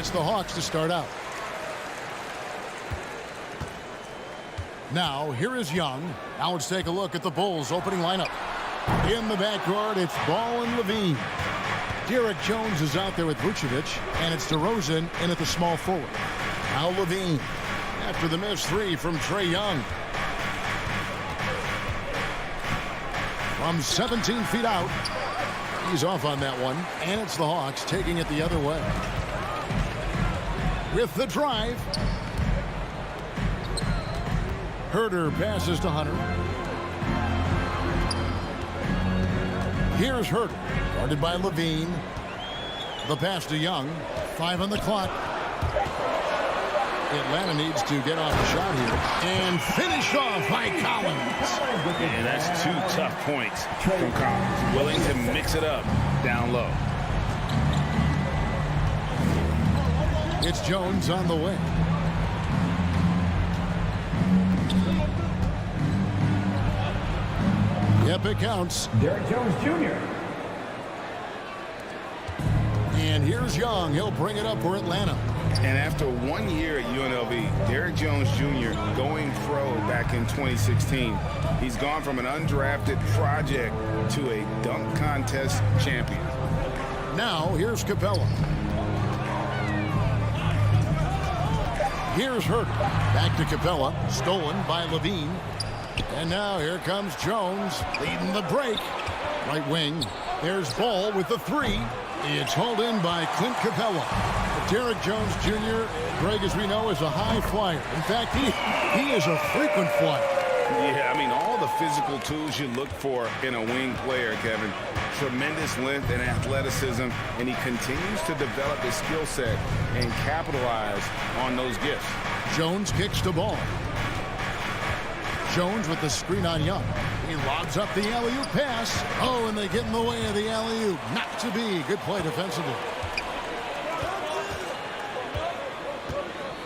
It's the Hawks to start out. Now, here is Young. Now let's take a look at the Bulls' opening lineup. In the backcourt, it's Ball and Levine. Derek Jones is out there with Vucevic, and it's DeRozan in at the small forward. Now Levine, after the missed three from Trae Young. From 17 feet out, he's off on that one, and it's the Hawks taking it the other way. With the drive, Herter passes to Hunter. Here's Herter, guarded by Levine. The pass to Young. 5 on the clock. Atlanta needs to get off the shot here. And finished off by Collins. And that's 2 tough points from Collins. Willing to mix it up down low. It's Jones on the way. Yep, it counts. Derek Jones Jr. And here's Young. He'll bring it up for Atlanta. And after 1 year at UNLV, Derek Jones Jr. going pro back in 2016, he's gone from an undrafted project to a dunk contest champion. Now, here's Capella. Here's Hurt. Back to Capella. Stolen by Levine. And now here comes Jones leading the break. Right wing. There's Ball with the 3. It's hauled in by Clint Capella. Derek Jones Jr., Greg, as we know, is a high flyer. In fact, he is a frequent flyer. Yeah, I mean, all the physical tools you look for in a wing player, Kevin. Tremendous length and athleticism, and he continues to develop his skill set and capitalize on those gifts. Jones kicks to Ball. Jones with the screen on Young. He lobs up the alley-oop pass. Oh, and they get in the way of the alley-oop. Not to be. Good play defensively.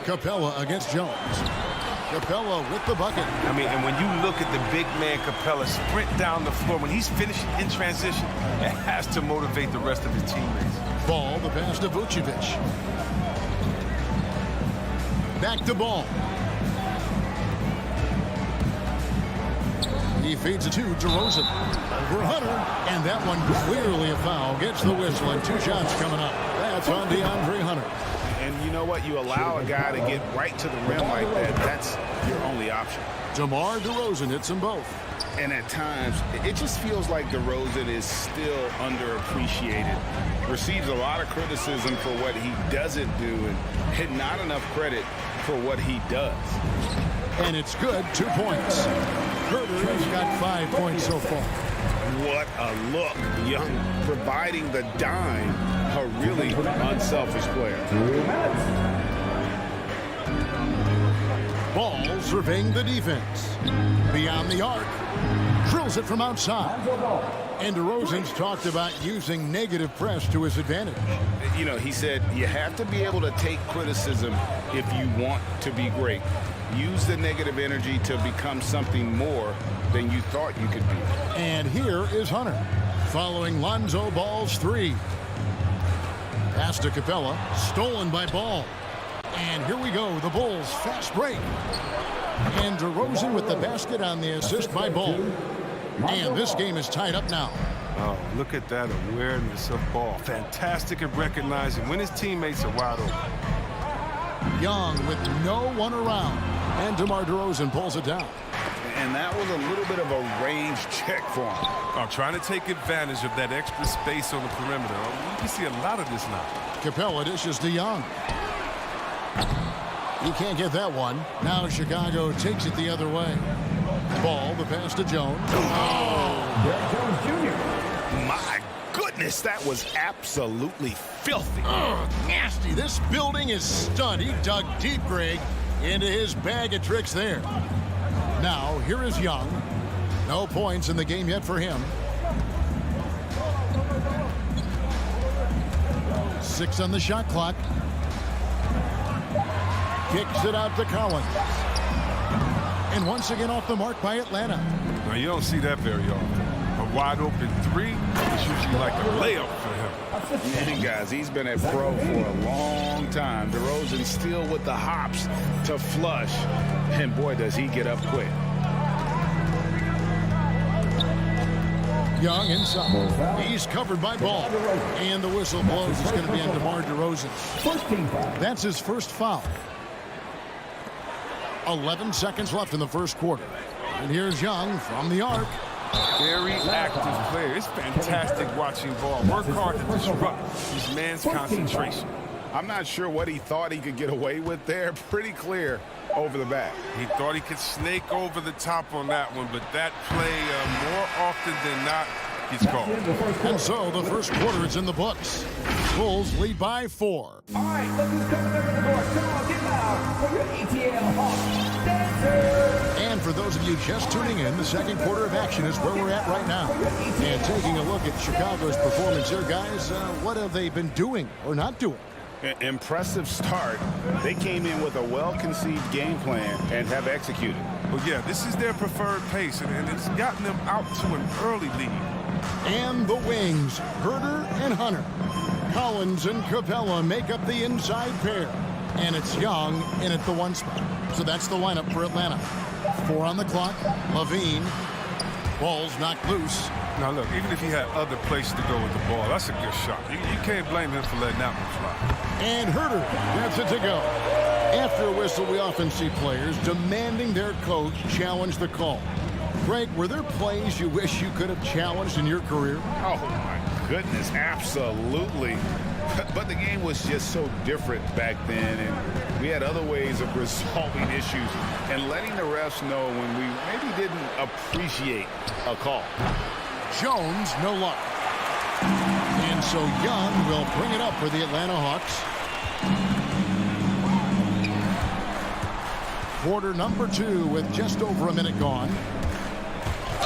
Capella against Jones. Capella with the bucket. I mean, and when you look at the big man Capella sprint down the floor, when he's finishing in transition, it has to motivate the rest of his teammates. Ball, the pass to Vucevic. Back to Ball. He feeds it to DeRozan. Over Hunter. And that one clearly a foul. Gets the whistle and 2 shots coming up. That's on DeAndre Hunter. And you know what? You allow a guy to get right to the rim like that. That's your only option. DeMar DeRozan hits them both. And at times, it just feels like DeRozan is still underappreciated. Receives a lot of criticism for what he doesn't do and not enough credit for what he does. And it's good. 2 points. Herter has got 5 points so far. What a look. Young providing the dime. A really unselfish player. Ball surveying the defense. Beyond the arc. Drills it from outside. And DeRozan's talked about using negative press to his advantage. You know, he said you have to be able to take criticism if you want to be great. Use the negative energy to become something more than you thought you could be. And here is Hunter following Lonzo Ball's 3. Pass to Capella, stolen by Ball. And here we go, the Bulls fast break. And DeRozan with the basket on the assist by Ball. And this game is tied up now. Oh, look at that awareness of Ball. Fantastic at recognizing when his teammates are wide open. Young with no one around. And DeMar DeRozan pulls it down. And that was a little bit of a range check for him. Trying to take advantage of that extra space on the perimeter. We see a lot of this now. Capella dishes to Young. He can't get that one. Now Chicago takes it the other way. Ball, the pass to Jones. Oh! Derek Jones Jr. My goodness, that was absolutely filthy. Oh, nasty. This building is stunned. He dug deep, Greg, into his bag of tricks there. Now, here is Young. No points in the game yet for him. 6 on the shot clock. Kicks it out to Collins. And once again off the mark by Atlanta. Now, you don't see that very often. A wide open three, it's usually like a layup for him. And guys, he's been a pro for a long time. DeRozan still with the hops to flush. And boy, does he get up quick. Young inside. He's covered by Ball. And the whistle blows. It's going to be on DeMar DeRozan. That's his first foul. 11 seconds left in the first quarter. And here's Young from the arc. Very active player. It's fantastic watching Ball work hard to disrupt this man's concentration. I'm not sure what he thought he could get away with there. Pretty clear over the back. He thought he could snake over the top on that one, but that play more often than not gets called. And so the first quarter is in the books. Bulls lead by 4. All right, look who's coming over the board. Come on, get loud for your ATL Hawks Dancers. And for those of you just tuning in, the second quarter of action is where we're at right now. And taking a look at Chicago's performance here, guys, what have they been doing or not doing? Impressive start. They came in with a well-conceived game plan and have executed. Well, yeah, this is their preferred pace, and it's gotten them out to an early lead. And the wings, Herter and Hunter. Collins and Capella make up the inside pair. And it's Young in at the 1 spot. So that's the lineup for Atlanta. 4 on the clock. Levine. Ball's knocked loose. Now, look, even if he had other places to go with the ball, that's a good shot. You can't blame him for letting that one fly. And Herter gets it to go. After a whistle, we often see players demanding their coach challenge the call. Greg, were there plays you wish you could have challenged in your career? Oh, my goodness, absolutely. But the game was just so different back then, and we had other ways of resolving issues and letting the refs know when we maybe didn't appreciate a call. Jones, no luck. And so Young will bring it up for the Atlanta Hawks. Quarter number 2 with just over a minute gone.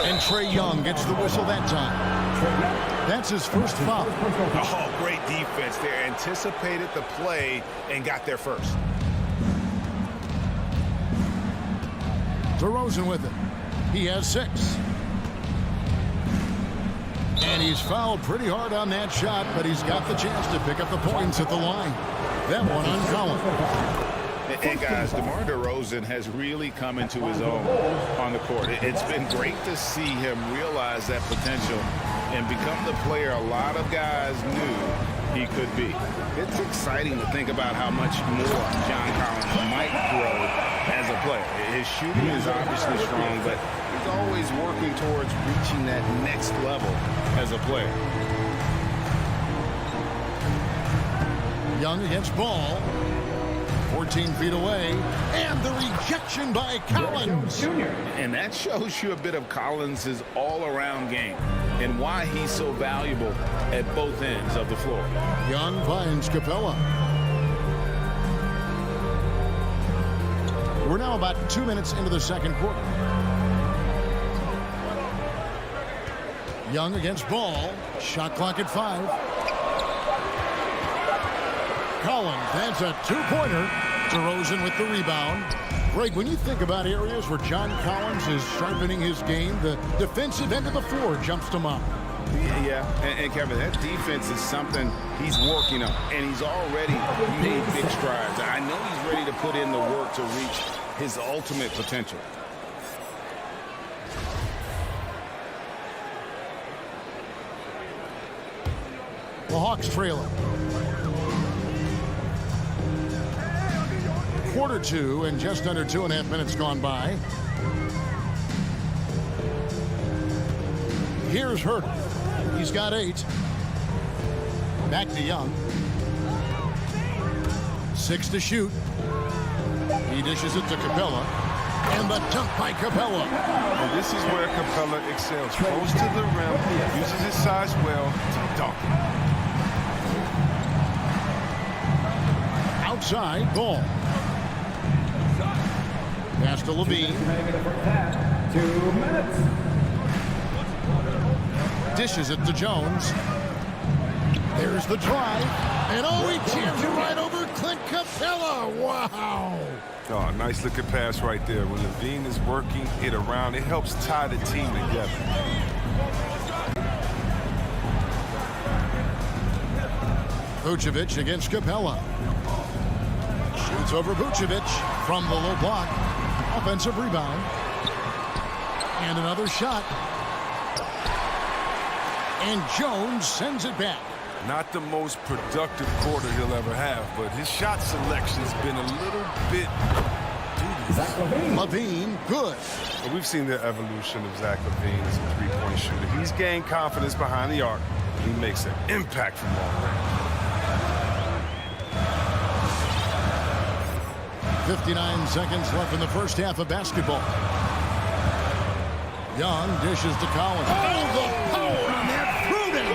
And Trae Young gets the whistle that time. That's his first foul. Oh, great defense there. Anticipated the play and got there first. DeRozan with it. He has 6. And he's fouled pretty hard on that shot, but he's got the chance to pick up the points at the line. That one on Collins. And guys, DeMar DeRozan has really come into his own on the court. It's been great to see him realize that potential and become the player a lot of guys knew he could be. It's exciting to think about how much more John Collins might grow as a player. His shooting is obviously strong, but he's always working towards reaching that next level as a player. Young against Ball. 14 feet away, and the rejection by Collins. And that shows you a bit of Collins' all-around game and why he's so valuable at both ends of the floor. Young finds Capella. We're now about 2 minutes into the second quarter. Young against Ball. Shot clock at 5. Collins, that's a 2-pointer. DeRozan with the rebound. Greg, when you think about areas where John Collins is sharpening his game, the defensive end of the floor jumps to mind. Yeah, and Kevin, that defense is something he's working on, and he's already made big strides. I know he's ready to put in the work to reach his ultimate potential. The Hawks trailing. Quarter 2 and just under 2.5 minutes gone by. Here's Herter. He's got 8. Back to Young. 6 to shoot. He dishes it to Capella. And the dunk by Capella. And this is where Capella excels. Close to the rim, uses his size well to dunk. Outside, Ball. Pass to Levine. 2 minutes. Dishes it to Jones. There's the drive. And oh, he jams it right over Clint Capella. Wow. Oh, nice looking pass right there. When Levine is working it around, it helps tie the team together. Vucevic against Capella. Shoots over Vucevic from the low block. Offensive rebound. And another shot. And Jones sends it back. Not the most productive quarter he'll ever have, but his shot selection's been a little bit dubious. LaVine, good. Well, we've seen the evolution of Zach LaVine as a three-point shooter. He's gained confidence behind the arc. He makes an impact from long range. 59 seconds left in the first half of basketball. Young dishes to Collins. Oh, the power on that fruiting!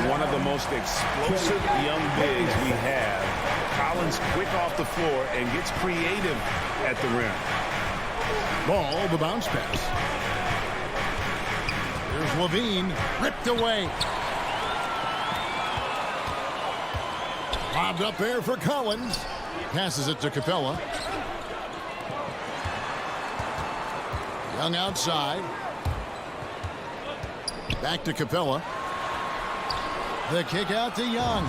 One of the most explosive young bigs we have. Collins quick off the floor and gets creative at the rim. Ball, the bounce pass. Here's LaVine, ripped away. Lobbed up there for Collins. Passes it to Capella. Young outside. Back to Capella. The kick out to Young.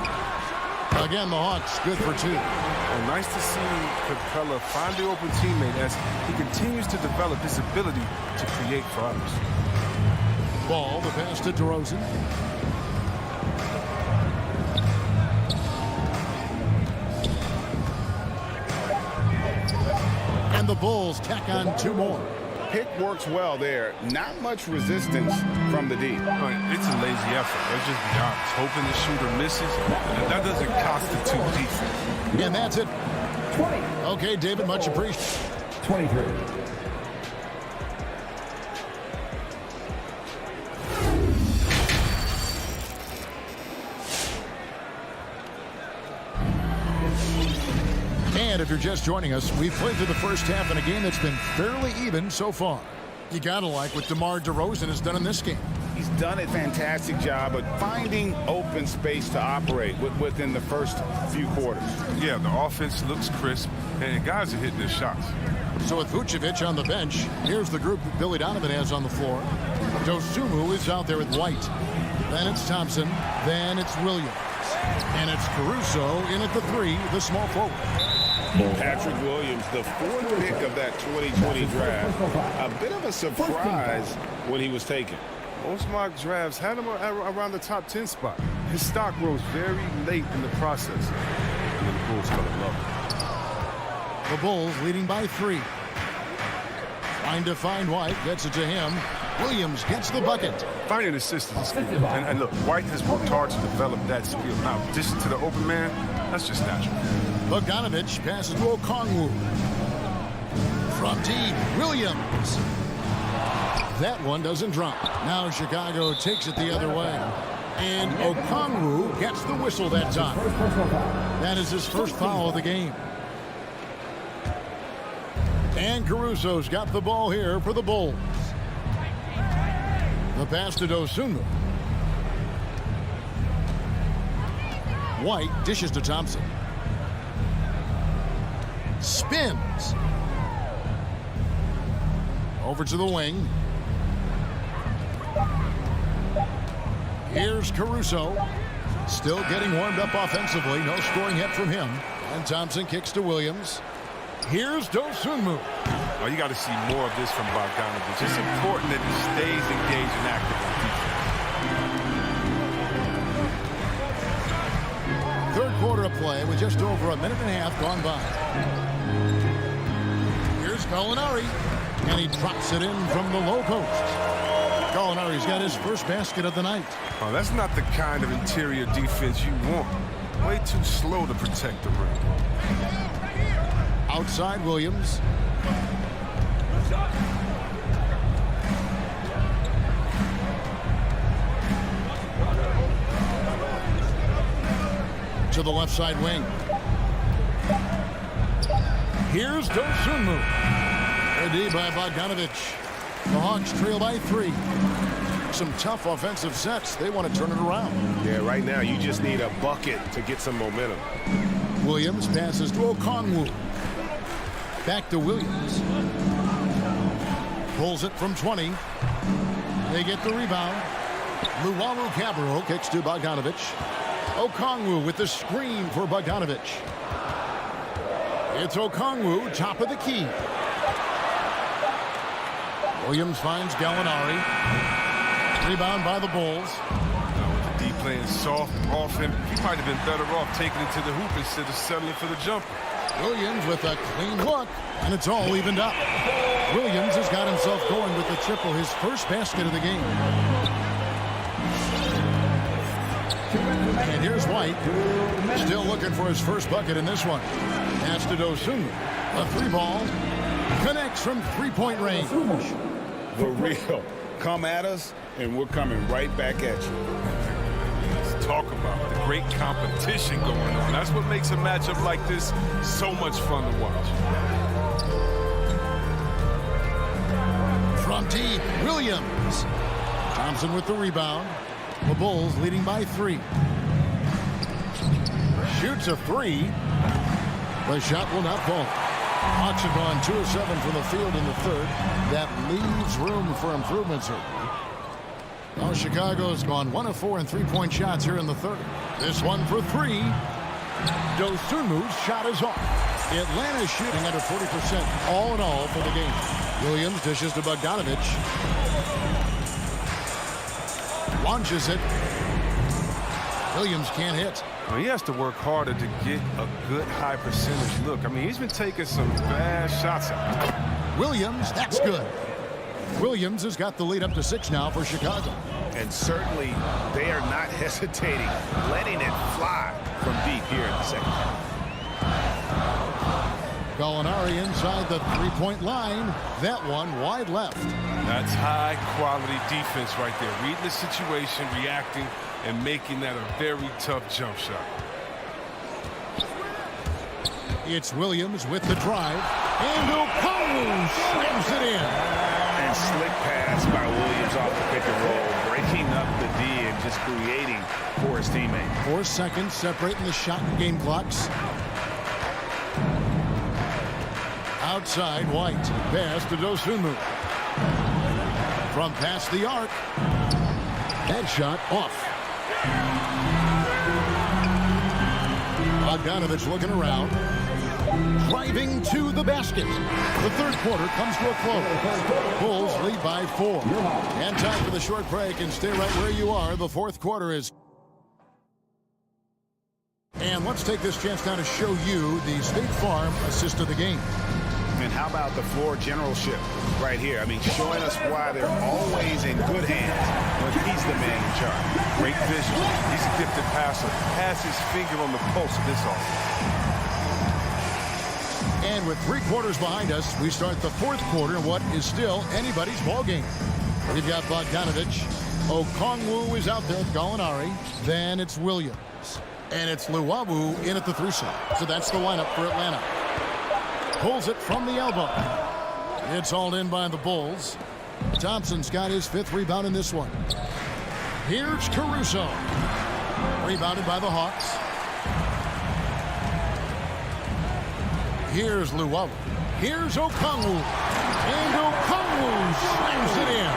Again, the Hawks good for two. Well, nice to see Capella find the open teammate as he continues to develop his ability to create for others. Ball, the pass to DeRozan. And the Bulls tack on two more. Pick works well there. Not much resistance from the D. It's a lazy effort. Let's just be honest. Hoping the shooter misses, and that doesn't constitute defense. And that's it. 20. Okay, David, much appreciated. 23. And if you're just joining us, we've played through the first half in a game that's been fairly even so far. You gotta like what DeMar DeRozan has done in this game. He's done a fantastic job of finding open space to operate within the first few quarters. Yeah, the offense looks crisp, and guys are hitting their shots. So with Vucevic on the bench, here's the group that Billy Donovan has on the floor. Dosunmu is out there with White. Then it's Thompson. Then it's Williams. And it's Caruso in at the three, the small forward. Patrick Williams, the fourth pick of that 2020 draft. A bit of a surprise when he was taken. Most mock drafts had him around the top 10 spot. His stock rose very late in the process, and then the Bulls fell in love. The Bulls leading by 3. Trying to find White, gets it to him. Williams gets the bucket. Finding assistance is skill. And look, White has worked hard to develop that skill. Now, in addition to the open man, that's just natural. Bogdanovich passes to Okongwu. From deep, Williams. That one doesn't drop. Now Chicago takes it the other way. And Okongwu gets the whistle that time. That is his first foul of the game. And Caruso's got the ball here for the Bulls. The pass to Dosunmu. White dishes to Thompson. Spins. Over to the wing. Here's Caruso. Still getting warmed up offensively. No scoring yet from him. And Thompson kicks to Williams. Here's Dosunmu. Oh, you got to see more of this from Bogdanovich. It's important that he stays engaged and active on defense. Third quarter of play with just over a minute and a half gone by. Here's Gallinari, and he drops it in from the low post. Gallinari's got his first basket of the night. Oh, that's not the kind of interior defense you want. Way too slow to protect the rim. Outside Williams. To the left side wing. Here's Dosunmu. A D by Bogdanovich. The Hawks trail by 3. Some tough offensive sets. They want to turn it around. Yeah, right now you just need a bucket to get some momentum. Williams passes to Okongwu. Back to Williams. Pulls it from 20. They get the rebound. Luwawu Cabarro kicks to Bogdanovich. Okongwu with the screen for Bogdanovich. It's Okongwu, top of the key. Williams finds Gallinari. Rebound by the Bulls. With the D playing soft off him, he might have been better off taking it to the hoop instead of settling for the jumper. Williams with a clean look, and it's all evened up. Williams has got himself going with the triple, his first basket of the game. And here's White, still looking for his first bucket in this one. Pass to Dosunmu. A three ball connects from three-point range. For real. Come at us, and we're coming right back at you. Let's talk about the great competition going on. That's what makes a matchup like this so much fun to watch. From deep, Williams. Thompson with the rebound. The Bulls leading by 3. Shoots a 3. The shot will not fall. Hawks have gone 2 of 7 from the field in the third. That leaves room for improvement, certainly. Now Chicago's gone 1 of 4 in three-point shots here in the third. This one for 3. Dosunmu's shot is off. Atlanta shooting under 40% all in all for the game. Williams dishes to Bogdanovich. Launches it. Williams can't hit. Well, he has to work harder to get a good high percentage look. I mean, he's been taking some bad shots out. Williams, that's good. Williams has got the lead up to 6 now for Chicago. And certainly they are not hesitating, letting it fly from deep here in the second half. Gallinari inside the three-point line. That one wide left. That's high-quality defense right there. Reading the situation, reacting, and making that a very tough jump shot. It's Williams with the drive. And Okongwu slams it in. And slick pass by Williams off the pick and roll, breaking up the D and just creating for his teammate. 4 seconds separating the shot and game clocks. Outside, White. Pass to Dosunmu. From past the arc. That shot off. Bogdanovich looking around. Driving to the basket. The third quarter comes to a close. Bulls lead by 4. And time for the short break, and stay right where you are. The fourth quarter is. And let's take this chance now to show you the State Farm assist of the game. And how about the floor generalship right here? I mean, showing us why they're always in good hands when he's the man in charge. Great vision. He's a gifted passer. Has his finger on the pulse of this offense. And with 3 quarters behind us, we start the fourth quarter in what is still anybody's ball game. We've got Bogdanovich. Okongwu is out there with Gallinari. Then it's Williams. And it's Luwawu in at the 3 slot. So that's the lineup for Atlanta. Pulls it from the elbow. It's hauled in by the Bulls. Thompson's got his 5th rebound in this one. Here's Caruso. Rebounded by the Hawks. Here's Luwawu. Here's Okongwu. And Okongwu slams it in.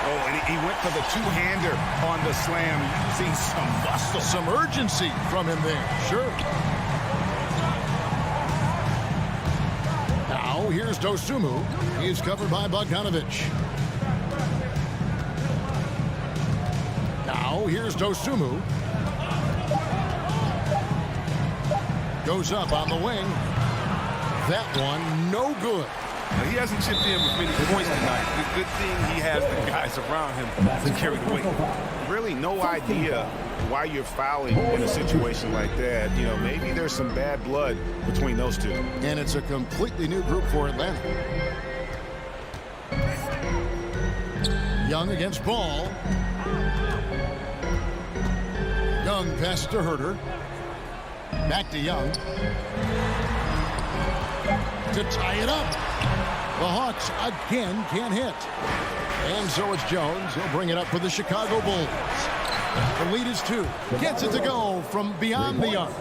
Oh, and he went for the two-hander on the slam, using some muscle. Some urgency from him there. Sure. Now, here's Dosunmu. He's covered by Bogdanovich. Now, here's Dosunmu. Goes up on the wing. That one, no good. Now, he hasn't chipped in with many points tonight. The good thing he has the guys around him to carry the weight. Really no idea why you're fouling in a situation like that. You know, maybe there's some bad blood between those two. And it's a completely new group for Atlanta. Young against Ball. Young passes to Herter. Back to Young. To tie it up. The Hawks again can't hit. And so it's Jones. He'll bring it up for the Chicago Bulls. The lead is 2. Gets it to go from beyond the arc.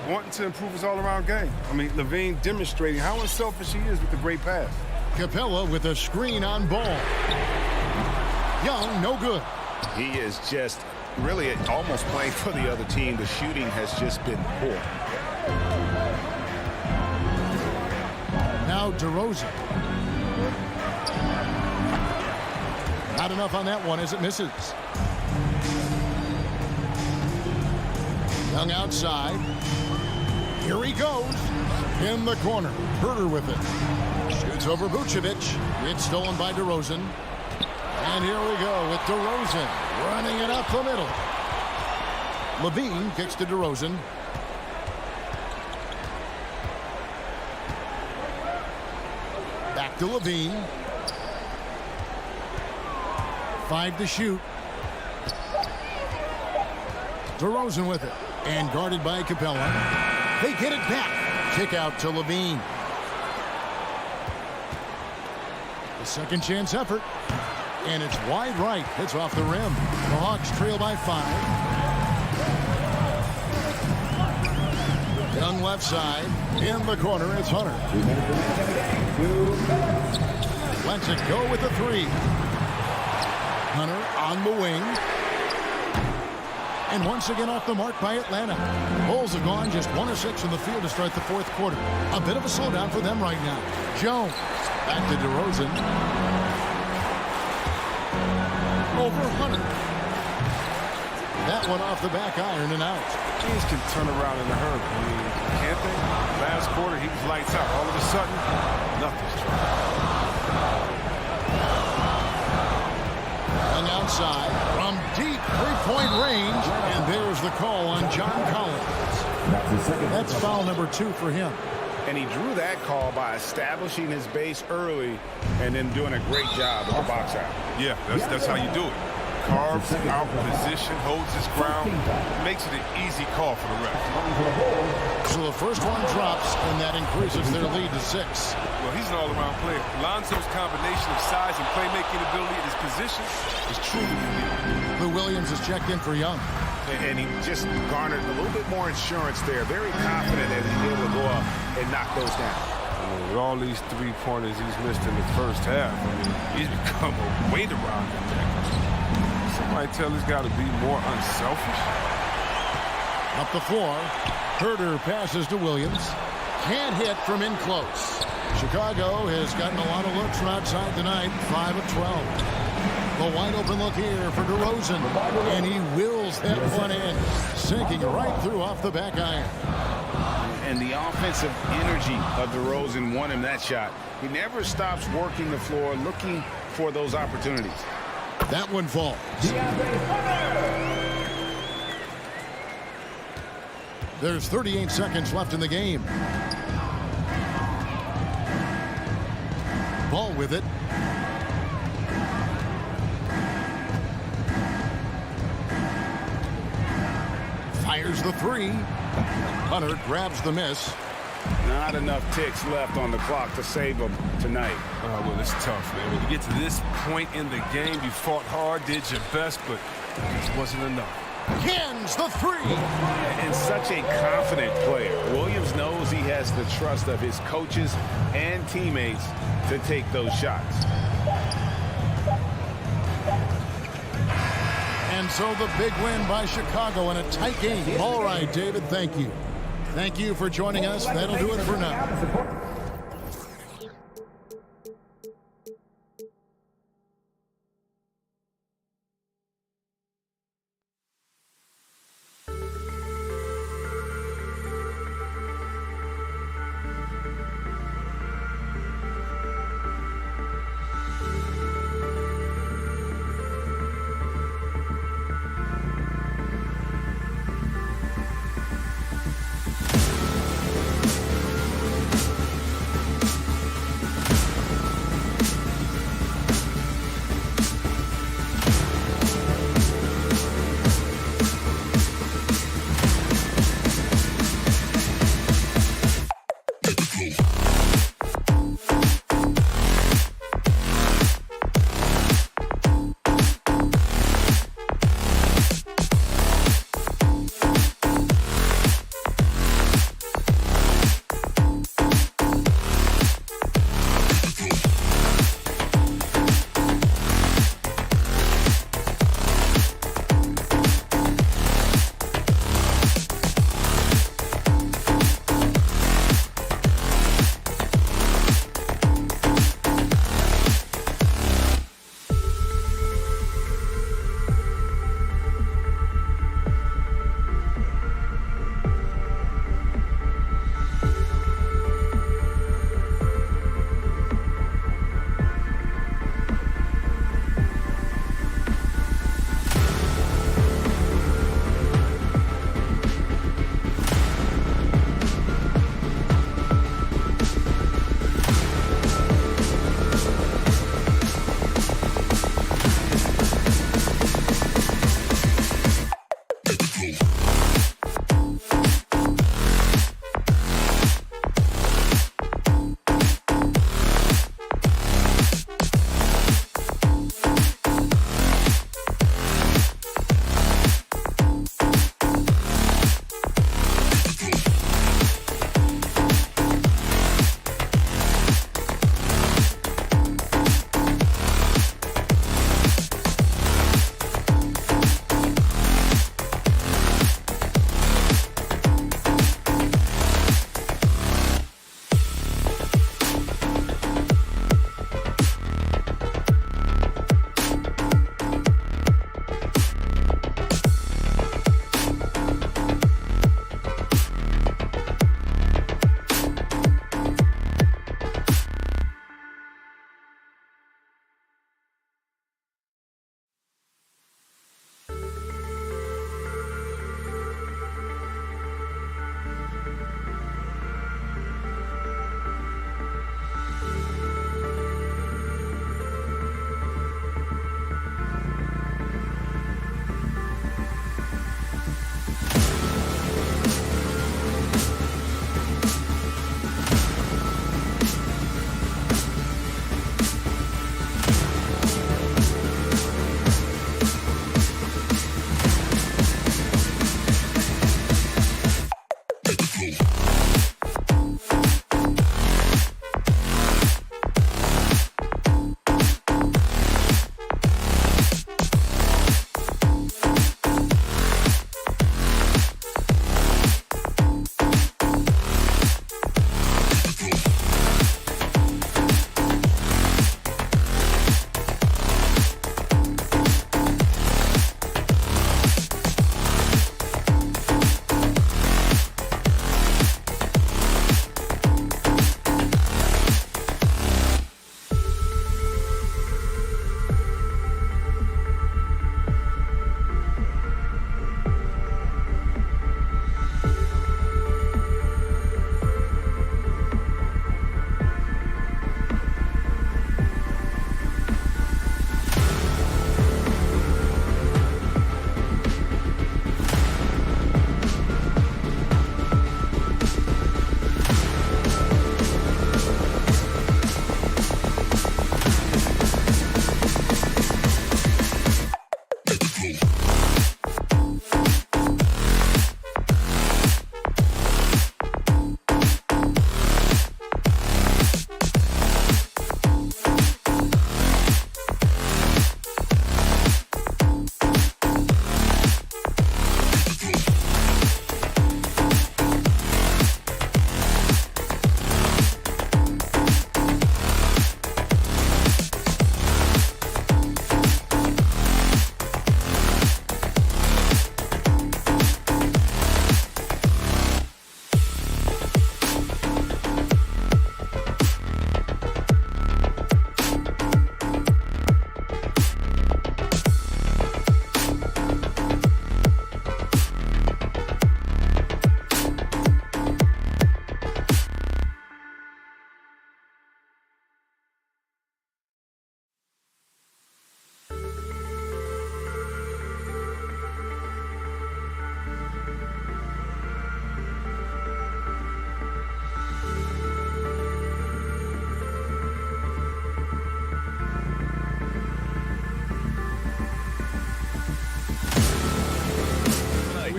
Wanting to improve his all-around game. I mean, Levine demonstrating how unselfish he is with the great pass. Capella with a screen on Ball. Young, no good. He is just really almost playing for the other team. The shooting has just been poor. Now DeRozan. Not enough on that one as it misses. Young outside. Here he goes. In the corner. Herter with it. Shoots over Vucevic. It's stolen by DeRozan. And here we go with DeRozan running it up the middle. Levine kicks to DeRozan. Back to Levine. 5 to shoot. DeRozan with it. And guarded by Capella. They get it back. Kick out to Levine. The second chance effort. And it's wide right. Hits off the rim. The Hawks trail by 5. Young left side. In the corner, it's Hunter. Lets it go with the 3. Hunter on the wing. And once again off the mark by Atlanta. Bulls have gone just 1 of 6 in the field to start the fourth quarter. A bit of a slowdown for them right now. Jones back to DeRozan. Over Hunter. That one off the back iron and out. Teams can turn around in a hurry. I mean, can't they? Last quarter, he was lights out. All of a sudden, nothing's trying. And outside from deep three-point range. And there's the call on John Collins. That's foul number 2 for him. And he drew that call by establishing his base early and then doing a great job with the box out. Yeah, that's how you do it. Carves out position, holds his ground, makes it an easy call for the ref. So the first one drops, and that increases their lead to 6. Well, he's an all-around player. Lonzo's combination of size and playmaking ability at his position is truly unique. Lou Williams is checked in for Young. And he just garnered a little bit more insurance there. Very confident that he's able to go up and knock those down. With all these three-pointers he's missed in the first half, I mean, he's become a weight around him. Somebody tell he's got to be more unselfish. Up the floor. Herter passes to Williams. Can't hit from in close. Chicago has gotten a lot of looks from outside tonight. 5 of 12. The wide open look here for DeRozan. And he wills that one in. Sinking right through off the back iron. And the offensive energy of DeRozan won him that shot. He never stops working the floor, looking for those opportunities. That one falls. There's 38 seconds left in the game. Ball with it. Fires the 3. Hunter grabs the miss. Not enough ticks left on the clock to save him tonight. Well, it's tough, man. When you get to this point in the game, you fought hard, did your best, but it just wasn't enough. Cans the 3. And such a confident player. Williams knows he has the trust of his coaches and teammates to take those shots. And so the big win by Chicago in a tight game. All right, David, thank you. Thank you for joining us. That'll do it for now.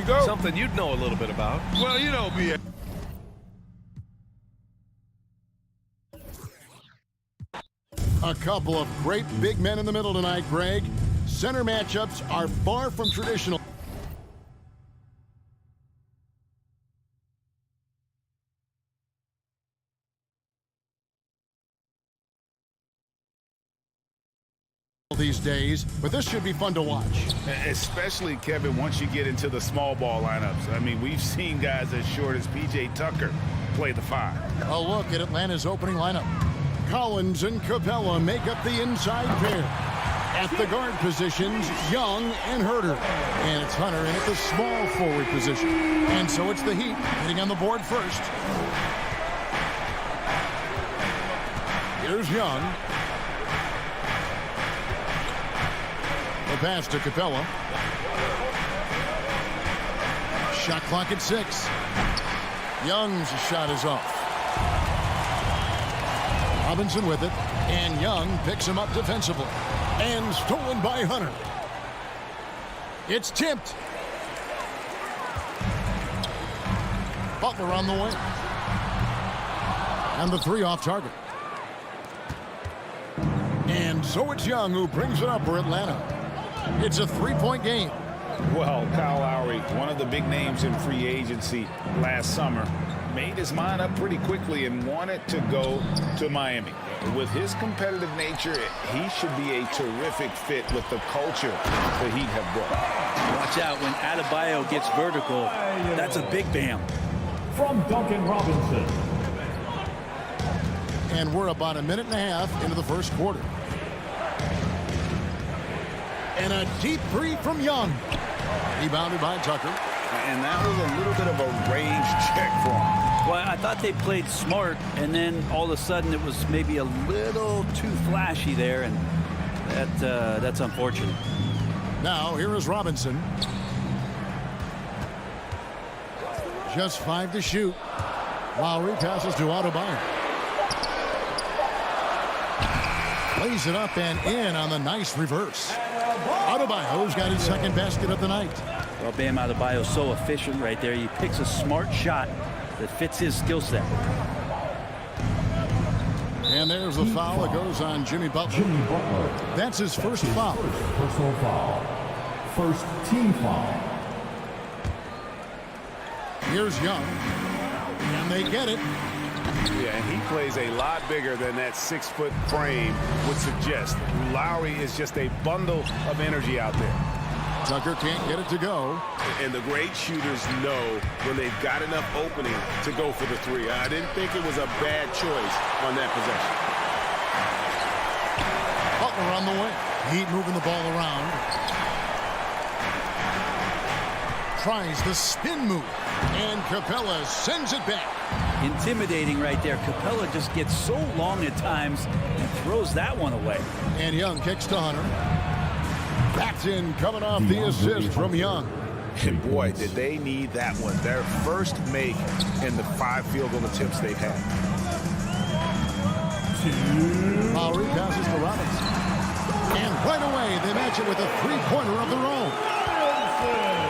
go. Something you'd know a little bit about. Well, you know me. A couple of great big men in the middle tonight, Greg. Center matchups are far from traditional these days, but this should be fun to watch. Especially, Kevin, once you get into the small ball lineups. I mean, we've seen guys as short as P.J. Tucker play the 5. A look at Atlanta's opening lineup. Collins and Capella make up the inside pair. At the guard positions, Young and Herter. And it's Hunter in at the small forward position. And so it's the Heat getting on the board first. Here's Young. The pass to Capella. Shot clock at 6. Young's shot is off. Robinson with it, and Young picks him up defensively. And stolen by Hunter. It's tipped. Butler on the wing. And the 3 off target. And so it's Young who brings it up for Atlanta. It's a 3-point game. Well, Kyle Lowry, one of the big names in free agency last summer, made his mind up pretty quickly and wanted to go to Miami. With his competitive nature, he should be a terrific fit with the culture the Heat have brought. Watch out when Adebayo gets vertical. That's a big bam. From Duncan Robinson. And we're about a minute and a half into the first quarter. And a deep 3 from Young. Rebounded by Tucker. And that was a little bit of a range check for him. Well, I thought they played smart, and then all of a sudden it was maybe a little too flashy there, and that's unfortunate. Now, here is Robinson. Just 5 to shoot. Lowry passes to Adebayo. Lays it up and in on the nice reverse. Adebayo's got his second basket of the night. Well, Bam Adebayo's so efficient right there. He picks a smart shot that fits his skill set. And there's the foul that goes on Jimmy Butler. That's his first foul. Personal foul. First team foul. Here's Young. And they get it. Yeah, and he plays a lot bigger than that 6-foot frame would suggest. Lowry is just a bundle of energy out there. Tucker can't get it to go. And the great shooters know when they've got enough opening to go for the 3. I didn't think it was a bad choice on that possession. Butler on the way. Heat moving the ball around. Tries the spin move. And Capella sends it back. Intimidating right there. Capella just gets so long at times and throws that one away. And Young kicks to Hunter. That's in, coming off the assist from Young. And boy, did they need that one. Their first make in the 5 field goal attempts they've had. Lowry passes to Robinson. And right away, they match it with a 3-pointer of their own.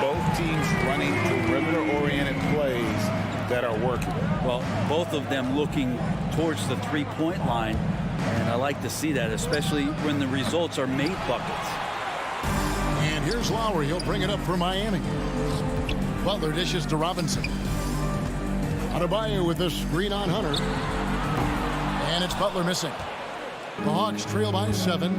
Both teams running perimeter-oriented plays that are working. Well, both of them looking towards the 3-point line. And I like to see that, especially when the results are made buckets. And here's Lowry. He'll bring it up for Miami. Butler dishes to Robinson. Adebayo with a screen on Hunter. And it's Butler missing. The Hawks trail by 7.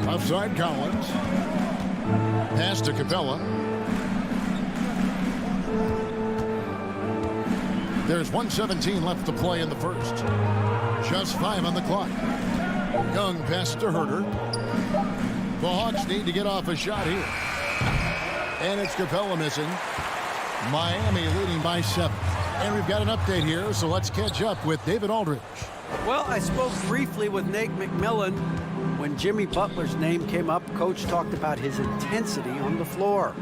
Outside Collins. Pass to Capella. There's 1:17 left to play in the first. Just 5 on the clock. Young pass to Herter. The Hawks need to get off a shot here. And it's Capella missing. Miami leading by 7. And we've got an update here, so let's catch up with David Aldridge. Well, I spoke briefly with Nate McMillan. When Jimmy Butler's name came up, Coach talked about his intensity on the floor.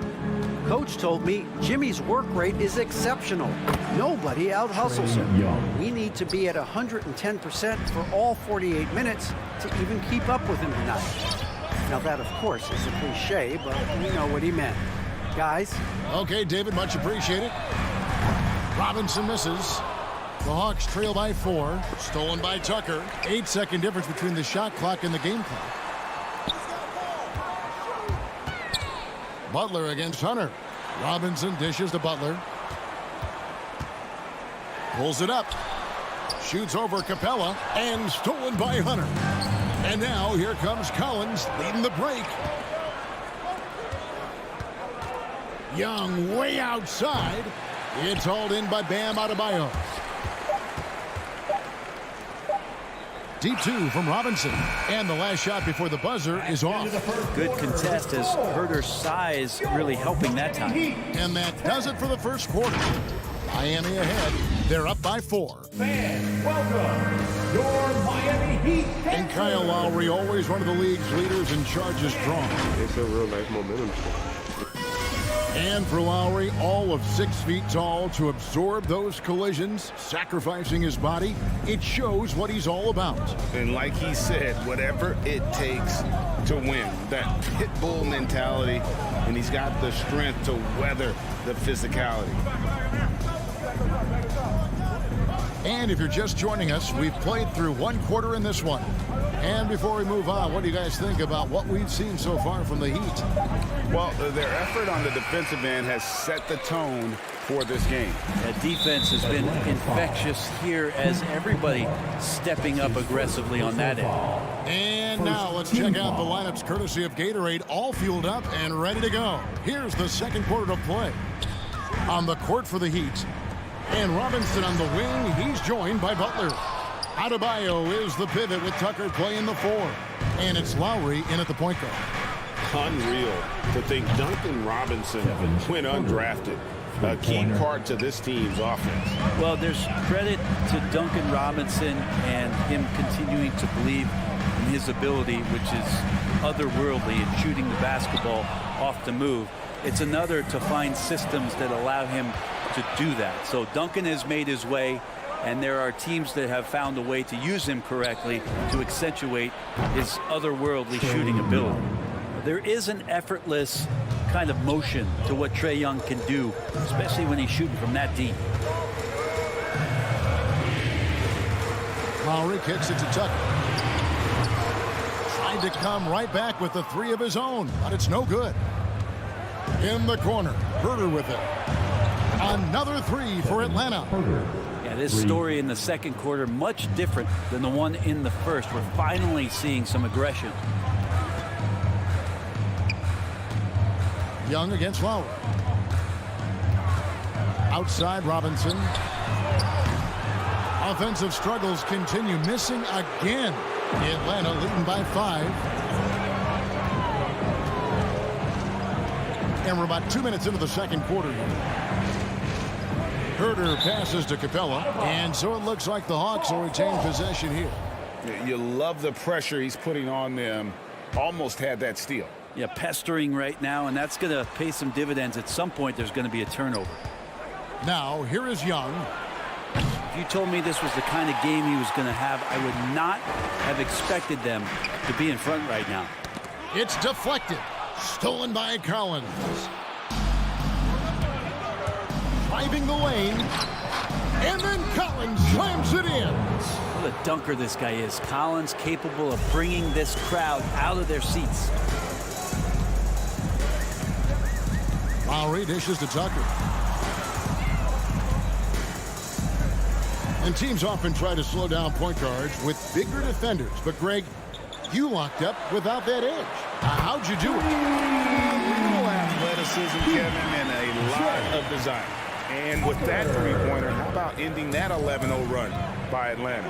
Coach told me Jimmy's work rate is exceptional. Nobody out-hustles him. We need to be at 110% for all 48 minutes to even keep up with him tonight. Now that, of course, is a cliche, but we know what he meant. Guys, Okay, David, much appreciated. Robinson misses. The Hawks trail by 4. Stolen by Tucker. 8-second difference between the shot clock and the game clock. Butler against Hunter. Robinson dishes to Butler. Pulls it up. Shoots over Capella. And stolen by Hunter. And now here comes Collins leading the break. Young way outside. It's hauled in by Bam Adebayo. Deep 2 from Robinson. And the last shot before the buzzer is off. Good contest as Herter's size really helping that time. And that does it for the first quarter. Miami ahead. They're up by 4. Fans, welcome your Miami Heat. And Kyle Lowry, always one of the league's leaders in charges drawn. It's a real nice momentum. And for Lowry, all of 6 feet tall to absorb those collisions, sacrificing his body, it shows what he's all about. And like he said, whatever it takes to win, that pit bull mentality, and he's got the strength to weather the physicality. And if you're just joining us, we've played through 1 quarter in this one. And before we move on, what do you guys think about what we've seen so far from the Heat? Well, their effort on the defensive end has set the tone for this game. That defense has been infectious here as everybody stepping up aggressively on that end. And now let's check out the lineups courtesy of Gatorade, all fueled up and ready to go. Here's the second quarter of play. On the court for the Heat. And Robinson on the wing, he's joined by Butler. Adebayo is the pivot with Tucker playing the 4. And it's Lowry in at the point guard. Unreal to think Duncan Robinson went undrafted. A key part to this team's offense. Well, there's credit to Duncan Robinson and him continuing to believe in his ability, which is otherworldly in shooting the basketball off the move. It's another to find systems that allow him to do that. So Duncan has made his way, and there are teams that have found a way to use him correctly to accentuate his otherworldly shooting ability. There is an effortless kind of motion to what Trae Young can do, especially when he's shooting from that deep. Lowry kicks it to Tucker. Tried to come right back with the 3 of his own, but it's no good. In the corner, Herter with it. Another 3 for Atlanta. Yeah, this story in the second quarter much different than the one in the first. We're finally seeing some aggression. Young against Lowry. Outside Robinson. Offensive struggles continue, missing again. Atlanta leading by 5. And we're about 2 minutes into the second quarter here. Herter passes to Capella, and so it looks like the Hawks will retain possession here. You love the pressure he's putting on them. Almost had that steal. Yeah, pestering right now, and that's going to pay some dividends. At some point, there's going to be a turnover. Now, here is Young. If you told me this was the kind of game he was going to have, I would not have expected them to be in front right now. It's deflected. Stolen by Collins. Driving the lane. And then Collins slams it in. What a dunker this guy is. Collins capable of bringing this crowd out of their seats. Lowry dishes to Tucker. And teams often try to slow down point guards with bigger defenders. But, Greg, you locked up without that edge. How'd you do it? Real athleticism, Kevin, and a lot of design. And with that three-pointer, how about ending that 11-0 run by Atlanta?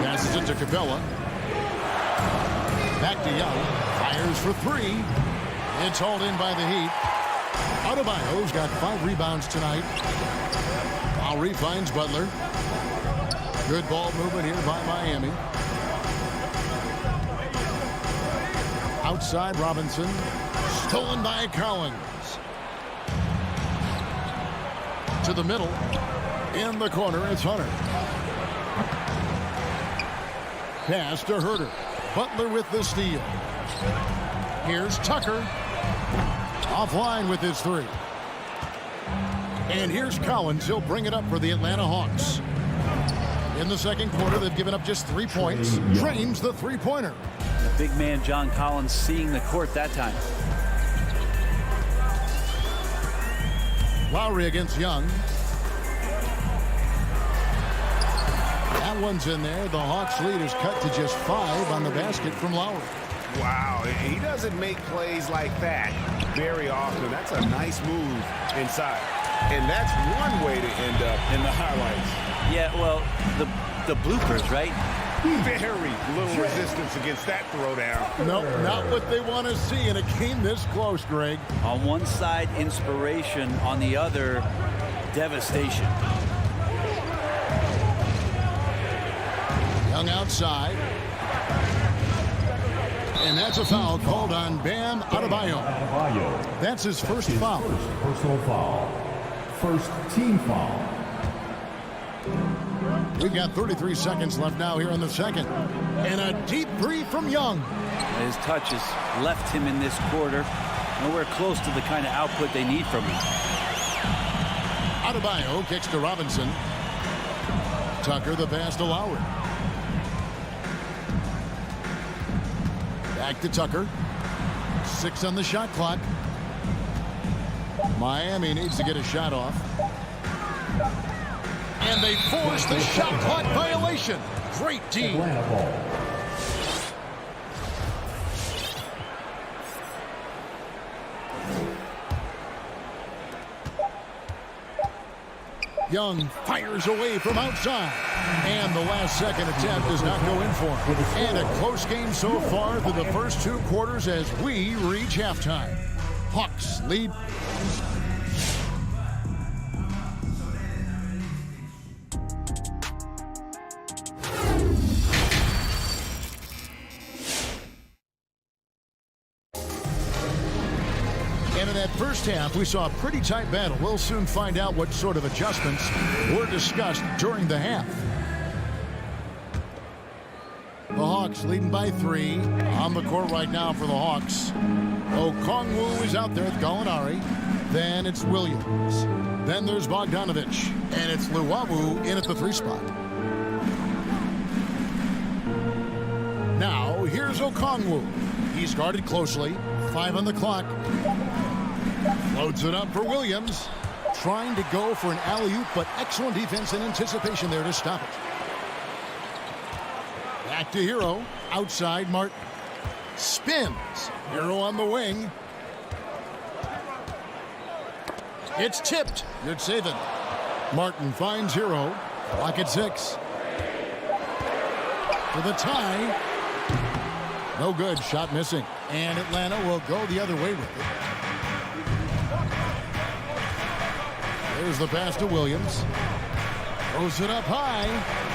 Passes it to Capella. Back to Young. Fires for 3. It's hauled in by the Heat. Adebayo's got 5 rebounds tonight. Lowry finds Butler. Good ball movement here by Miami. Outside Robinson. Stolen by Collins. To the middle. In the corner, it's Hunter. pass to Herter. Butler with the steal. Here's Tucker. Offline with his three. And here's Collins. He'll bring it up for the Atlanta Hawks. In the second quarter, they've given up just 3 points. Drains the three-pointer. The big man, John Collins, seeing the court that time. Lowry against Young. That one's in there. The Hawks lead is cut to just 5 on the basket from Lowry. Wow, he doesn't make plays like that very often. That's a nice move inside. And that's one way to end up in the highlights. Yeah, well, the bloopers, right? Very little resistance against that throwdown. No, not what they want to see in a game this close, Greg. On one side, inspiration. On the other, devastation. Young outside. And that's a foul called on Bam Adebayo. That's his first foul. Personal foul. First team foul. We've got 33 seconds left now here in the second. And a deep three from Young. His touch has left him in this quarter. Nowhere close to the kind of output they need from him. Adebayo kicks to Robinson. Tucker the pass to Lowry. Back to Tucker. 6 on the shot clock. Miami needs to get a shot off. And they force the shot clock violation. Great D. Atlanta ball. Young fires away from outside. And the last second attempt does not go in for him. And a close game so far through the first 2 quarters as we reach halftime. Hawks lead. And in that first half, we saw a pretty tight battle. We'll soon find out what sort of adjustments were discussed during the half. The Hawks leading by 3. On the court right now for the Hawks. Okongwu is out there with Gallinari. Then it's Williams. Then there's Bogdanovich. And it's Luwawu in at the 3 spot. Now, here's Okongwu. He's guarded closely. 5 on the clock. Loads it up for Williams. Trying to go for an alley-oop, but excellent defense and anticipation there to stop it. Back to Hero. Outside, Martin. Spins. Hero on the wing. It's tipped. Good saving. Martin finds Hero. Clock at 6. For the tie. No good. Shot missing. And Atlanta will go the other way with it. There's the pass to Williams. Throws it up high.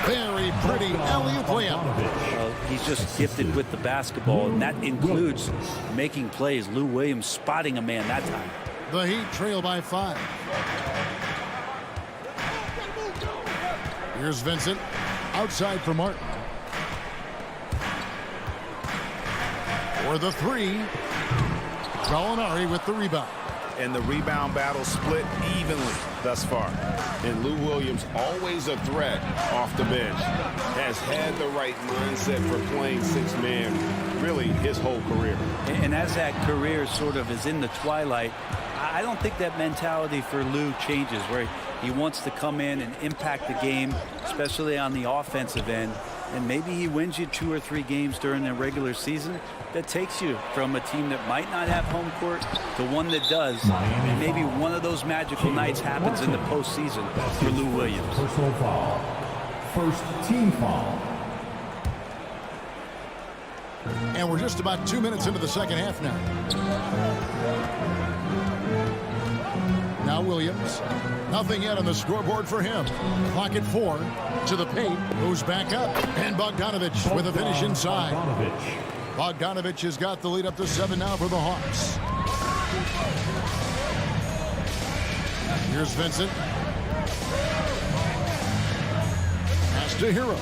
Very pretty alley-oop layup. He's just gifted with the basketball, and that includes making plays. Lou Williams spotting a man that time. The Heat trail by 5. Here's Vincent. Outside for Martin. For the 3. Gallinari with the rebound. And the rebound battle split evenly thus far. And Lou Williams, always a threat off the bench, has had the right mindset for playing 6-man really his whole career. And as that career sort of is in the twilight, I don't think that mentality for Lou changes, where he wants to come in and impact the game, especially on the offensive end. And maybe he wins you 2 or 3 games during the regular season. That takes you from a team that might not have home court to one that does. And maybe one of those magical nights happens in the postseason for Lou Williams. Personal foul. First team foul. And we're just about 2 minutes into the second half now. Now Williams. Nothing yet on the scoreboard for him. Clock at 4. To the paint. Moves back up. And Bogdanovich with a finish inside. Bogdanovich has got the lead up to 7 now for the Hawks. Here's Vincent. Pass to Hero.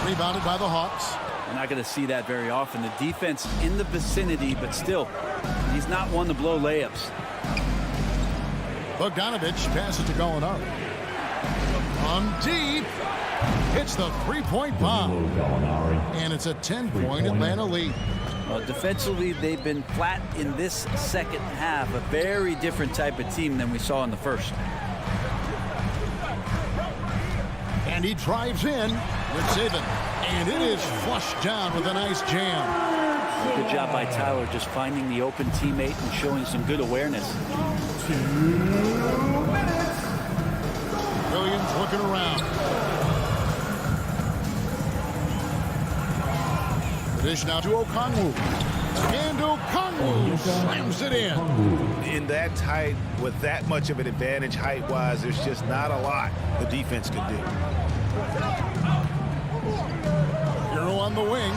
Rebounded by the Hawks. We're not going to see that very often. The defense in the vicinity, but still, he's not one to blow layups. Bogdanovich passes to Gallinari. From deep. Hits the three-point bomb. And it's a 10-point Atlanta lead. Defensively, they've been flat in this second half. A very different type of team than we saw in the first. And he drives in with Saban. And it is flushed down with a nice jam. Good job by Tyler just finding the open teammate and showing some good awareness. Williams looking around. The dish now to Okongwu. And Okongwu slams it in. In that tight, with that much of an advantage height-wise, there's just not a lot the defense can do. Hero on the wing.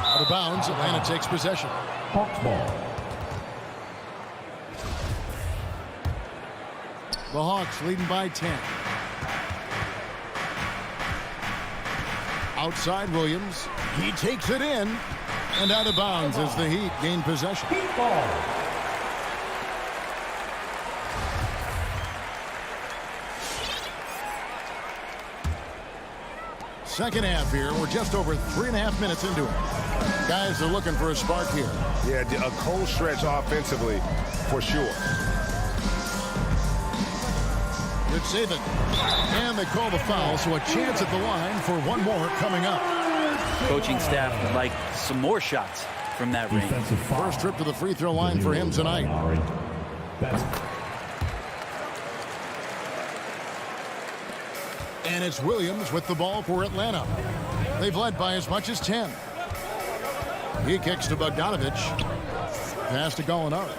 Out of bounds, Atlanta takes possession. Hawks ball. The Hawks leading by 10. Outside Williams. He takes it in. And out of bounds as the Heat gain possession. Heat ball. Second half here. We're just over 3.5 minutes into it. Guys are looking for a spark here. Yeah, a cold stretch offensively for sure. Good save it. And they call the foul, so a chance at the line for one more coming up. Coaching staff would like some more shots from that range. First trip to the free throw line for him tonight. And it's Williams with the ball for Atlanta. They've led by as much as 10. He kicks to Bogdanovich. Pass to Gallinari.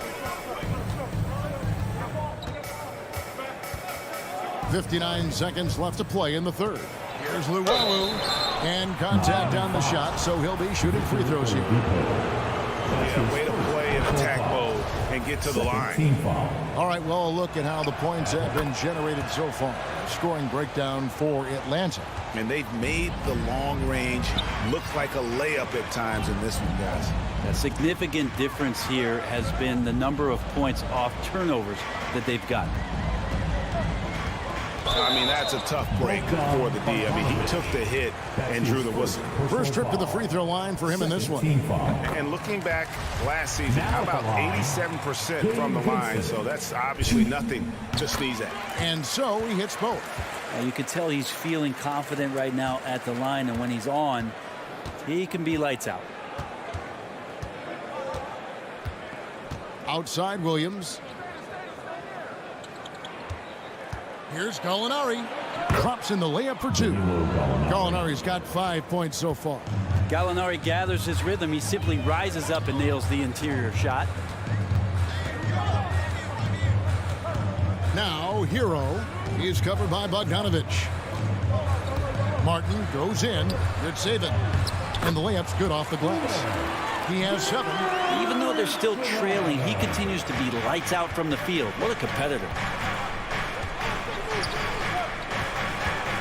59 seconds left to play in the third. Here's Luwawu. And contact on the shot, so he'll be shooting free throws here. Yeah, way to play in attack mode and get to the line. All right, well, a look at how the points have been generated so far. Scoring breakdown for Atlanta. And they've made the long range look like a layup at times in this one, guys. A significant difference here has been the number of points off turnovers that they've got. I mean, that's a tough break for the D. I mean, he took the hit and drew the whistle. First trip to the free throw line for him in this one. And looking back last season, how about 87% from the line? So that's obviously nothing to sneeze at. And so he hits both. You can tell he's feeling confident right now at the line, and when he's on, he can be lights out. Outside Williams. Here's Gallinari. Drops in the layup for two. Gallinari's got 5 points so far. Gallinari gathers his rhythm. He simply rises up and nails the interior shot. Now Hero. He is covered by Bogdanovich. Martin goes in. Good save it. And the layup's good off the glass. He has 7. Even though they're still trailing, he continues to be lights out from the field. What a competitor.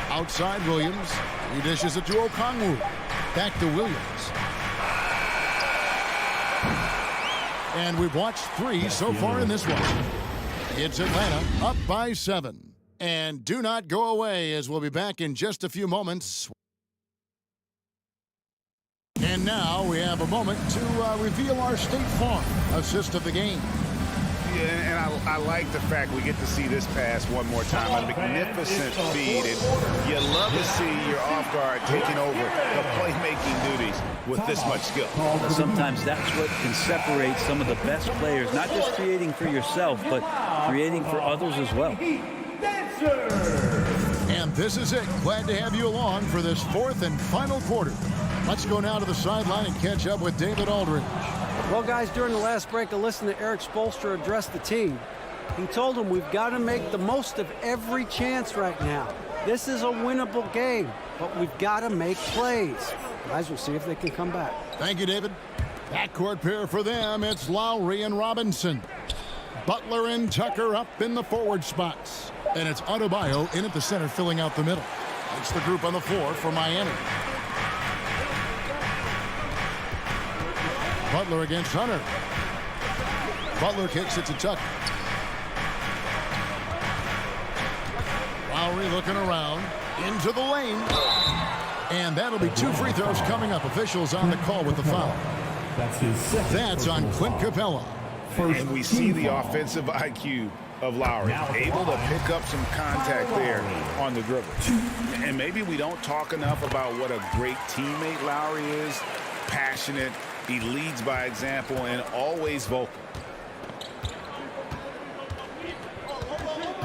Outside Williams. He dishes it to Okongwu. Back to Williams. And we've watched 3 so far in this one. It's Atlanta up by 7. And do not go away, as we'll be back in just a few moments. And now we have a moment to reveal our State Farm assist of the game. Yeah, and I like the fact we get to see this pass one more time. A magnificent feed. And you love to see your off guard taking over the playmaking duties with this much skill. Sometimes that's what can separate some of the best players, not just creating for yourself, but creating for others as well. And this is it. Glad to have you along for this 4th and final quarter. Let's go now to the sideline and catch up with David Aldridge. Well, guys, during the last break, I listened to Eric Spoelstra address the team. He told them we've got to make the most of every chance right now. This is a winnable game, but we've got to make plays. Guys, we'll see if they can come back. Thank you, David. Backcourt pair for them. It's Lowry and Robinson. Butler and Tucker up in the forward spots. And it's Adebayo in at the center, filling out the middle. It's the group on the floor for Miami. Butler against Hunter. Butler kicks it to Tucker. Lowry looking around into the lane. And that'll be 2 free throws coming up. Officials on the call with the foul. That's on Clint Capella. And we see the offensive IQ of Lowry, able to pick up some contact there on the dribble. And maybe we don't talk enough about what a great teammate Lowry is. Passionate, he leads by example, and always vocal.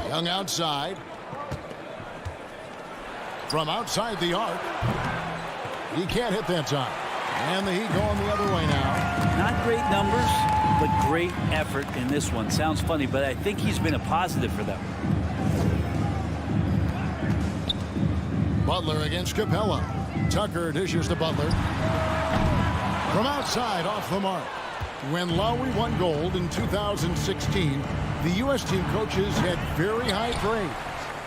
Young outside. From outside the arc. He can't hit that time. And the Heat going the other way now. Not great numbers, but great effort in this one. Sounds funny, but I think he's been a positive for them. Butler against Capella. Tucker dishes to Butler. From outside, off the mark. When Lowry won gold in 2016, the U.S. team coaches had very high praise.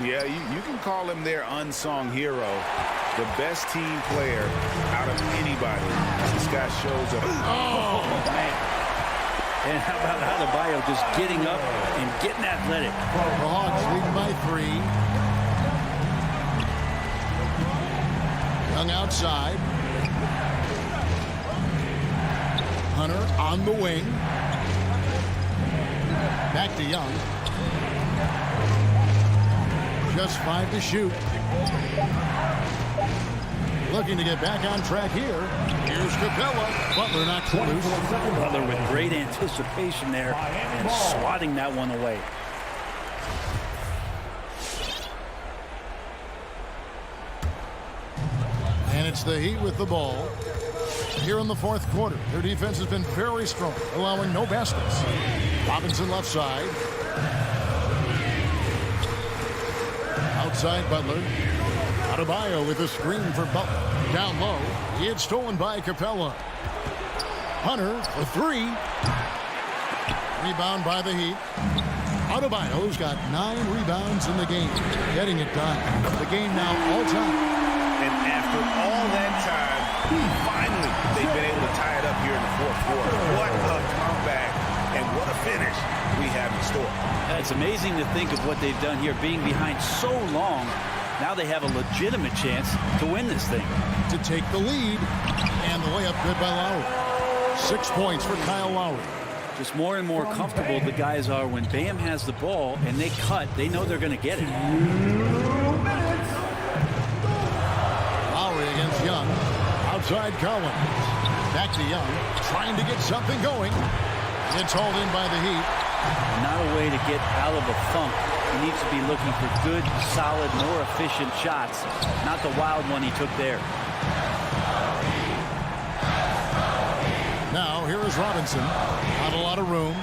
Yeah, you can call him their unsung hero. The best team player out of anybody. This guy shows up. Oh, man. And how about Adebayo just getting up and getting athletic? The Hawks lead by 3. Young outside. Hunter on the wing. Back to Young. Just 5 to shoot. Looking to get back on track here. Here's Capella. Butler knocks it loose. Butler with great anticipation there and swatting that one away. And it's the Heat with the ball. Here in the 4th quarter, their defense has been very strong, allowing no baskets. Robinson left side. Outside Butler. Adebayo with a screen for Butler. Down low. It's stolen by Capella. Hunter for 3. Rebound by the Heat. Adebayo's got 9 rebounds in the game. Getting it done. The game now all time. And after all that time, finally they've been able to tie it up here in the 4th quarter. What a comeback and what a finish we have in store. It's amazing to think of what they've done here, being behind so long. Now they have a legitimate chance to win this thing. To take the lead, and the layup good by Lowry. 6 points for Kyle Lowry. Just more and more comfortable the guys are when Bam has the ball and they cut. They know they're going to get it. Lowry against Young. Outside Collins. Back to Young. Trying to get something going. It's hauled in by the Heat. Not a way to get out of a funk. He needs to be looking for good, solid, more efficient shots. Not the wild one he took there. Now, here is Robinson. Not a lot of room.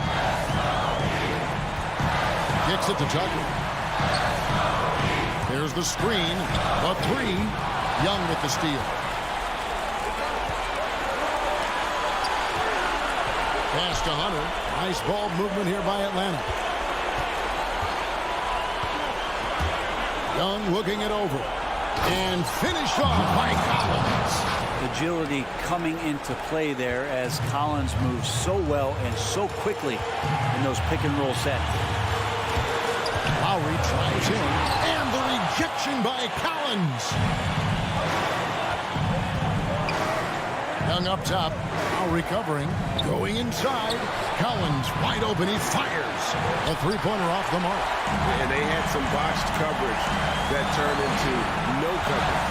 Kicks it to Tucker. Here's the screen. A 3. Young with the steal. Pass to Hunter. Nice ball movement here by Atlanta. Young looking it over. And finished off by Collins. Agility coming into play there as Collins moves so well and so quickly in those pick and roll sets. Lowry tries in. And the rejection by Collins. Young up top. Now recovering. Going inside. Collins wide open. He fires. A 3-pointer off the mark. And they had some botched coverage that turned into no coverage.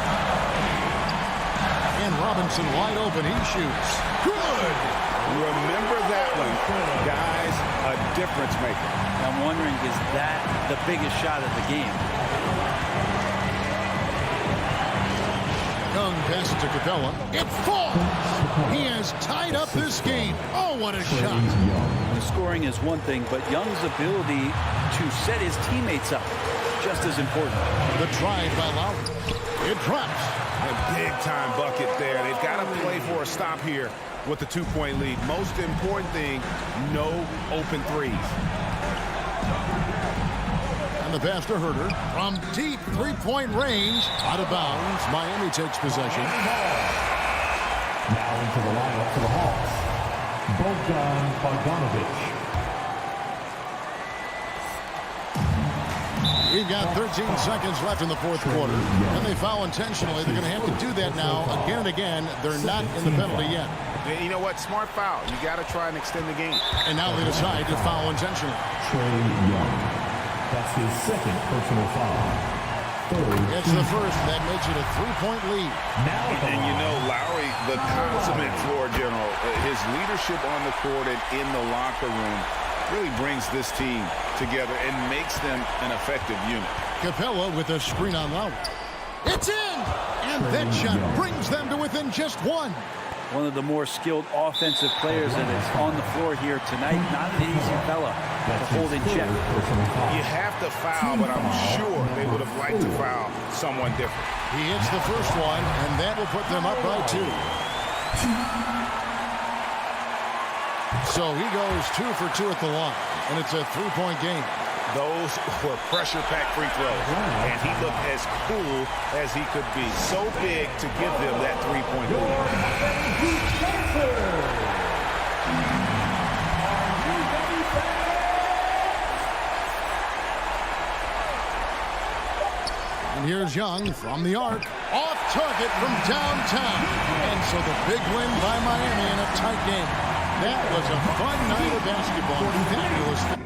And Robinson wide open. He shoots. Good. Remember that one. Guys, a difference maker. I'm wondering, is that the biggest shot of the game? Young passes to Capella. It falls. He has tied up this game. Oh, what a shot. The scoring is one thing, but Young's ability to set his teammates up, just as important. The drive by Lowry. It drops. A big-time bucket there. They've got to play for a stop here with the 2-point lead. Most important thing, no open threes. And the pass to Herter. From deep three-point range. Out of bounds. Miami takes possession. Now into the lineup for the Hawks, Bogdan Bogdanovic. We've got 13 seconds left in the fourth quarter. And they foul intentionally. They're going to have to do that now again and again. They're not in the penalty yet. And you know what? Smart foul. You got to try and extend the game. And now they decide to foul intentionally. Trey Young. That's his second personal foul. It's the first. That makes it a three-point lead. And you know, Lowry, the consummate floor general, his leadership on the court and in the locker room really brings this team together and makes them an effective unit. Capella with a screen on Lowry. It's in! And that shot brings them to within just one. One of the more skilled offensive players that is on the floor here tonight. Not an easy fella to hold in check. You have to foul, but I'm sure they would have liked to foul someone different. He hits the first one, and that will put them up by 2. So he goes 2 for 2 at the line, and it's a three-point game. Those were pressure-packed free throws, and he looked as cool as he could be. So big to give them that three-point lead. And here's Young from the arc. Off target from downtown. And so the big win by Miami in a tight game. That was a fun night of basketball. Fabulous.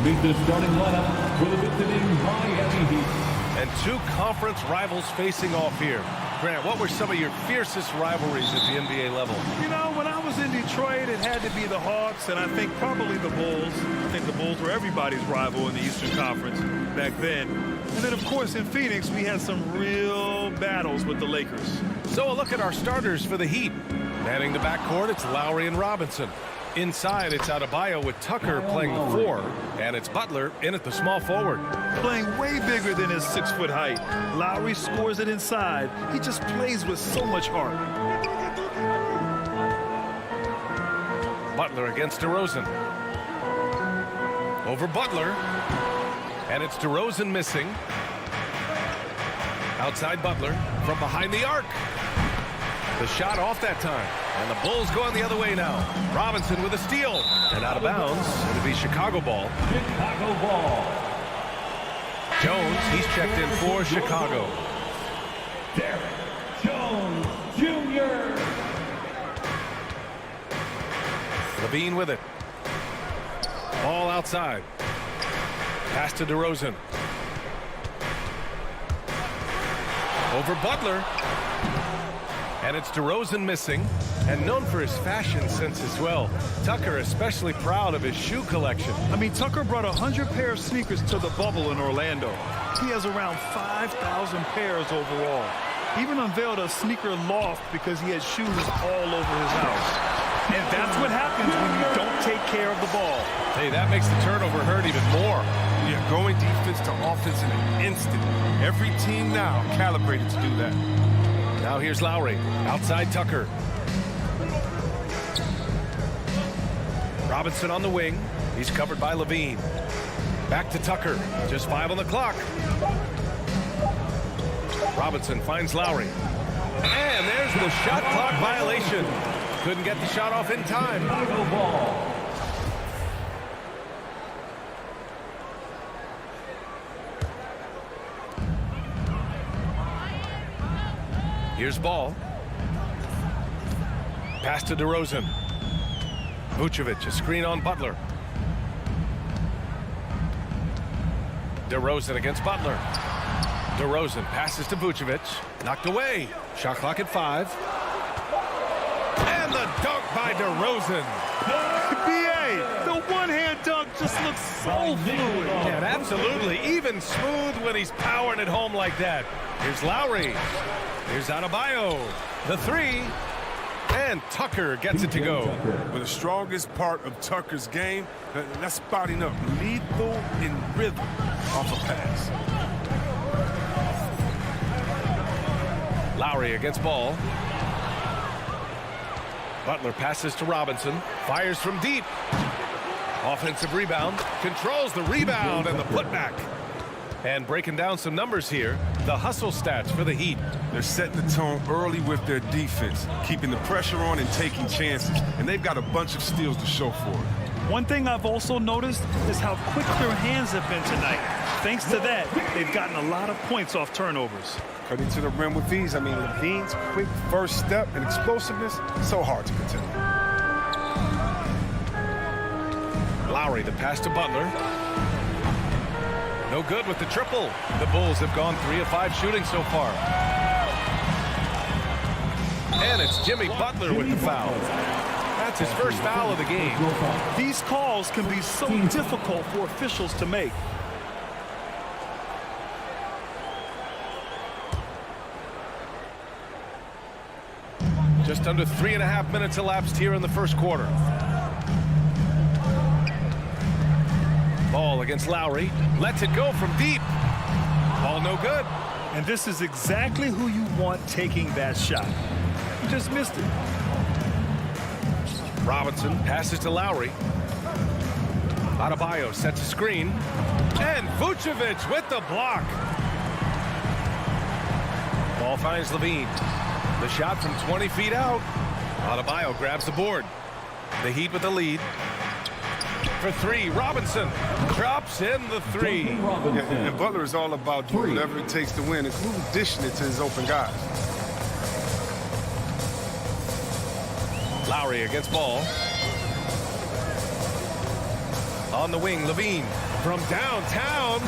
Meet the starting lineup for the visiting Miami Heat. And two conference rivals facing off here. Grant, what were some of your fiercest rivalries at the NBA level? You know, when I was in Detroit, it had to be the Hawks, and I think probably the Bulls. I think the Bulls were everybody's rival in the Eastern Conference back then. And then, of course, in Phoenix, we had some real battles with the Lakers. So a look at our starters for the Heat. Manning the backcourt, it's Lowry and Robinson. Inside, it's Adebayo with Tucker playing the 4, and it's Butler in at the small forward. Playing way bigger than his 6-foot height. Lowry scores it inside. He just plays with so much heart. Butler against DeRozan. Over Butler, and it's DeRozan missing. Outside Butler from behind the arc. The shot off that time. And the Bulls going the other way now. Robinson with a steal. And out of bounds. It'll be Chicago ball. Chicago ball. Jones, he's checked in for Chicago. Derek Jones Jr. Levine with it. Ball outside. Pass to DeRozan. Over Butler. And it's DeRozan missing, and known for his fashion sense as well. Tucker especially proud of his shoe collection. I mean, Tucker brought 100 pair of sneakers to the bubble in Orlando. He has around 5,000 pairs overall. He even unveiled a sneaker loft because he had shoes all over his house. And that's what happens when you don't take care of the ball. Hey, that makes the turnover hurt even more. Yeah, going defense to offense in an instant. Every team now calibrated to do that. Now here's Lowry. Outside Tucker. Robinson on the wing. He's covered by Levine. Back to Tucker. Just 5 on the clock. Robinson finds Lowry. And there's the shot clock violation. Couldn't get the shot off in time. Chicago ball. Here's ball. Pass to DeRozan. Vucevic, a screen on Butler. DeRozan against Butler. DeRozan passes to Vucevic. Knocked away. Shot clock at 5. And the dunk by DeRozan. B.A., the one-hand dunk just looks so fluid. And absolutely, even smooth when he's powering it home like that. Here's Lowry. Here's Adebayo. The 3. And Tucker gets it to go. But the strongest part of Tucker's game, that's spotting up lethal in rhythm off a pass. Lowry against ball. Butler passes to Robinson. Fires from deep. Offensive rebound. Controls the rebound and the putback. And breaking down some numbers here, the hustle stats for the Heat. They're setting the tone early with their defense, keeping the pressure on and taking chances. And they've got a bunch of steals to show for it. One thing I've also noticed is how quick their hands have been tonight. Thanks to that, they've gotten a lot of points off turnovers. Cutting to the rim with these. I mean, Levine's quick first step and explosiveness, so hard to contain. Lowry, the pass to Butler. No good with the triple. The Bulls have gone 3 of 5 shooting so far. And it's Jimmy Butler with the foul. That's his first foul of the game. These calls can be so difficult for officials to make. Just under 3.5 minutes elapsed here in the first quarter. Ball against Lowry. Lets it go from deep. Ball no good. And this is exactly who you want taking that shot. He just missed it. Robinson passes to Lowry. Adebayo sets a screen. And Vucevic with the block. Ball finds Levine. The shot from 20 feet out. Adebayo grabs the board. The Heat with the lead. For 3, Robinson drops in the 3. Yeah, and Butler is all about doing whatever it takes to win, including dishing it to his open guys. Lowry against ball. On the wing, Levine. From downtown,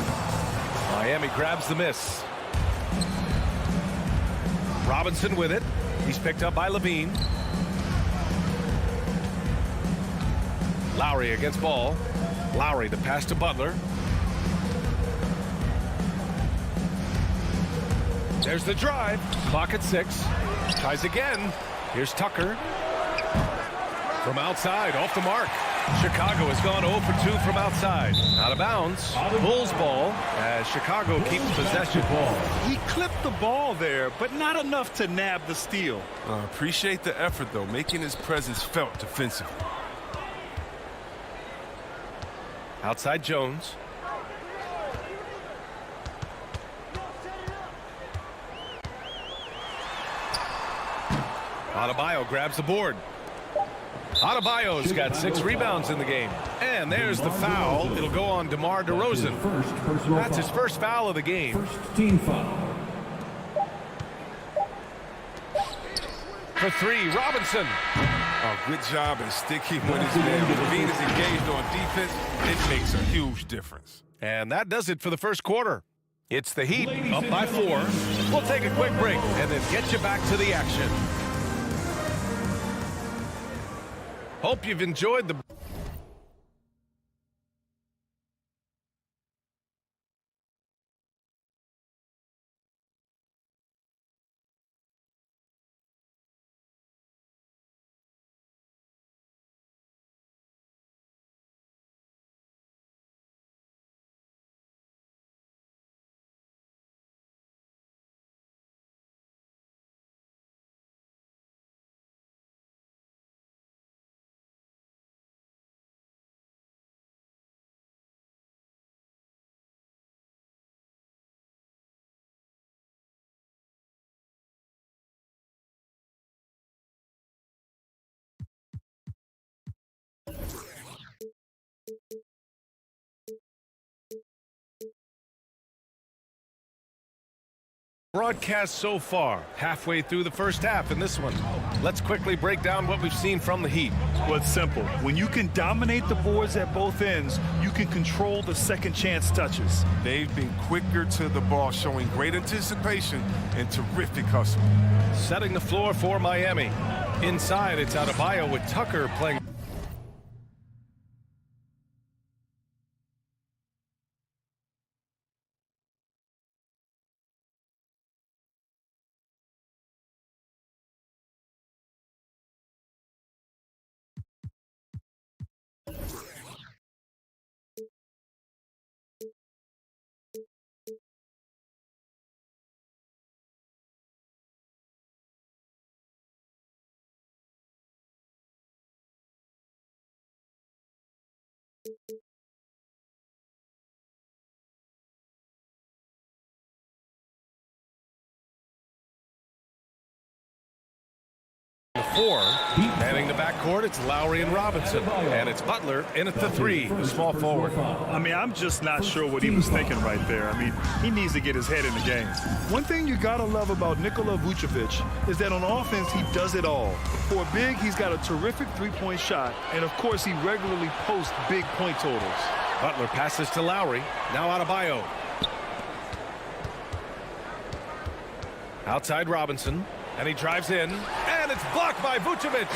Miami grabs the miss. Robinson with it. He's picked up by Levine. Lowry against Ball. Lowry, the pass to Butler. There's the drive. Clock at 6. Tries again. Here's Tucker. From outside, off the mark. Chicago has gone 0 for 2 from outside. Out of bounds. Bulls ball as Chicago keeps possession. He clipped the ball there, but not enough to nab the steal. Appreciate the effort, though, making his presence felt defensively. Outside Jones. Adebayo grabs the board. Adebayo's got 6 rebounds in the game. And there's the foul. It'll go on DeMar DeRozan. That's his first foul of the game. First team foul. For 3, Robinson. Oh, good job in sticking with his man. When Levine is engaged on defense, it makes a huge difference. And that does it for the first quarter. It's the Heat up by 4. We'll take a quick break and then get you back to the action. Hope you've enjoyed the... broadcast so far, halfway through the first half in this one. Let's quickly break down what we've seen from the Heat. Well, it's simple. When you can dominate the boards at both ends, you can control the second chance touches. They've been quicker to the ball, showing great anticipation and terrific hustle. Setting the floor for Miami. Inside, it's Adebayo with Tucker playing. Four, manning the backcourt, it's Lowry and Robinson. And it's Butler in at the 3, the small forward. I mean, I'm just not sure what he was thinking right there. I mean, he needs to get his head in the game. One thing you got to love about Nikola Vucevic is that on offense, he does it all. For a big, he's got a terrific three-point shot, and of course, he regularly posts big point totals. Butler passes to Lowry, now Adebayo. Outside Robinson, and he drives in, and it's blocked by Vucevic.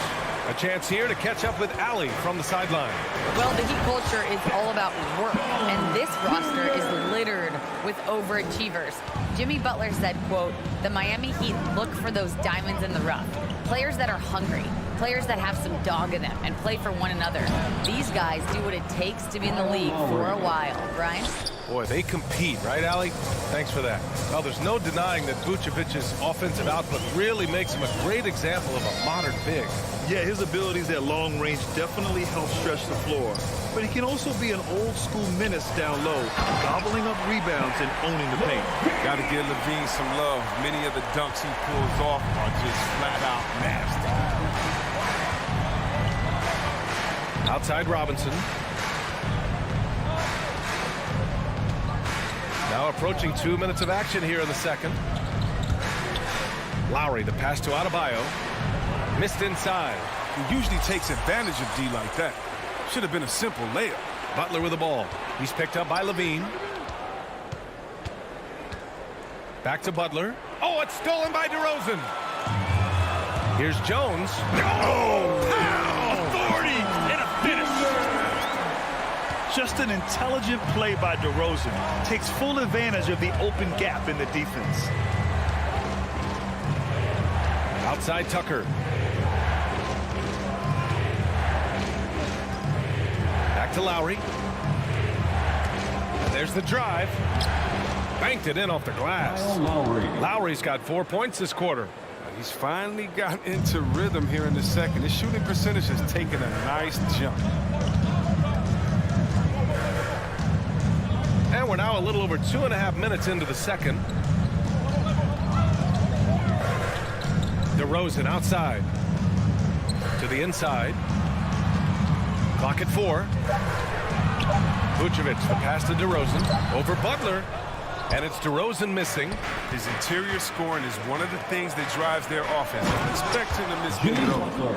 A chance here to catch up with Ali from the sideline. Well, the Heat culture is all about work, and this roster is littered with overachievers. Jimmy Butler said, quote, "The Miami Heat look for those diamonds in the rough. Players that are hungry, players that have some dog in them and play for one another. These guys do what it takes to be in the league for a while." Brian? Boy, they compete, right, Ali? Thanks for that. Well, there's no denying that Vucevic's offensive output really makes him a great example of a modern big. Yeah, his abilities at long range definitely help stretch the floor. But he can also be an old-school menace down low, gobbling up rebounds and owning the paint. Got to give Levine some love. Many of the dunks he pulls off are just flat-out nasty. Outside Robinson. Now approaching 2 minutes of action here in the second. Lowry, the pass to Adebayo. Missed inside. He usually takes advantage of D like that. Should have been a simple layup. Butler with the ball. He's picked up by Levine. Back to Butler. Oh, it's stolen by DeRozan. Here's Jones. Authority and a finish. Just an intelligent play by DeRozan. Takes full advantage of the open gap in the defense. Outside Tucker. Back to Lowry. And there's the drive. Banked it in off the glass. Lowry's got 4 points this quarter. He's finally got into rhythm here in the second. His shooting percentage has taken a nice jump. And we're now a little over 2.5 minutes into the second. DeRozan outside. To the inside. Clock at 4. Vucevic, the pass to DeRozan. Over Butler. And it's DeRozan missing. His interior scoring is one of the things that drives their offense. I'm expecting to miss getting it over.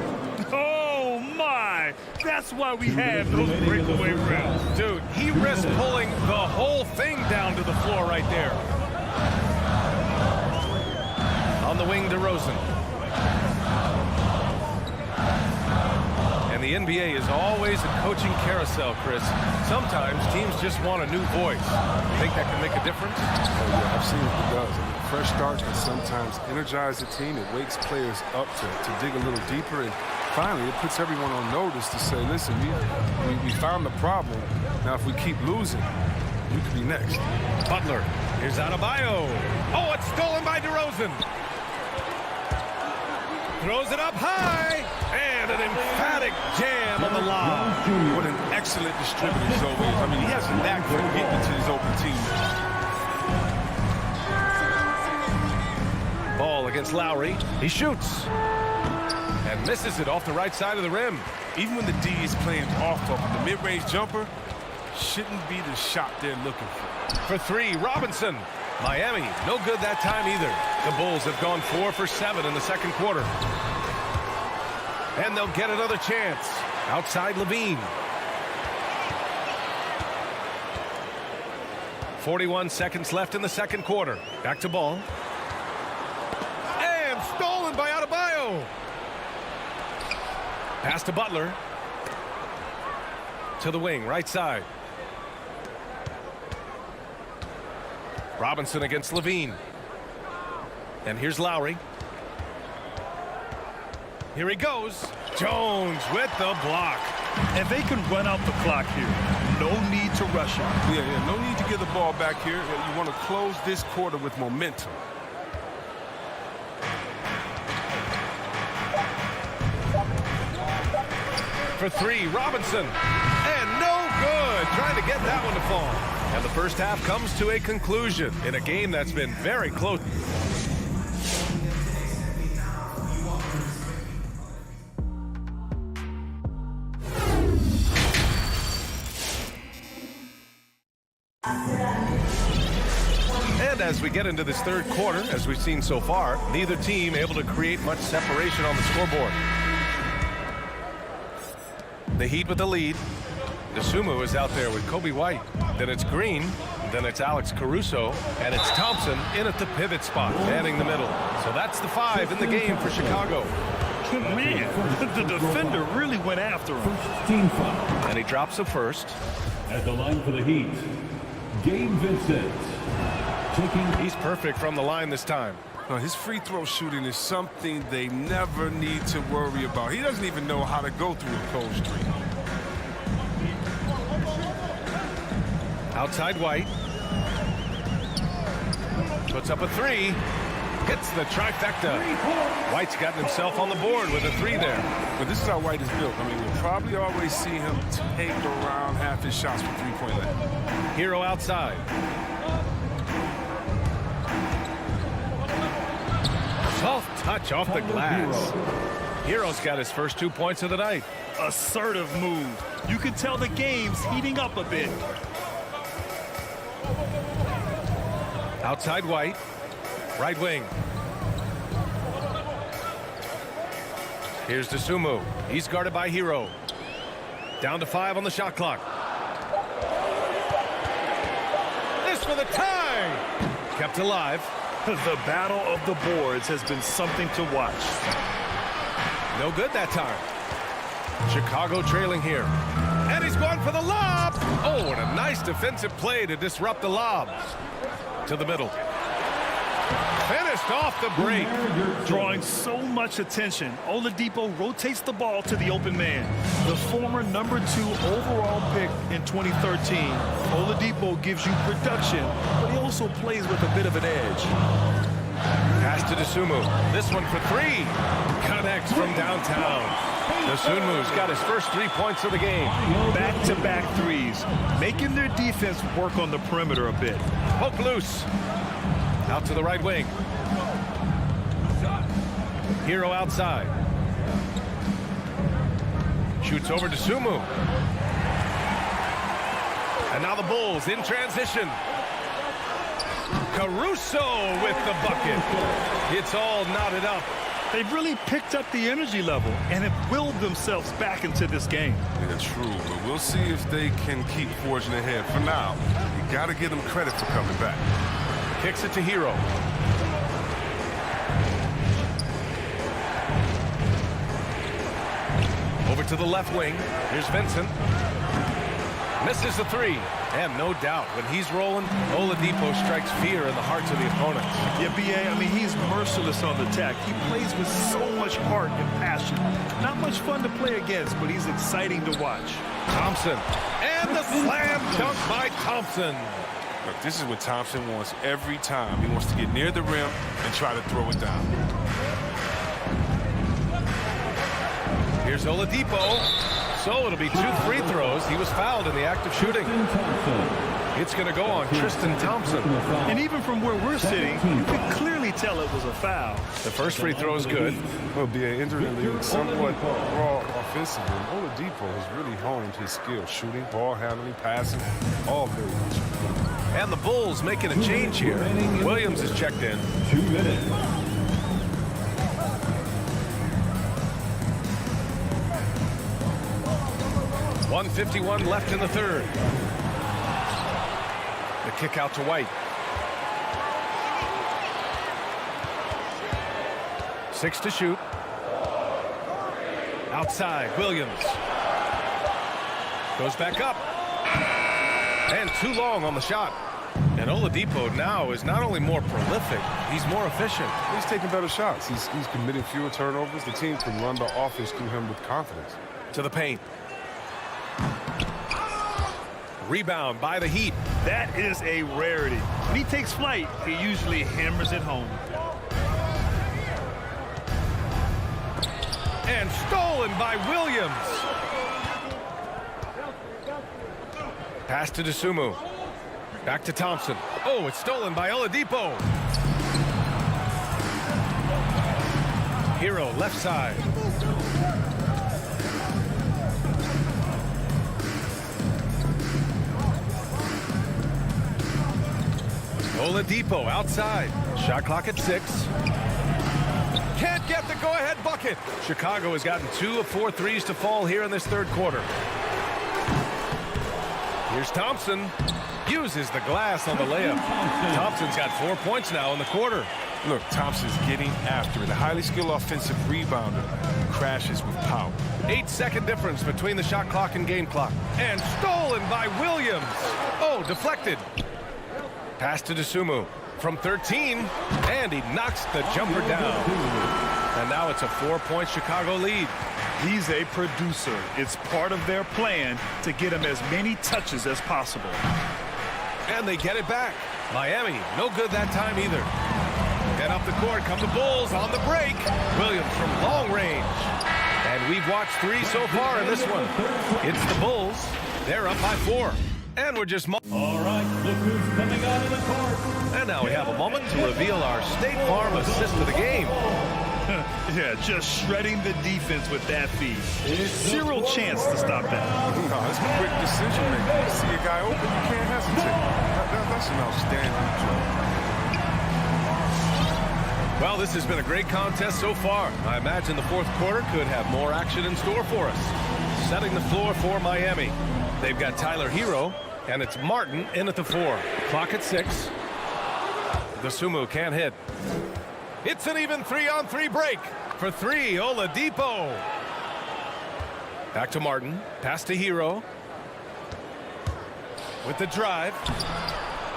Oh, my. That's why we have those breakaway rounds. Dude, he risked pulling the whole thing down to the floor right there. On the wing, DeRozan. And the NBA is always a coaching carousel, Chris. Sometimes teams just want a new voice. Think that can make a difference? Oh, yeah, I've seen it does. I mean, fresh start can sometimes energize the team. It wakes players up to dig a little deeper. And finally, it puts everyone on notice to say, listen, we found the problem. Now, if we keep losing, we could be next. Butler. Here's Adebayo. Oh, it's stolen by DeRozan. Throws it up high. And an emphatic jam on the lob. What an excellent distributor Zoe is. I mean, he has a knack for getting to his open team. Ball against Lowry. He shoots. And misses it off the right side of the rim. Even when the D is playing off of him, the mid-range jumper shouldn't be the shot they're looking for. For 3, Robinson. Miami, no good that time either. The Bulls have gone 4 for 7 in the second quarter. And they'll get another chance. Outside Levine. 41 seconds left in the second quarter. Back to ball. And stolen by Adebayo. Pass to Butler. To the wing, right side. Robinson against Levine. And here's Lowry. Here he goes. Jones with the block. And they can run out the clock here. No need to rush it. Yeah, no need to get the ball back here. You want to close this quarter with momentum. For 3, Robinson. And no good. Trying to get that one to fall. And the first half comes to a conclusion in a game that's been very close. And as we get into this third quarter, as we've seen so far, neither team able to create much separation on the scoreboard. The Heat with the lead. DeSumo is out there with Kobe White. Then it's Green. Then it's Alex Caruso. And it's Thompson in at the pivot spot, manning the middle. So that's the 5 in the game for Chicago. Man, the defender really went after him. Team foul. And he drops the first. At the line for the Heat, Gabe Vincent. He's perfect from the line this time. His free throw shooting is something they never need to worry about. He doesn't even know how to go through a cold streak. Outside White. Puts up a 3. Gets the trifecta. White's gotten himself on the board with a 3 there. But this is how White is built. I mean, we'll probably always see him take around half his shots from three-point land. Hero outside. Soft touch off the glass. Hero's got his first 2 points of the night. Assertive move. You can tell the game's heating up a bit. Outside White. Right wing. Here's DeSumo. He's guarded by Hero. Down to 5 on the shot clock. for the tie. Kept alive. The battle of the boards has been something to watch. No good that time. Chicago trailing here. And he's going for the lob. Oh, and a nice defensive play to disrupt the lob. To the middle. Finished off the break. Drawing so much attention, Oladipo rotates the ball to the open man. The former #2 overall pick in 2013, Oladipo gives you production, but he also plays with a bit of an edge. Pass to Dosunmu. This one for three. Connects from downtown. Dosunmu's got his first 3 points of the game. Back-to-back threes, making their defense work on the perimeter a bit. Poke loose. Out to the right wing. Hero outside. Shoots over to Sumu. And now the Bulls in transition. Caruso with the bucket. It's all knotted up. They've really picked up the energy level and have willed themselves back into this game. Yeah, true, but we'll see if they can keep forging ahead. For now, you got to give them credit for coming back. Kicks it to Hero. Over to the left wing. Here's Vincent. Misses the three. And no doubt, when he's rolling, Oladipo strikes fear in the hearts of the opponents. Yeah, B.A., I mean, he's merciless on the attack. He plays with so much heart and passion. Not much fun to play against, but he's exciting to watch. Thompson. And the slam dunk by Thompson. Look, this is what Thompson wants every time. He wants to get near the rim and try to throw it down. Here's Oladipo. So it'll be 2 free throws. He was fouled in the act of shooting. It's going to go on Tristan Thompson. And even from where we're sitting, you can clearly tell it was a foul. The first free throw is good. Will be an injury league, somewhat raw offensively. Oladipo has really honed his skills, shooting, ball handling, passing, all very much. And the Bulls making a change here. Williams is checked in. 2 minutes. 1:51 left in the third. The kick out to White. 6 to shoot. Outside, Williams. Goes back up. And too long on the shot. And Oladipo now is not only more prolific, he's more efficient. He's taking better shots. He's committing fewer turnovers. The team can run the offense through him with confidence. To the paint. Rebound by the Heat. That is a rarity. When he takes flight, he usually hammers it home. And stolen by Williams. Pass to Dosunmu. Back to Thompson. Oh, it's stolen by Oladipo. Hero left side. Oladipo outside. Shot clock at 6. Can't get the go-ahead bucket. Chicago has gotten 2 of 4 threes to fall here in this third quarter. Here's Thompson. Uses the glass on the layup. Thompson's got 4 points now in the quarter. Look, Thompson's getting after it. A highly skilled offensive rebounder crashes with power. 8-second difference between the shot clock and game clock. And stolen by Williams. Oh, deflected. Pass to Dosunmu from 13, and he knocks the jumper down. And now it's a 4-point Chicago lead. He's a producer. It's part of their plan to get him as many touches as possible. And they get it back. Miami, no good that time either. And up the court come the Bulls on the break. Williams from long range. And we've watched 3 so far in this one. It's the Bulls. They're up by 4. And we're just... All right, look who's coming out of the court. And now we have a moment to reveal our State Farm assist of the game. Yeah, just shredding the defense with that feed. Zero chance to stop that. No, it's a quick decision making. You see a guy open, you can't hesitate. That's an outstanding job. Well, this has been a great contest so far. I imagine the fourth quarter could have more action in store for us. Setting the floor for Miami. They've got Tyler Hero, And it's Martin in at the 4. Clock at 6. The Sumu can't hit. It's an even 3-on-3 break. For 3, Oladipo. Back to Martin. Pass to Hero. With the drive.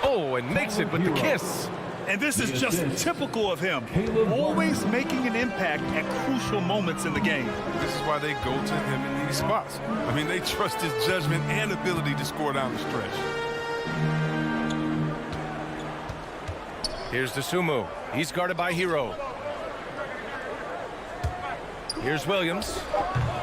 Oh, and makes it with the kiss. And this is just typical of him. Always making an impact at crucial moments in the game. This is why they go to him in these spots. I mean, they trust his judgment and ability to score down the stretch. Here's the Sumu. He's guarded by Hero. Here's Williams.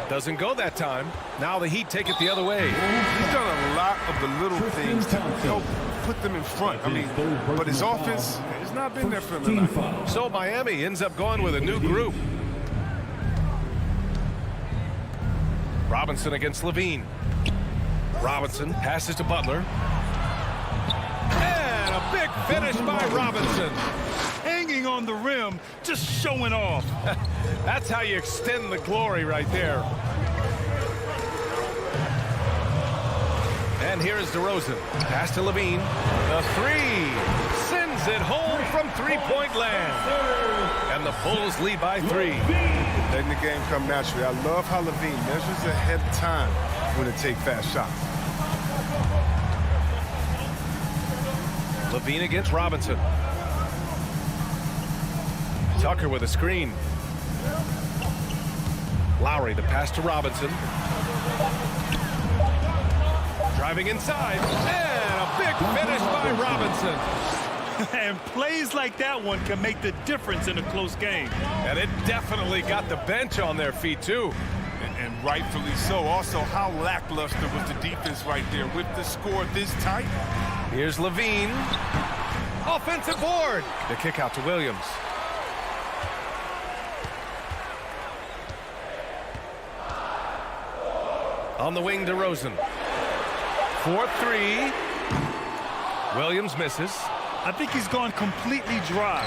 Doesn't go that time. Now the Heat take it the other way. He's done a lot of the little things to help put them in front. I mean, but his offense has not been there for him tonight. So Miami ends up going with a new group. Robinson against Levine. Robinson passes to Butler. And a big finish by Robinson. Hanging on the rim, just showing off. That's how you extend the glory right there. And here is DeRozan. Pass to Levine. The 3 sends it home from three-point land. And the Bulls lead by 3. Letting the game come naturally. I love how Levine measures ahead of time when to take fast shots. Levine against Robinson. Tucker with a screen. Lowry, the pass to Robinson. Driving inside. And a big finish by Robinson. And plays like that one can make the difference in a close game. And it definitely got the bench on their feet, too. And rightfully so. Also, how lackluster was the defense right there with the score this tight. Here's Levine. Offensive board. The kick out to Williams. On the wing, DeRozan. 4-3. Williams misses. I think he's gone completely dry.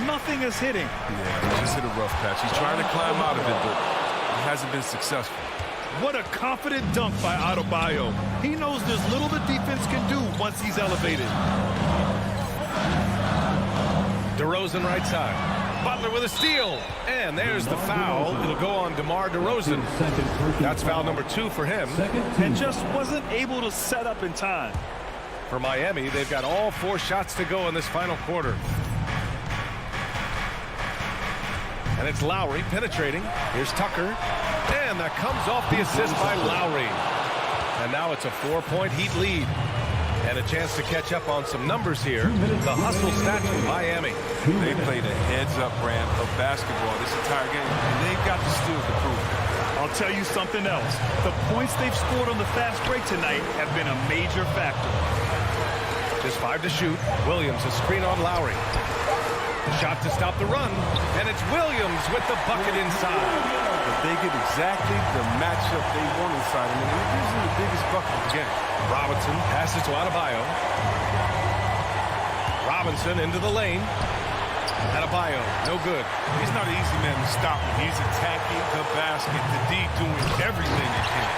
Nothing is hitting. Yeah, he just hit a rough patch. He's trying to climb out of it, but he hasn't been successful. What a confident dunk by Adebayo. He knows there's little the defense can do once he's elevated. DeRozan right side. Butler with a steal. And there's the foul. It'll go on DeMar DeRozan. That's foul number 2 for him. And just wasn't able to set up in time. For Miami, they've got all 4 shots to go in this final quarter. And it's Lowry penetrating. Here's Tucker. And that comes off the assist by Lowry. And now it's a 4-point Heat lead. And a chance to catch up on some numbers here. The hustle stats from Miami. They played a heads-up brand of basketball this entire game, and they've got the steals to prove it. I'll tell you something else. The points they've scored on the fast break tonight have been a major factor. Just 5 to shoot. Williams a screen on Lowry. Shot to stop the run. And it's Williams with the bucket inside. But they get exactly the matchup they want inside. I mean, it gives them the biggest bucket of the game. Robinson passes to Adebayo. Robinson into the lane. Adebayo, no good. He's not an easy man to stop when he's attacking the basket. The D doing everything he can.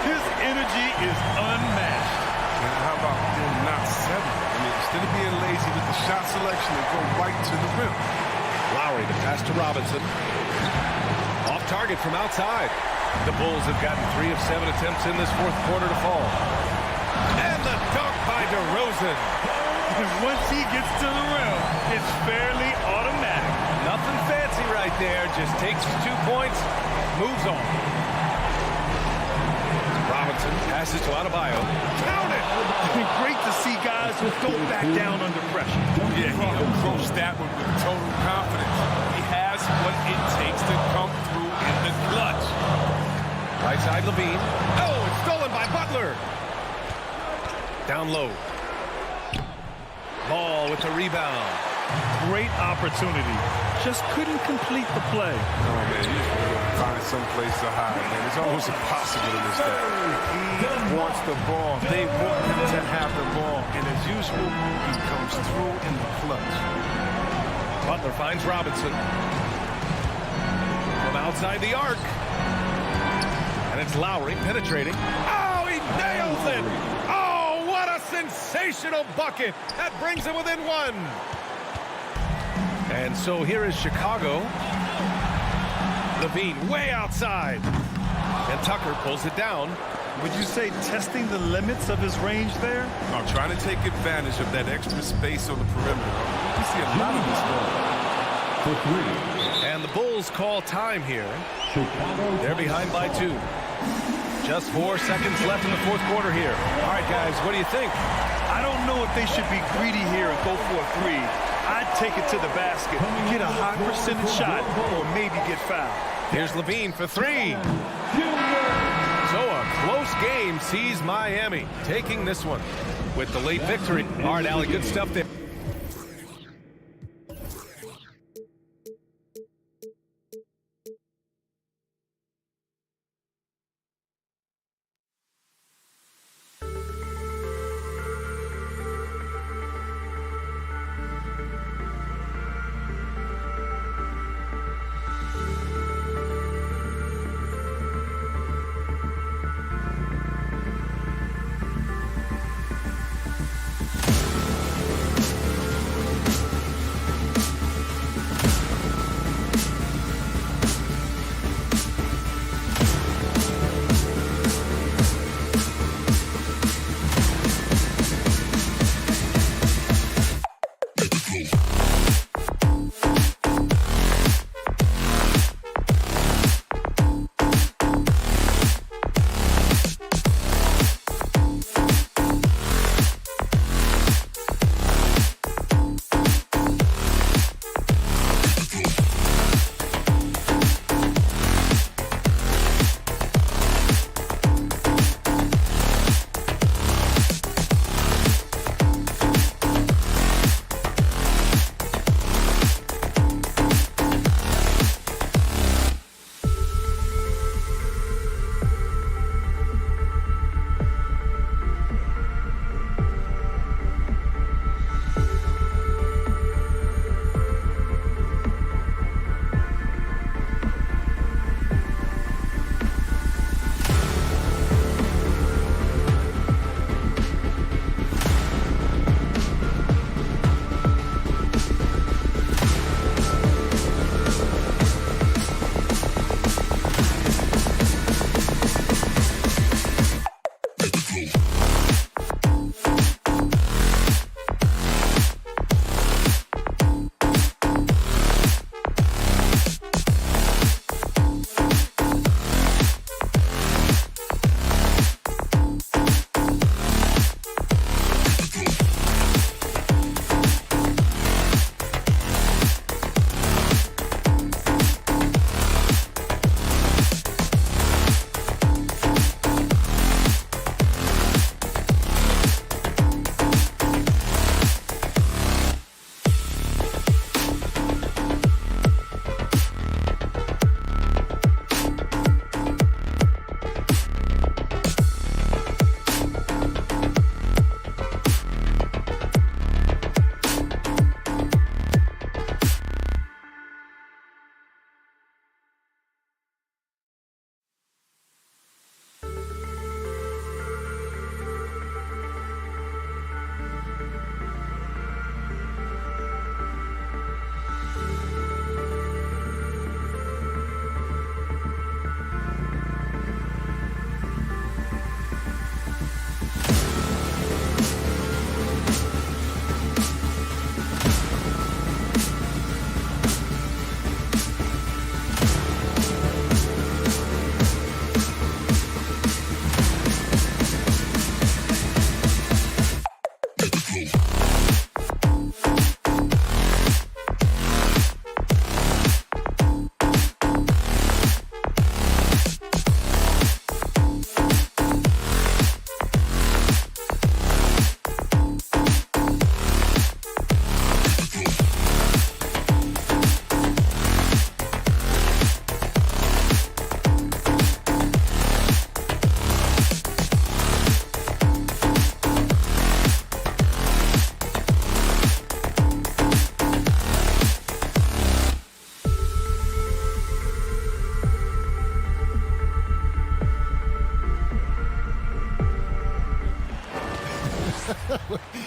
His energy is unmatched. And how about them not settling? I mean, instead of being lazy with the shot selection, they go right to the rim. Lowry, the pass to Robinson. Off target from outside. The Bulls have gotten 3 of 7 attempts in this 4th quarter to fall. And the dunk by DeRozan. And once he gets to the rim, it's fairly automatic. Nothing fancy right there. Just takes his 2 points, moves on. Robinson passes to Adebayo. Count it! Great to see guys who don't back down under pressure. Yeah, he approached that one with total confidence. He has what it takes to come through in the clutch. Right side, Levine. Oh, it's stolen by Butler. Down low. Ball with the rebound. Great opportunity. Just couldn't complete the play. Oh, man, you just find some place to hide, man. It's almost impossible to miss that. He wants the ball. They want him to have the ball. And as usual, he comes through in the clutch. Butler finds Robinson. From outside the arc. And it's Lowry penetrating. Oh, he nails it! sensational bucket. That brings him within one. And so here is Chicago. Levine way outside. And Tucker pulls it down. Would you say testing the limits of his range there? I'm trying to take advantage of that extra space on the perimeter. You see a lot of this For 3. And the Bulls call time here. Chicago. They're behind by 2. Just 4 seconds left in the fourth quarter here. All right, guys, what do you think? I don't know if they should be greedy here and go for a 3. I'd take it to the basket, get a high percentage shot, or maybe get fouled. Here's Levine for 3. So a close game sees Miami taking this one with the late victory. All right, Allie, good stuff there.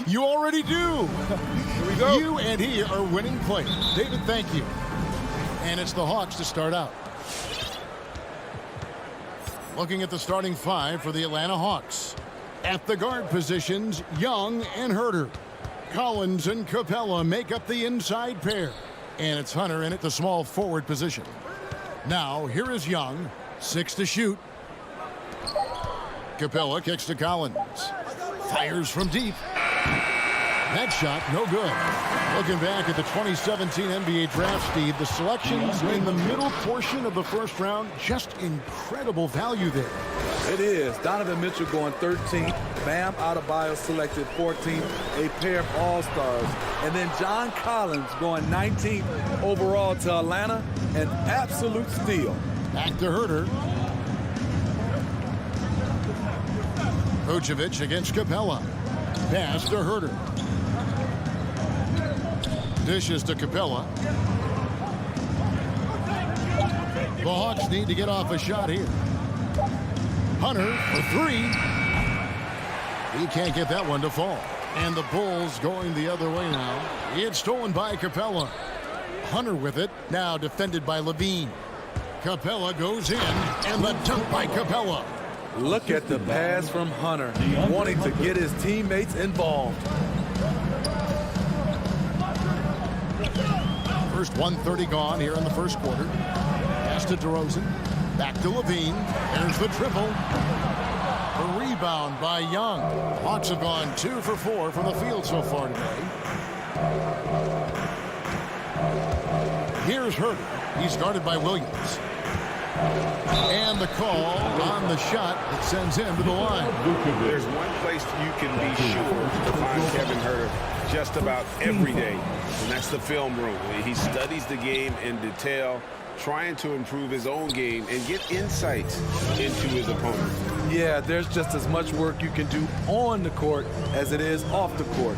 You already do. Here we go. You and he are winning players. David, thank you. And it's the Hawks to start out. Looking at the starting five for the Atlanta Hawks. At the guard positions, Young and Herter. Collins and Capella make up the inside pair. And it's Hunter in at the small forward position. Now, here is Young. 6 to shoot. Capella kicks to Collins. Fires from deep. That shot, no good. Looking back at the 2017 NBA draft, Steve, the selections in the middle portion of the first round, just incredible value there. It is. Donovan Mitchell going 13th. Bam Adebayo selected 14th, a pair of all-stars. And then John Collins going 19th overall to Atlanta, an absolute steal. Back to Herter. Vucevic against Capella. Pass to Herter. Dishes to Capella. The Hawks need to get off a shot here. Hunter for three. He can't get that one to fall. And the Bulls going the other way now. It's stolen by Capella. Hunter with it. Now defended by Levine. Capella goes in. And the dunk by Capella. Look at the pass from Hunter, wanting to get his teammates involved. First 1:30 gone here in the first quarter. Pass to DeRozan. Back to Levine. There's the triple. A rebound by Young. Hawks have gone 2 for 4 from the field so far today. Here's Herter. He's guarded by Williams. And the call on the shot that sends him to the line. There's one place you can be sure to find Kevin Herter just about every day, and that's the film room. He studies the game in detail, trying to improve his own game and get insights into his opponent. Yeah, there's just as much work you can do on the court as it is off the court.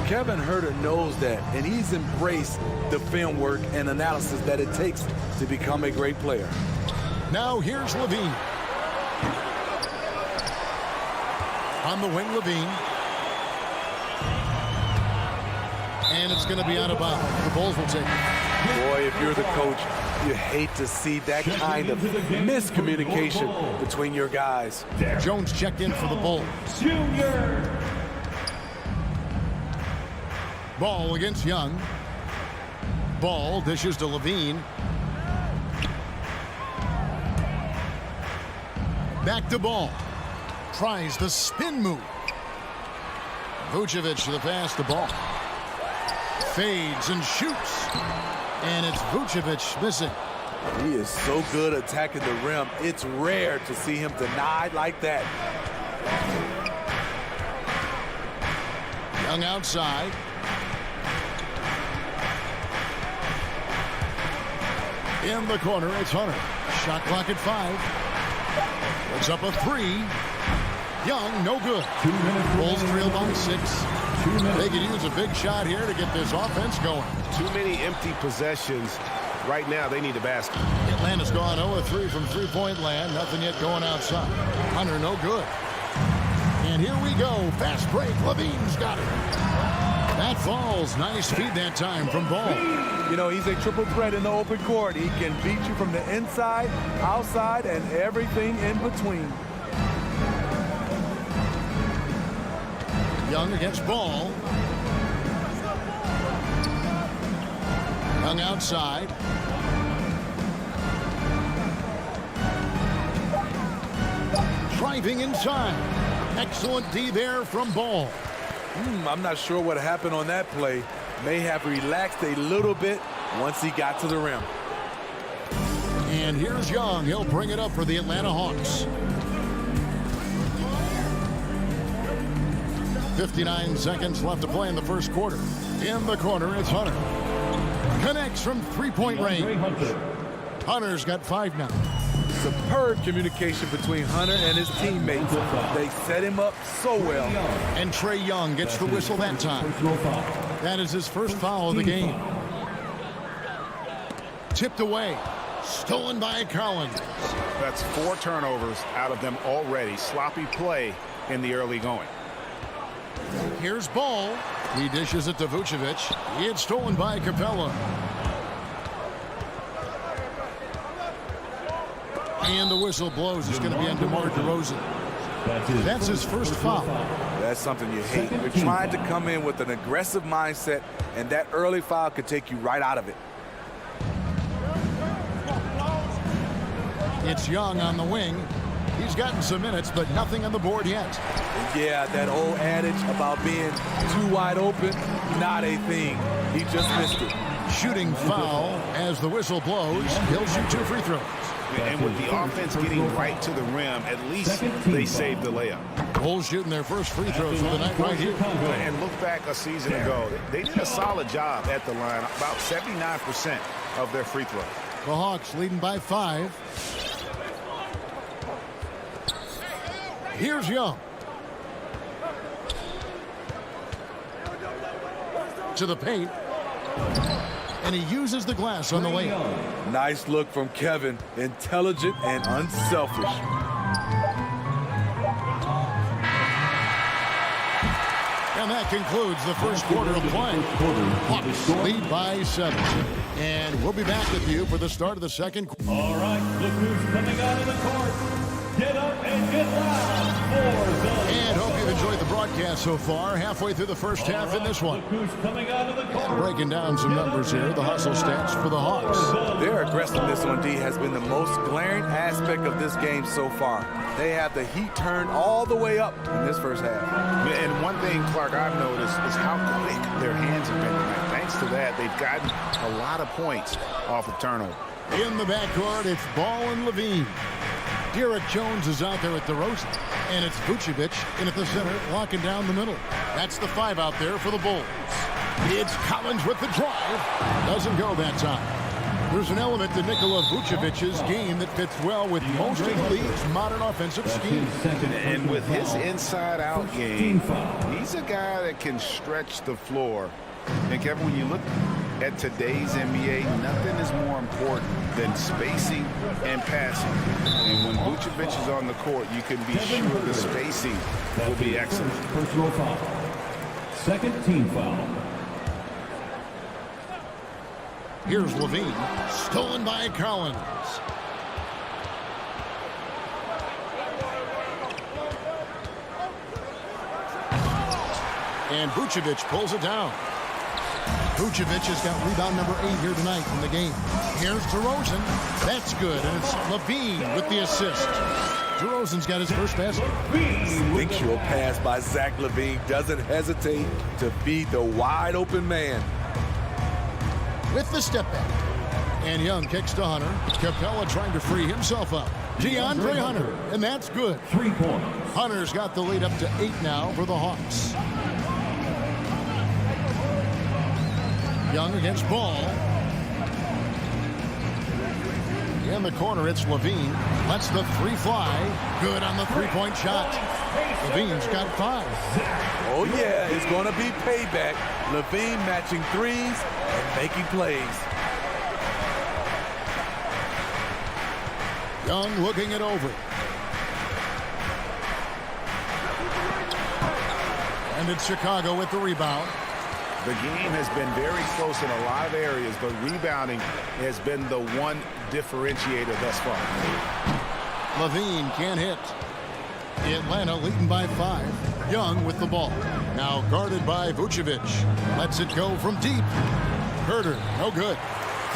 Kevin Herter knows that, and he's embraced the film work and analysis that it takes to become a great player. Now here's Levine. On the wing, Levine. And it's going to be out of bounds. The Bulls will take it. Boy, if you're the coach, you hate to see that kind of miscommunication between your guys. Jones checked in for the Bulls. Ball against Young. Ball dishes to Levine. Back to Ball. Tries the spin move. Vucevic to the pass to Ball. Fades and shoots. And it's Vucevic missing. He is so good attacking the rim. It's rare to see him denied like that. Young outside. In the corner, it's Hunter. Shot clock at 5. Puts up a 3. Young, no good. Bulls trail by 6. They could use a big shot here to get this offense going. Too many empty possessions. Right now, they need a basket. Atlanta's gone 0-3 from three-point land. Nothing yet going outside. Hunter, no good. And here we go. Fast break. Levine's got it. That falls. Nice feed that time from Ball. You know, he's a triple threat in the open court. He can beat you from the inside, outside, and everything in between. Young against Ball. Young outside. Driving inside. Excellent D there from Ball. I'm not sure what happened on that play. May have relaxed a little bit once he got to the rim. And here's Young. He'll bring it up for the Atlanta Hawks. 59 seconds left to play in the first quarter. In the corner, it's Hunter. Connects from three-point range. Hunter's got 5 now. Superb communication between Hunter and his teammates. They set him up so well. And Trae Young gets the whistle that time. That is his first foul of the game. Tipped away. Stolen by Collins. That's 4 turnovers out of them already. Sloppy play in the early going. Here's Ball. He dishes it to Vucevic. It's stolen by Capella. And the whistle blows. It's going to be on DeMar DeRozan. That's his first foul. That's something you hate. You're trying to come in with an aggressive mindset, and that early foul could take you right out of it. It's Young on the wing. He's gotten some minutes, but nothing on the board yet. Yeah, that old adage about being too wide open, not a thing. He just missed it. Shooting foul as the whistle blows. He'll shoot 2 free throws. And with the offense getting right to the rim, at least they saved the layup. Bulls shooting their first free throws of the night right here. And look back a season ago, they did a solid job at the line, about 79% of their free throws. The Hawks leading by 5. Here's Young. To the paint. And he uses the glass on the way. Nice look from Kevin. Intelligent and unselfish. And that concludes the first quarter of play. Hawks lead by 7. And we'll be back with you for the start of the second quarter. All right, look who's coming out of the court. Get up and get loud for the... And hope you've enjoyed the broadcast so far. Halfway through the first half in this one. Look who's coming out of the court. Breaking down some numbers here. The hustle stats for the Hawks. Their aggressiveness on D has been the most glaring aspect of this game so far. They have the heat turned all the way up in this first half. And one thing, Clark, I've noticed is how quick their hands have been tonight. Thanks to that, they've gotten a lot of points off of turnover. In the backcourt, it's Ball and Levine. Derek Jones is out there at DeRozan. And it's Vucevic in at the center, locking down the middle. That's the 5 out there for the Bulls. It's Collins with the drive. Doesn't go that time. There's an element to Nikola Vucevic's game that fits well with most of the league's modern offensive scheme. And with his inside-out game, he's a guy that can stretch the floor. And Kevin, when you look at today's NBA, nothing is more important than spacing and passing. And when Vucevic is on the court, you can be sure the spacing will be excellent. Personal foul. Second team foul. Here's Levine, stolen by Collins. And Vucevic pulls it down. Vucevic has got rebound number 8 here tonight in the game. Here's DeRozan. That's good, and it's Levine with the assist. DeRozan's got his first basket. Instinctual pass by Zach LaVine doesn't hesitate to feed the wide-open man. With the step back. And Young kicks to Hunter. Capella trying to free himself up. DeAndre Hunter, and that's good. 3 points. Hunter's got the lead up to 8 now for the Hawks. Young against Ball. In the corner, it's Levine. Lets the 3 fly. Good on the 3-point shot. Levine's got 5. Oh, yeah, it's going to be payback. Levine matching threes and making plays. Young looking it over. And it's Chicago with the rebound. The game has been very close in a lot of areas, but rebounding has been the one differentiator thus far. Levine can't hit. Atlanta leading by 5. Young with the ball. Now guarded by Vucevic. Lets it go from deep. Herter, no good.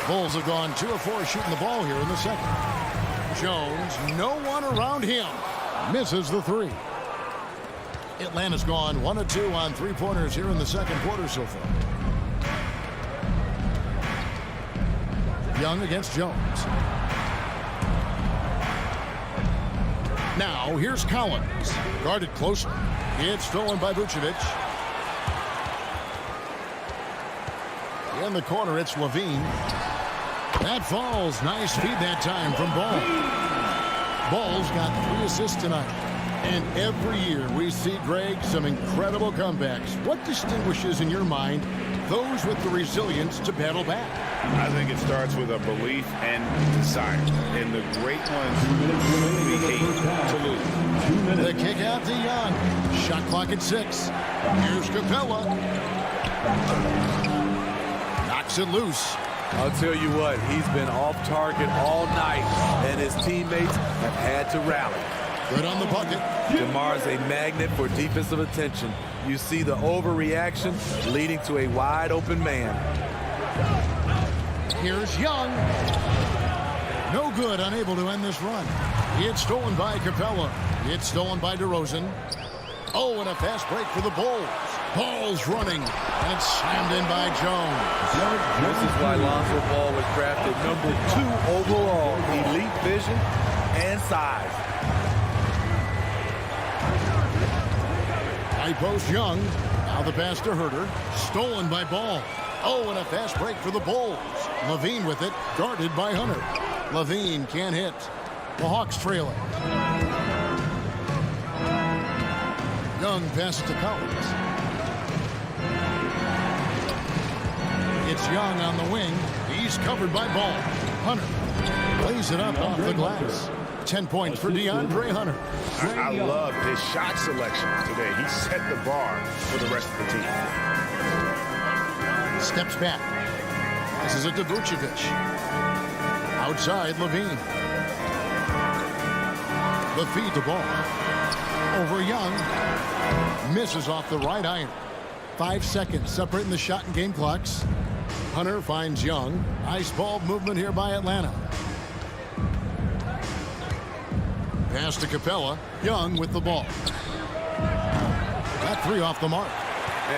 Bulls have gone 2 of 4 shooting the ball here in the second. Jones, no one around him. Misses the 3. Atlanta's gone 1 of 2 on 3-pointers here in the second quarter so far. Young against Jones. Now here's Collins. Guarded closely. It's stolen by Vucevic. In the corner, it's Levine. That falls. Nice feed that time from Ball. Ball's got 3 assists tonight. And every year we see, Greg, some incredible comebacks. What distinguishes, in your mind, those with the resilience to battle back? I think it starts with a belief and desire. And the great ones really hate to lose. The kick out to Young. Shot clock at 6. Here's Capella. Knocks it loose. I'll tell you what, he's been off target all night, and his teammates have had to rally. Good on the bucket. DeMar's a magnet for defensive attention. You see the overreaction leading to a wide-open man. Here's Young. No good, unable to end this run. It's stolen by Capella. It's stolen by DeRozan. Oh, and a fast break for the Bulls. Ball's running, and it's slammed in by Jones. This is why Lonzo Ball was drafted number 2 overall. Elite vision and size. High post Young. Now the pass to Herter. Stolen by Ball. Oh, and a fast break for the Bulls. Levine with it, guarded by Hunter. Levine can't hit. The Hawks trailing. Young passes to Collins. It's Young on the wing. He's covered by Ball. Hunter lays it up off the glass. 10 points for DeAndre Hunter. I love his shot selection today. He set the bar for the rest of the team. Steps back. This is it to Vucevic. Outside, Levine. The feed to Ball. Over Young. Misses off the right iron. 5 seconds separating the shot and game clocks. Hunter finds Young. Nice ball movement here by Atlanta. Pass to Capella. Young with the ball. That 3 off the mark.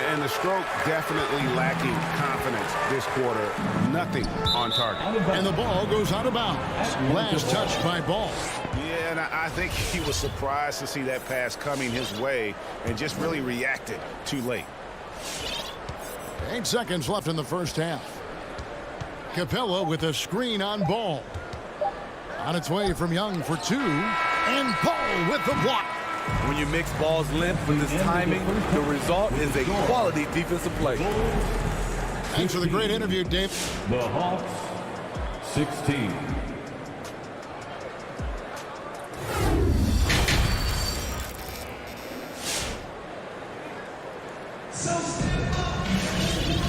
And the stroke definitely lacking confidence this quarter. Nothing on target. And the ball goes out of bounds. Last touch by Ball. Yeah, and I think he was surprised to see that pass coming his way and just really reacted too late. 8 seconds left in the first half. Capella with a screen on Ball. On its way from Young for 2. And Ball with the block. When you mix Ball's length with his timing, the result is a quality defensive play. Thanks for the great interview, Dave. The Hawks, 16.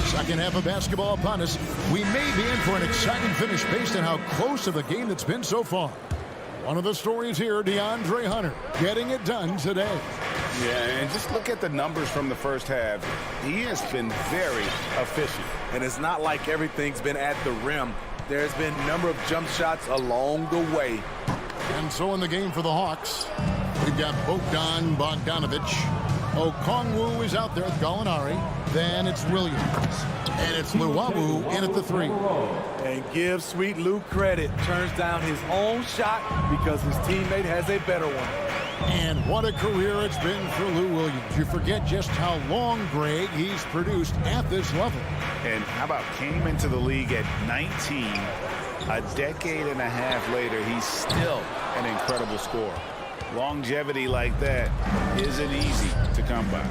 Second half of basketball upon us. We may be in for an exciting finish based on how close of a game that's been so far. One of the stories here, DeAndre Hunter getting it done today. Yeah, and just look at the numbers from the first half. He has been very efficient. And it's not like everything's been at the rim. There's been a number of jump shots along the way. And so in the game for the Hawks, we've got Bogdanovic. Okongwu is out there with Gallinari. Then it's Williams. And it's Luwawu in at the 3. And give Sweet Lou credit. Turns down his own shot because his teammate has a better one. And what a career it's been for Lou Williams. You forget just how long, Greg, he's produced at this level. And how about came into the league at 19. A decade and a half later, he's still an incredible scorer. Longevity like that isn't easy to come by.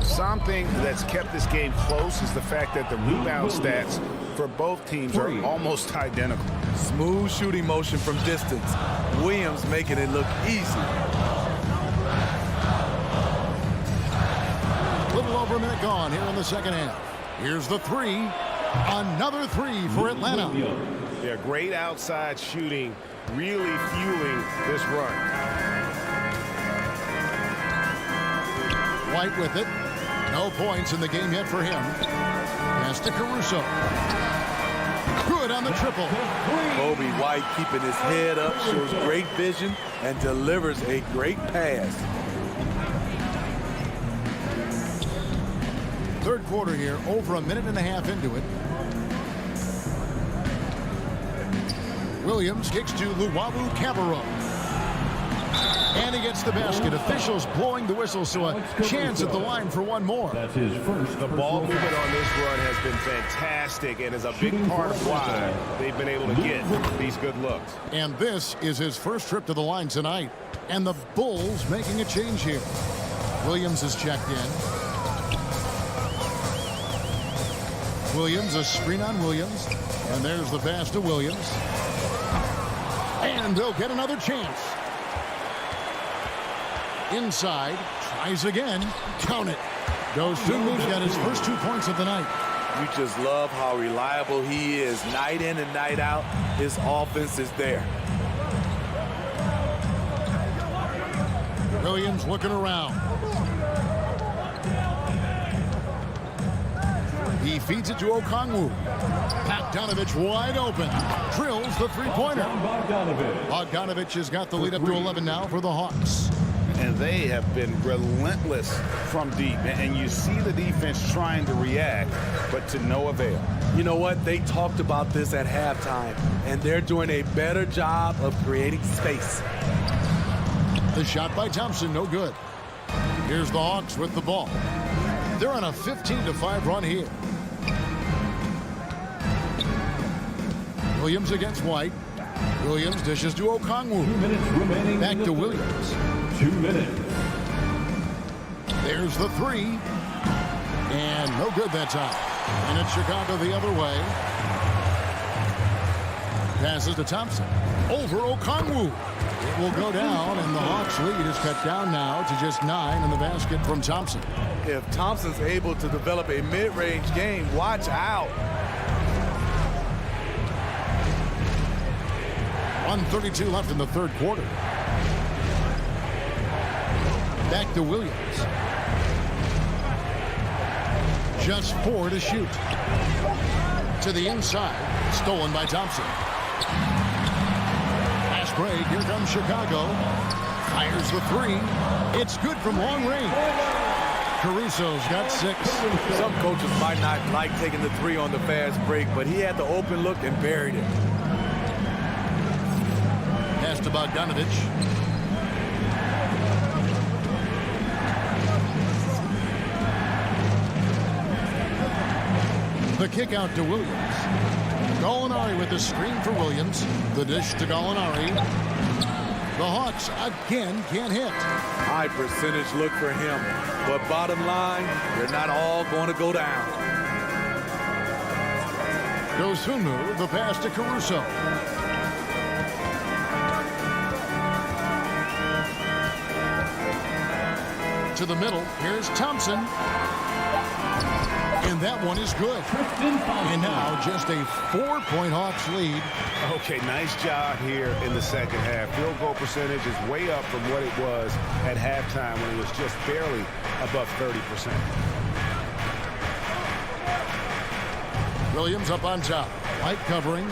Something that's kept this game close is the fact that the rebound stats for both teams are almost identical. Smooth shooting motion from distance. Williams making it look easy. A little over a minute gone here in the second half. Here's the 3. Another 3 for Atlanta. Yeah, great outside shooting, really fueling this run. White with it. No points in the game yet for him. Pass to Caruso. Good on the triple. Kobe White keeping his head up, shows great vision, and delivers a great pass. Third quarter here, over a minute and a half into it. Williams kicks to Luwawu Cabarrot. And he gets the basket. Officials blowing the whistle, so a chance at the line for one more. That's his first. The ball movement on this run has been fantastic and is a big part of why they've been able to get these good looks. And this is his first trip to the line tonight. And the Bulls making a change here. Williams is checked in. Williams, a screen on Williams. And there's the pass to Williams. And they'll get another chance. Inside, tries again. Count it. Dosunmu's got his first 2 points of the night. You just love how reliable he is. Night in and night out, his offense is there. Williams looking around. He feeds it to Okongwu. Bogdanovich wide open. Drills the three-pointer. Bogdanovich has got the lead up to 11 now for the Hawks. And they have been relentless from deep. And you see the defense trying to react, but to no avail. You know what? They talked about this at halftime, and they're doing a better job of creating space. The shot by Thompson, no good. Here's the Hawks with the ball. They're on a 15-5 run here. Williams against White. Williams dishes to Okongwu. 2 minutes remaining. Back to Williams. 2 minutes. There's the three. And no good that time. And it's Chicago the other way. Passes to Thompson. Over Okongwu. It will go down, and the Hawks lead is cut down now to just 9 in the basket from Thompson. If Thompson's able to develop a mid-range game, watch out. 1:32 left in the third quarter. Back to Williams. Just 4 to shoot. To the inside. Stolen by Thompson. Fast break. Here comes Chicago. Fires the three. It's good from long range. Caruso's got 6. Some coaches might not like taking the three on the fast break, but he had the open look and buried it. Pass to Bogdanovich. The kick out to Williams. Gallinari with the screen for Williams. The dish to Gallinari. The Hawks again can't hit. High percentage look for him. But bottom line, they're not all going to go down. Dosunmu, the pass to Caruso. To the middle, here's Thompson. And that one is good. And now just a 4-point Hawks lead. Okay, nice job here in the second half. Field goal percentage is way up from what it was at halftime when it was just barely above 30%. Williams up on top. White covering.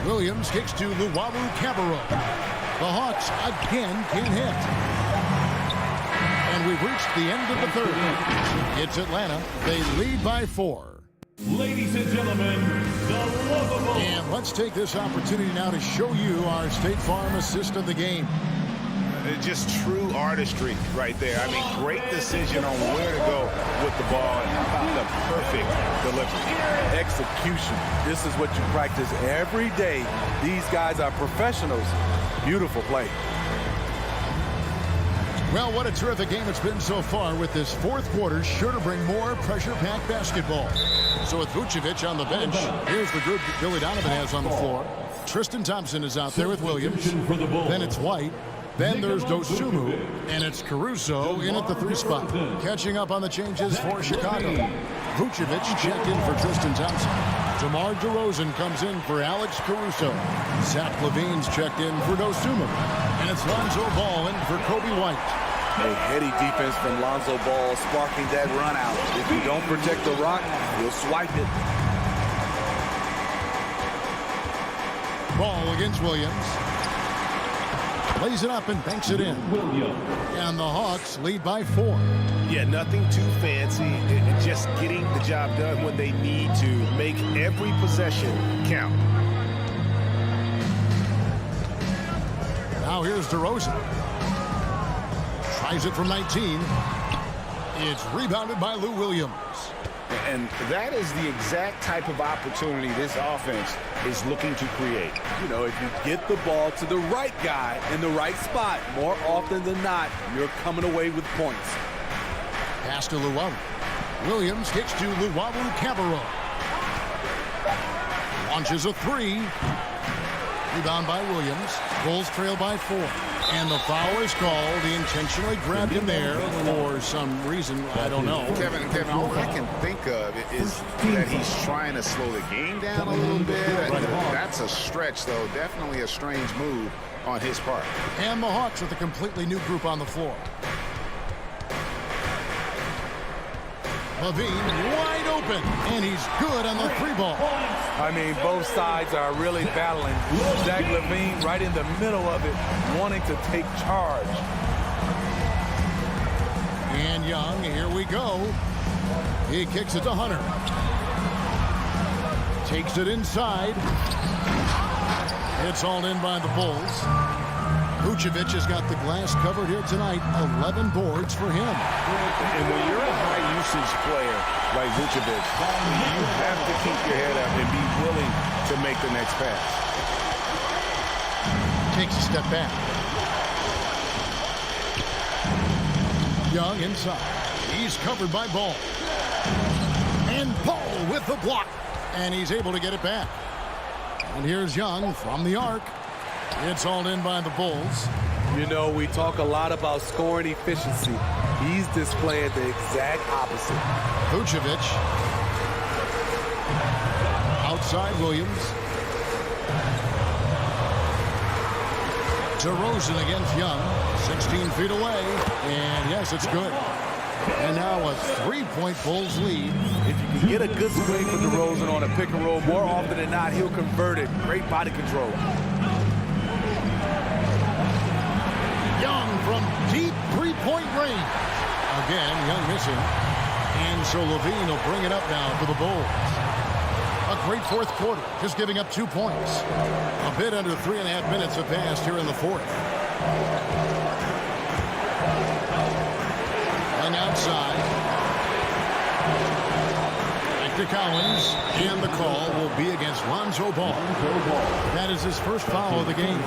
Williams kicks to Luwawu-Cabarrot. The Hawks again can hit. And we've reached the end of the third. It's Atlanta. They lead by 4. Ladies and gentlemen, the lovable. And let's take this opportunity now to show you our State Farm assist of the game. Just true artistry right there. I mean, great decision on where to go with the ball and how about the perfect delivery. Execution. This is what you practice every day. These guys are professionals. Beautiful play. Well, what a terrific game it's been so far, with this fourth quarter sure to bring more pressure-packed basketball. So with Vucevic on the bench, here's the group that Billy Donovan has on the floor. Tristan Thompson is out there with Williams. Then it's White. Then there's Dosunmu, and it's Caruso in at the 3 spot. Catching up on the changes for Chicago. Vucevic checked in for Tristan Thompson. DeMar DeRozan comes in for Alex Caruso. Zach LaVine's checked in for Dosunmu. And it's Lonzo Ball in for Kobe White. A heady defense from Lonzo Ball sparking that run out. If you don't protect the rock, you'll swipe it. Ball against Williams. Lays it up and banks it in. And the Hawks lead by 4. Yeah, nothing too fancy. Just getting the job done when they need to. Make every possession count. Now here's DeRozan. Tries it from 19. It's rebounded by Lou Williams. And that is the exact type of opportunity this offense is looking to create. You know, if you get the ball to the right guy in the right spot, more often than not, you're coming away with points. Pass to Luwawu. Williams kicks to Luwawu-Cabarrot. Launches a 3. Rebound by Williams. Bulls trail by 4. And the foul is called. He intentionally grabbed him there for some reason. I don't know. Kevin, all I can think of is that he's trying to slow the game down a little bit. That's a stretch, though. Definitely a strange move on his part. And the Hawks with a completely new group on the floor. Levine wide open, and he's good on the 3-ball. I mean, both sides are really battling. Zach Levine right in the middle of it, wanting to take charge. And Young, here we go. He kicks it to Hunter. Takes it inside. It's hauled in by the Bulls. Vucevic has got the glass covered here tonight. 11 boards for him. And when you're a high-usage player like Vucevic, you have to keep your head up and be willing to make the next pass. Takes a step back. Young inside. He's covered by Ball. And Ball with the block. And he's able to get it back. And here's Young from the arc. It's hauled in by the Bulls. You know, we talk a lot about scoring efficiency. He's displaying the exact opposite. Vucevic. Outside Williams. DeRozan against Young. 16 feet away. And yes, it's good. And now a 3-point Bulls lead. If you can get a good screen for DeRozan on a pick and roll, more often than not, he'll convert it. Great body control. Young from deep 3-point range. Again, Young missing. And so Levine will bring it up now for the Bulls. A great fourth quarter, just giving up 2 points. A bit under 3.5 minutes have passed here in the fourth. And outside. Back to Collins. And the call will be against Lonzo Ball. That is his first foul of the game.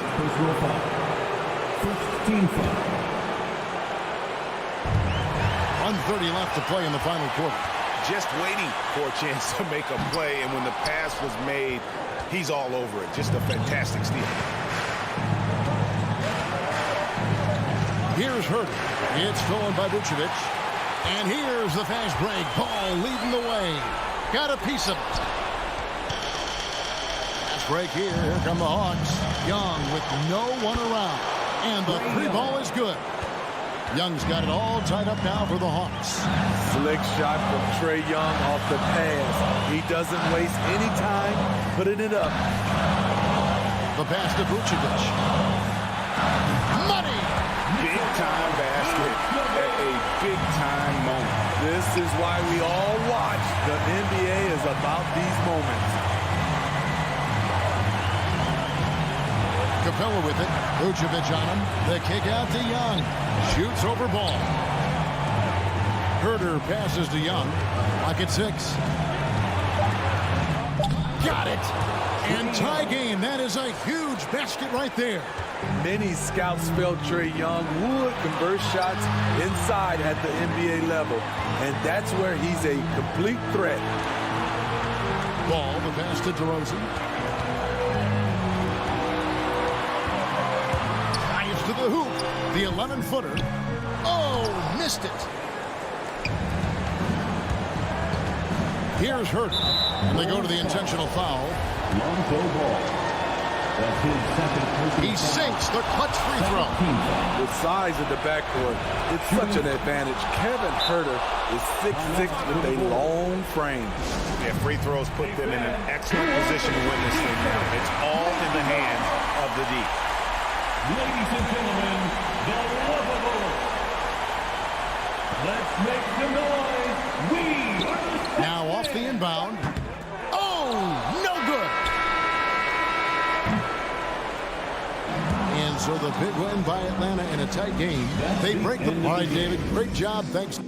1:30 left to play in the final quarter. Just waiting for a chance to make a play, and when the pass was made, he's all over it. Just a fantastic steal. Here's Hurt. It's stolen by Vucevic. And here's the fast break. Ball leading the way. Got a piece of it. Fast break here. Here come the Hawks. Young with no one around. And the 3-ball is good. Young's got it all tied up now for the Hawks. Slick shot from Trae Young off the pass. He doesn't waste any time putting it up. The pass to Vucevic. Money! Big-time basket at a big-time moment. This is why we all watch. The NBA is about these moments. Capella with it. Vucevic on him. The kick out to Young. Shoots over Ball. Herter passes to Young. Lock at 6. Got it. And tie game. That is a huge basket right there. Many scouts felt Trae Young would convert shots inside at the NBA level. And that's where he's a complete threat. Ball, the pass to DeRozan. To the hoop, the 11-footer. Oh, missed it. Here's Hurt. And they go to the intentional foul. Lonzo Ball. That's his second. He sinks the clutch free throw. The size of the backcourt, it's such an advantage. Kevin Herter is 6'6" with a long frame. Yeah, free throws put them in an excellent position to win this thing now. It's all in the hands of the D. Ladies and gentlemen, the lovable. Let's make the noise. We are the Now off the inbound. Oh, no good. And so the big win by Atlanta in a tight game. They break the... All right, David, great job. Thanks.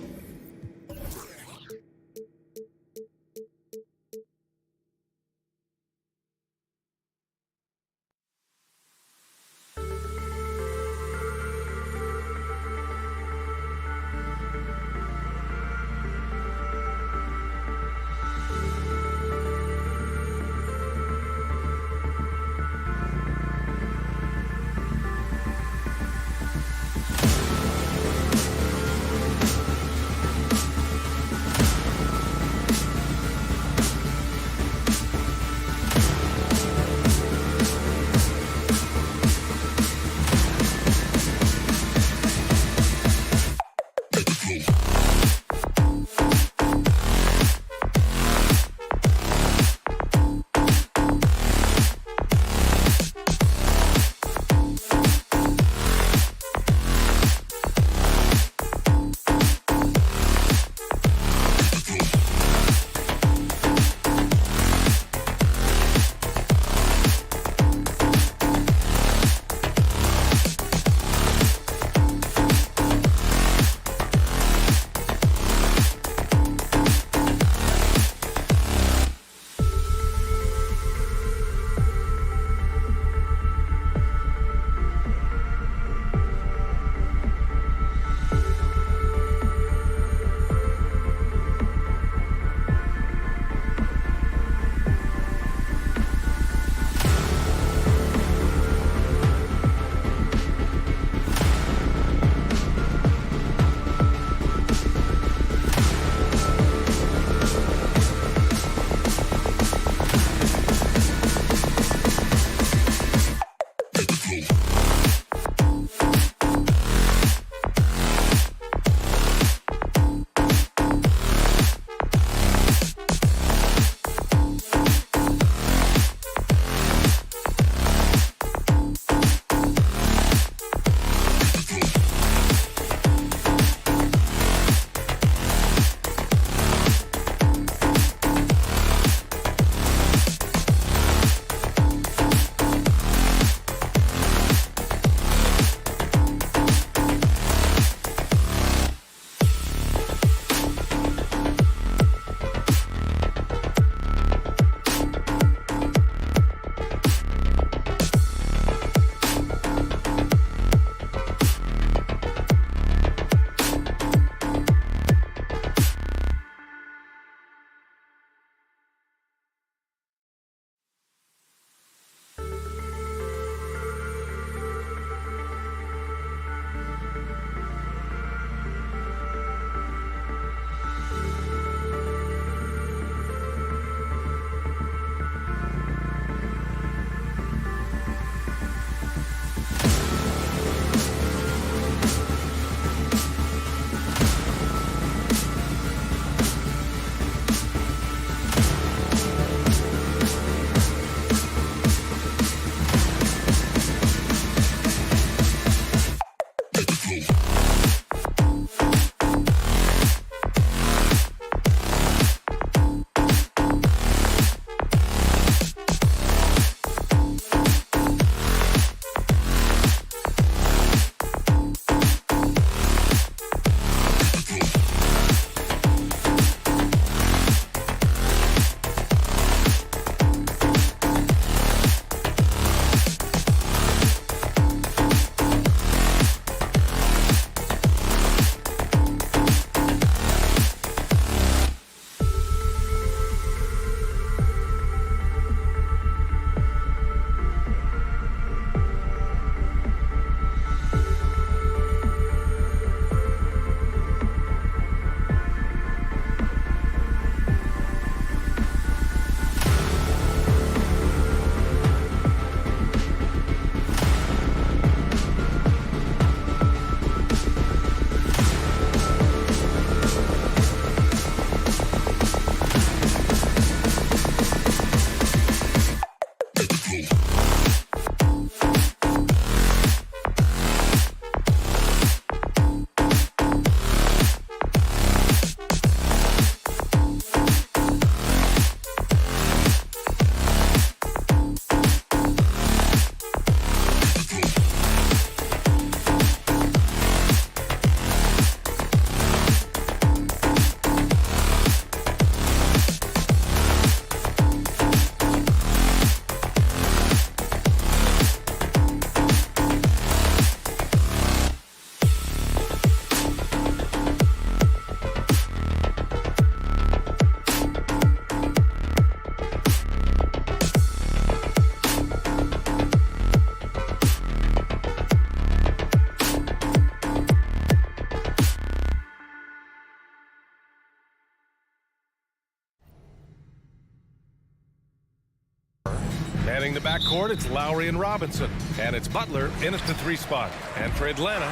backcourt, it's Lowry and Robinson. And it's Butler in at the 3 spot. And for Atlanta,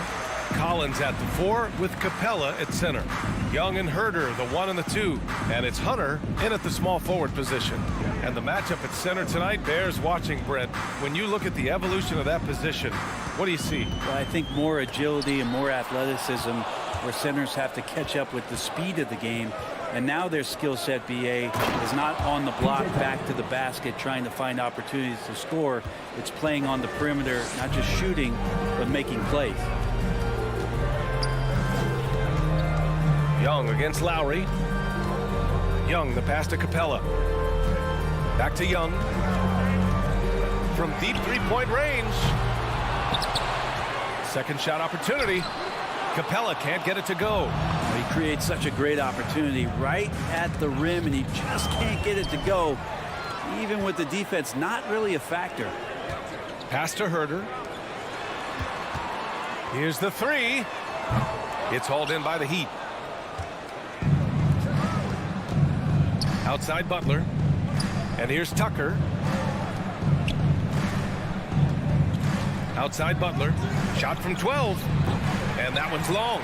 Collins at the 4 with Capella at center. Young and Herder, the 1 and the 2. And it's Hunter in at the small forward position. And the matchup at center tonight bears watching, Brent. When you look at the evolution of that position, what do you see? Well, I think more agility and more athleticism, where centers have to catch up with the speed of the game. And now their skill set, BA, is not on the block back to the basket trying to find opportunities to score. It's playing on the perimeter, not just shooting, but making plays. Young against Lowry. Young, the pass to Capella. Back to Young. From deep 3-point range. Second shot opportunity. Capella can't get it to go. He creates such a great opportunity right at the rim, and he just can't get it to go. Even with the defense not really a factor. Pass to Herder. Here's the 3. It's hauled in by the Heat. Outside Butler. And here's Tucker. Outside Butler. Shot from 12. And that one's long.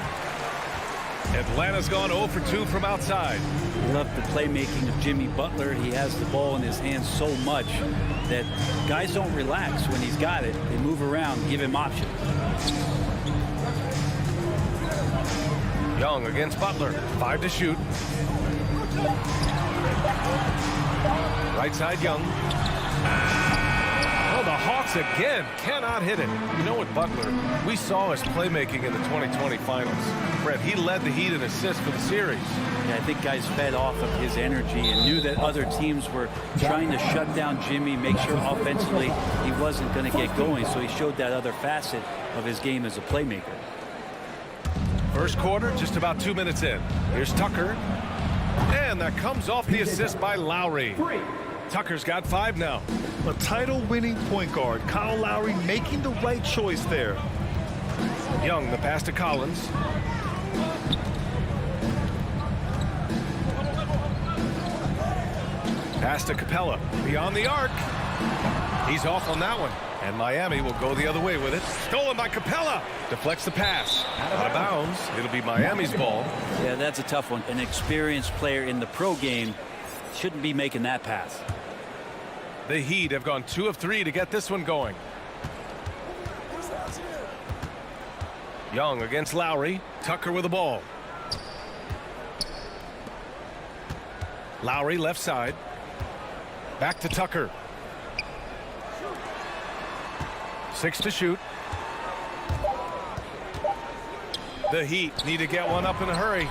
Atlanta's gone 0 for 2 from outside. I love the playmaking of Jimmy Butler. He has the ball in his hands so much that guys don't relax when he's got it. They move around, give him options. Young against Butler. 5 to shoot. Right side Young. Oh, the Hawks again cannot hit it. You know what, Butler, we saw his playmaking in the 2020 finals. Brett, he led the Heat in assists for the series. Yeah, I think guys fed off of his energy and knew that other teams were trying to shut down Jimmy, make sure offensively he wasn't going to get going. So he showed that other facet of his game as a playmaker. First quarter, just about 2 minutes in. Here's Tucker. And that comes off the assist by Lowry. Tucker's got 5 now. A title-winning point guard, Kyle Lowry, making the right choice there. Young, the pass to Collins. Pass to Capella. Beyond the arc. He's off on that one. And Miami will go the other way with it. Stolen by Capella. Deflects the pass. Out of bounds. It'll be Miami's ball. Yeah, that's a tough one. An experienced player in the pro game shouldn't be making that pass. The Heat have gone 2 of 3 to get this one going. Young against Lowry. Tucker with the ball. Lowry left side. Back to Tucker. 6 to shoot. The Heat need to get one up in a hurry.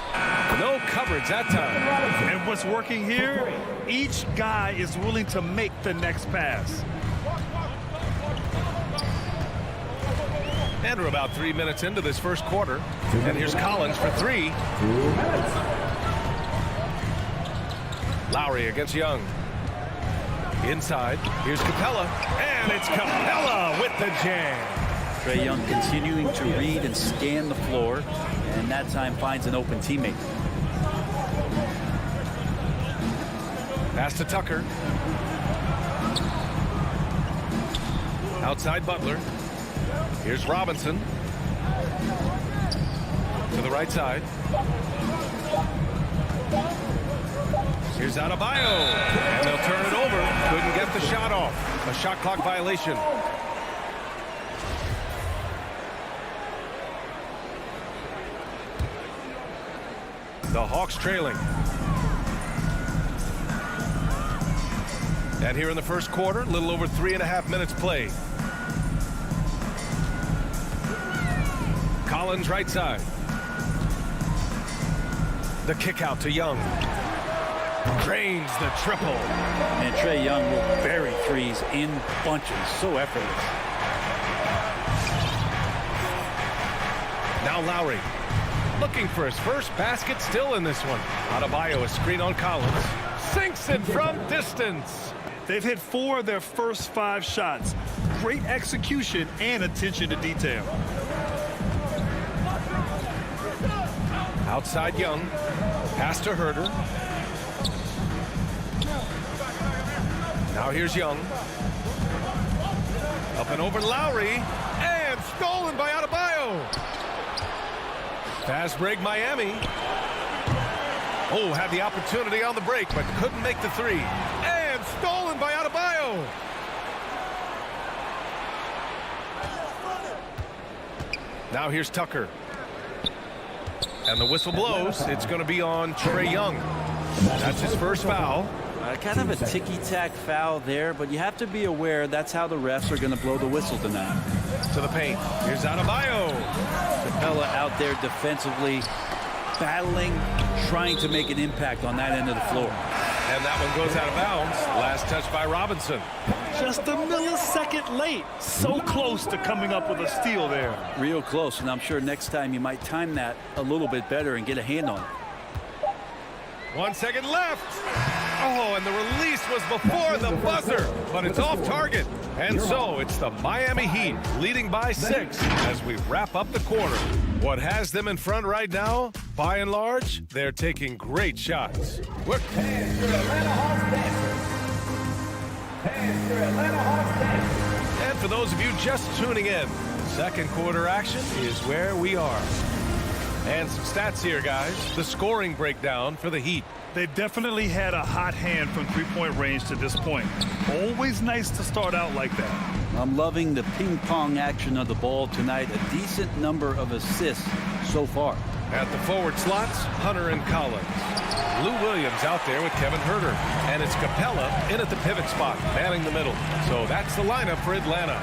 No coverage that time. And what's working here? Each guy is willing to make the next pass. And we're about 3 minutes into this first quarter. And here's Collins for 3. Lowry against Young. Inside. Here's Capella. And it's Capella with the jam. Trae Young continuing to read and scan the floor, and that time finds an open teammate. Pass to Tucker. Outside Butler. Here's Robinson. To the right side. Here's Adebayo. And they'll turn it over. Couldn't get the shot off. A shot clock violation. The Hawks trailing. And here in the first quarter, a little over 3.5 minutes played. Collins right side. The kick out to Young. Drains the triple. And Trae Young will bury threes in bunches. So effortless. Now Lowry. Looking for his first basket, still in this one. Adebayo, a screen on Collins. Sinks it from distance. They've hit 4 of their first 5 shots. Great execution and attention to detail. Outside Young. Pass to Herder. Now here's Young. Up and over Lowry, and stolen by Adebayo. Fast break Miami. Oh, had the opportunity on the break, but couldn't make the three. And stolen by Adebayo. Now here's Tucker. And the whistle blows. It's going to be on Trae Young. That's his first foul. Kind of a ticky-tack foul there, but you have to be aware that's how the refs are going to blow the whistle tonight. To the paint. Here's Adebayo. Capella out there defensively, battling, trying to make an impact on that end of the floor. And that one goes out of bounds. Last touch by Robinson. Just a millisecond late. So close to coming up with a steal there. Real close, and I'm sure next time you might time that a little bit better and get a hand on it. 1 second left. Oh, and the release was before the buzzer, but it's off target. And so it's the Miami Heat leading by 6 as we wrap up the quarter. What has them in front right now, by and large, they're taking great shots. And for those of you just tuning in, second quarter action is where we are. And some stats here, guys. The scoring breakdown for the Heat. They've definitely had a hot hand from three-point range to this point. Always nice to start out like that. I'm loving the ping-pong action of the ball tonight. A decent number of assists so far. At the forward slots, Hunter and Collins. Lou Williams out there with Kevin Huerter. And it's Capella in at the pivot spot, manning the middle. So that's the lineup for Atlanta.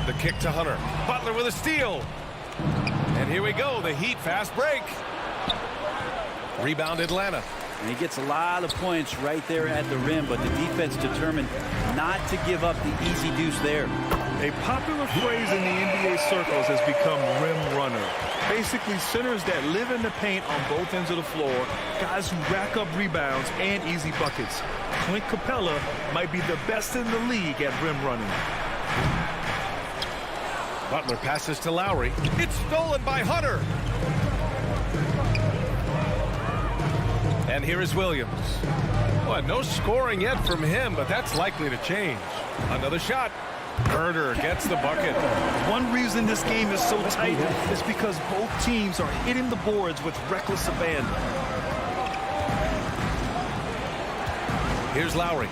The kick to Hunter. Butler with a steal. And here we go, the Heat fast break. Rebound Atlanta. And he gets a lot of points right there at the rim, but the defense determined not to give up the easy deuce there. A popular phrase in the NBA circles has become rim runner. Basically, centers that live in the paint on both ends of the floor, guys who rack up rebounds and easy buckets. Clint Capella might be the best in the league at rim running. Butler passes to Lowry. It's stolen by Hunter. And here is Williams. Well, no scoring yet from him, but that's likely to change. Another shot. Huerter gets the bucket. One reason this game is so tight is because both teams are hitting the boards with reckless abandon. Here's Lowry.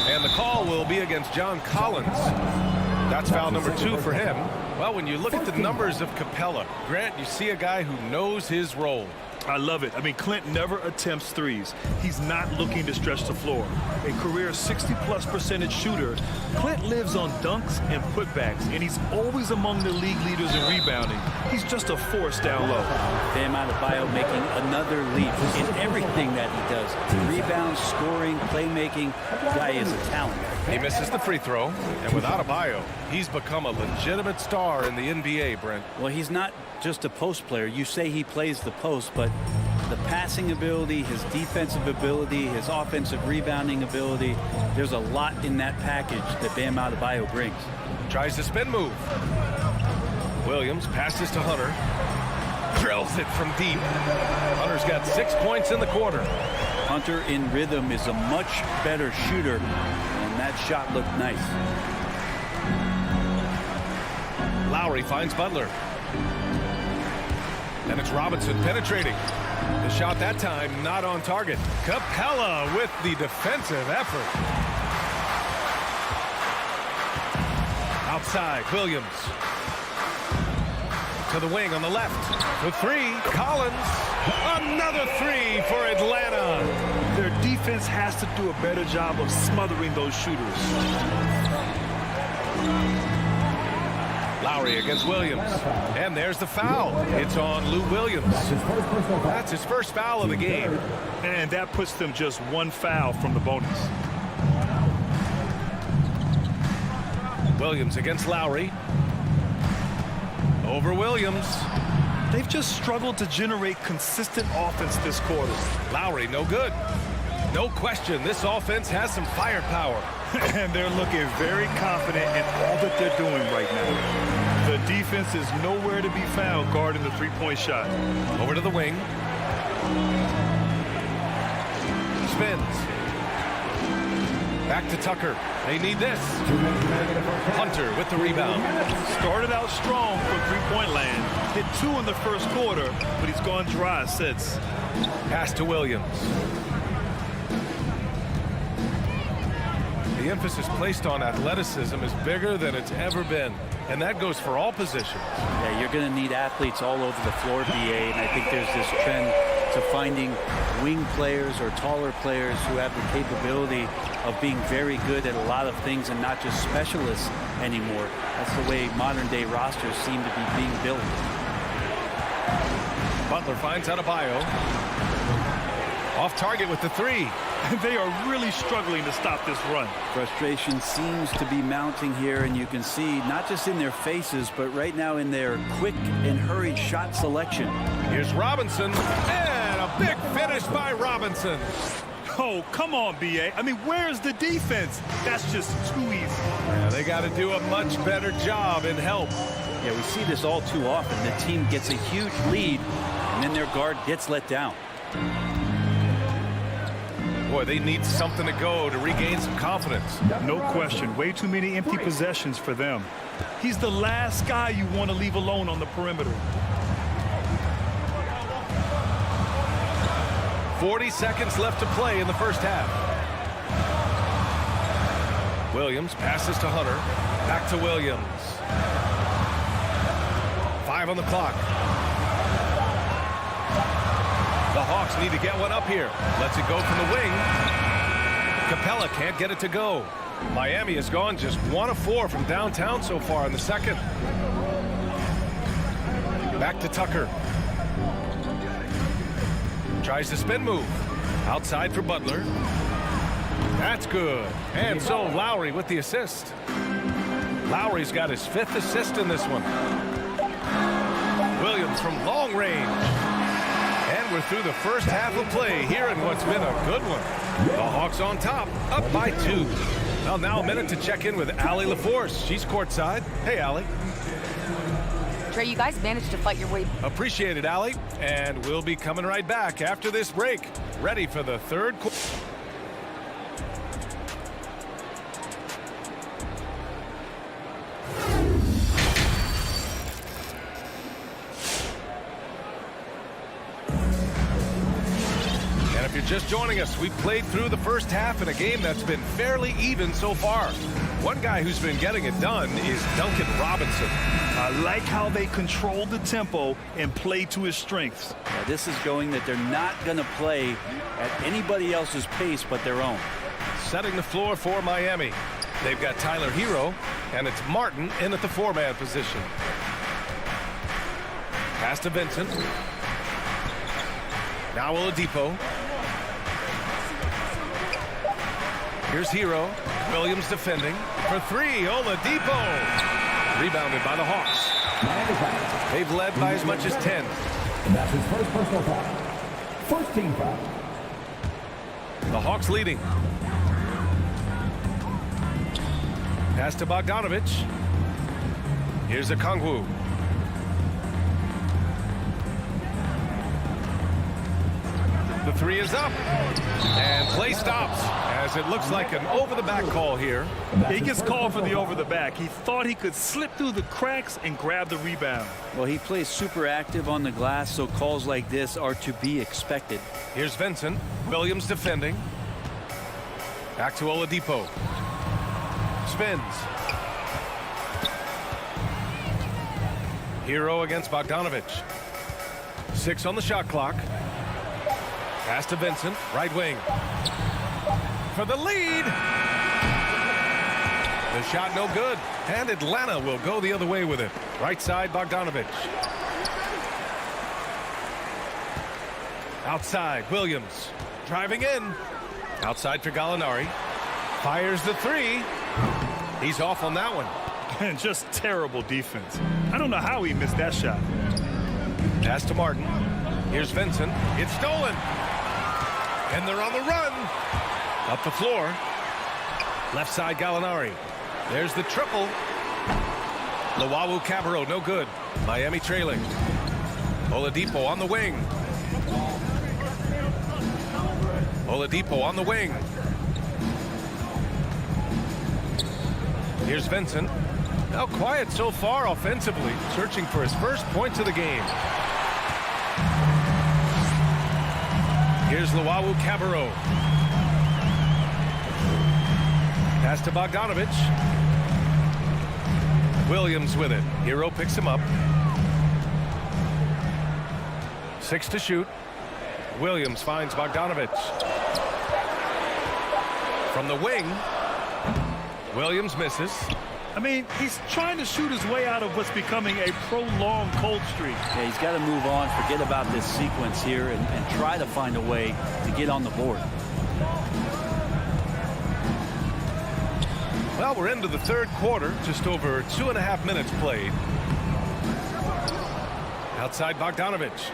And the call will be against John Collins. That's foul number 2 for him. Well, when you look at the numbers of Capella, Grant, you see a guy who knows his role. I love it. I mean, Clint never attempts threes. He's not looking to stretch the floor. A career 60+% shooter, Clint lives on dunks and putbacks, and he's always among the league leaders in rebounding. He's just a force down low. Bam Adebayo making another leap in everything that he does. Rebounds, scoring, playmaking. Guy is a talent. He misses the free throw, and with Adebayo, he's become a legitimate star in the NBA, Brent. Well, he's not just a post player. You say he plays the post, but the passing ability, his defensive ability, his offensive rebounding ability, there's a lot in that package that Bam Adebayo brings. Tries the spin move. Williams passes to Hunter. Drills it from deep. Hunter's got 6 points in the quarter. Hunter in rhythm is a much better shooter, and that shot looked nice. Lowry finds Butler. And it's Robinson penetrating. The shot that time not on target. Capella with the defensive effort. Outside, Williams. To the wing on the left. The three, Collins. Another three for Atlanta. Their defense has to do a better job of smothering those shooters. Lowry against Williams. And there's the foul. It's on Lou Williams. That's his first foul of the game. And that puts them just one foul from the bonus. Williams against Lowry. Over Williams. They've just struggled to generate consistent offense this quarter. Lowry, no good. No question, this offense has some firepower. And they're looking very confident in all that they're doing right now. The defense is nowhere to be found guarding the three-point shot. Over to the wing. Spins. Back to Tucker. They need this. Hunter with the rebound. Started out strong for three-point land. Hit 2 in the first quarter, but he's gone dry since. Pass to Williams. The emphasis placed on athleticism is bigger than it's ever been, and that goes for all positions. Yeah, you're going to need athletes all over the floor, BA, and I think there's this trend to finding wing players or taller players who have the capability of being very good at a lot of things and not just specialists anymore. That's the way modern-day rosters seem to be being built. Butler finds Adebayo. Off target with the 3. They are really struggling to stop this run. Frustration seems to be mounting here, and you can see not just in their faces, but right now in their quick and hurried shot selection. Here's Robinson, and a big finish by Robinson. Oh, come on, BA. I mean, where's the defense? That's just too easy. Yeah, they got to do a much better job in help. Yeah, we see this all too often. The team gets a huge lead, and then their guard gets let down. Boy, they need something to go to regain some confidence. No question. Way too many empty possessions for them. He's the last guy you want to leave alone on the perimeter. 40 seconds left to play in the first half. Williams passes to Hunter. Back to Williams. 5 on the clock. The Hawks need to get one up here. Lets it go from the wing. Capella can't get it to go. Miami has gone just 1 of 4 from downtown so far in the second. Back to Tucker. Tries the spin move. Outside for Butler. That's good. And so Lowry with the assist. Lowry's got his 5th assist in this one. Williams from long range. And we're through the first half of play here in what's been a good one. The Hawks on top, up by 2. Well, now a minute to check in with Allie LaForce. She's courtside. Hey, Allie. Trey, you guys managed to fight your way. Appreciate it, Allie. And we'll be coming right back after this break. Ready for the third quarter. If you're just joining us, we've played through the first half in a game that's been fairly even so far. One guy who's been getting it done is Duncan Robinson. I like how they control the tempo and play to his strengths. Yeah, this is going that they're not going to play at anybody else's pace but their own. Setting the floor for Miami. They've got Tyler Hero, and it's Martin in at the 4-man position. Pass to Vincent. Now Oladipo. Here's Hero. Williams defending. For 3, Oladipo. Rebounded by the Hawks. They've led by as much as 10. And that's his first personal foul. First team foul. The Hawks leading. Pass to Bogdanovich. Here's Okongwu. The 3 is up. And play stops as it looks like an over-the-back call here. He gets called for the over-the-back. He thought he could slip through the cracks and grab the rebound. Well, he plays super active on the glass, so calls like this are to be expected. Here's Vincent. Williams defending. Back to Oladipo. Spins. Hero against Bogdanovich. 6 on the shot clock. Pass to Vincent, right wing. For the lead. The shot no good. And Atlanta will go the other way with it. Right side, Bogdanovich. Outside, Williams. Driving in. Outside for Gallinari. Fires the 3. He's off on that one. And just terrible defense. I don't know how he missed that shot. Pass to Martin. Here's Vincent. It's stolen. And they're on the run. Up the floor. Left side, Gallinari. There's the triple. Luwawu-Cabarrot, no good. Miami trailing. Oladipo on the wing. Oladipo on the wing. Here's Vincent. Now quiet so far offensively, searching for his first points of the game. Here's Luau Cabarro. Pass to Bogdanovich. Williams with it. Hero picks him up. 6 to shoot. Williams finds Bogdanovich. From the wing, Williams misses. I mean, he's trying to shoot his way out of what's becoming a prolonged cold streak. Yeah, he's got to move on, forget about this sequence here, and try to find a way to get on the board. Well, we're into the third quarter, just over 2.5 minutes played. Outside Bogdanovich.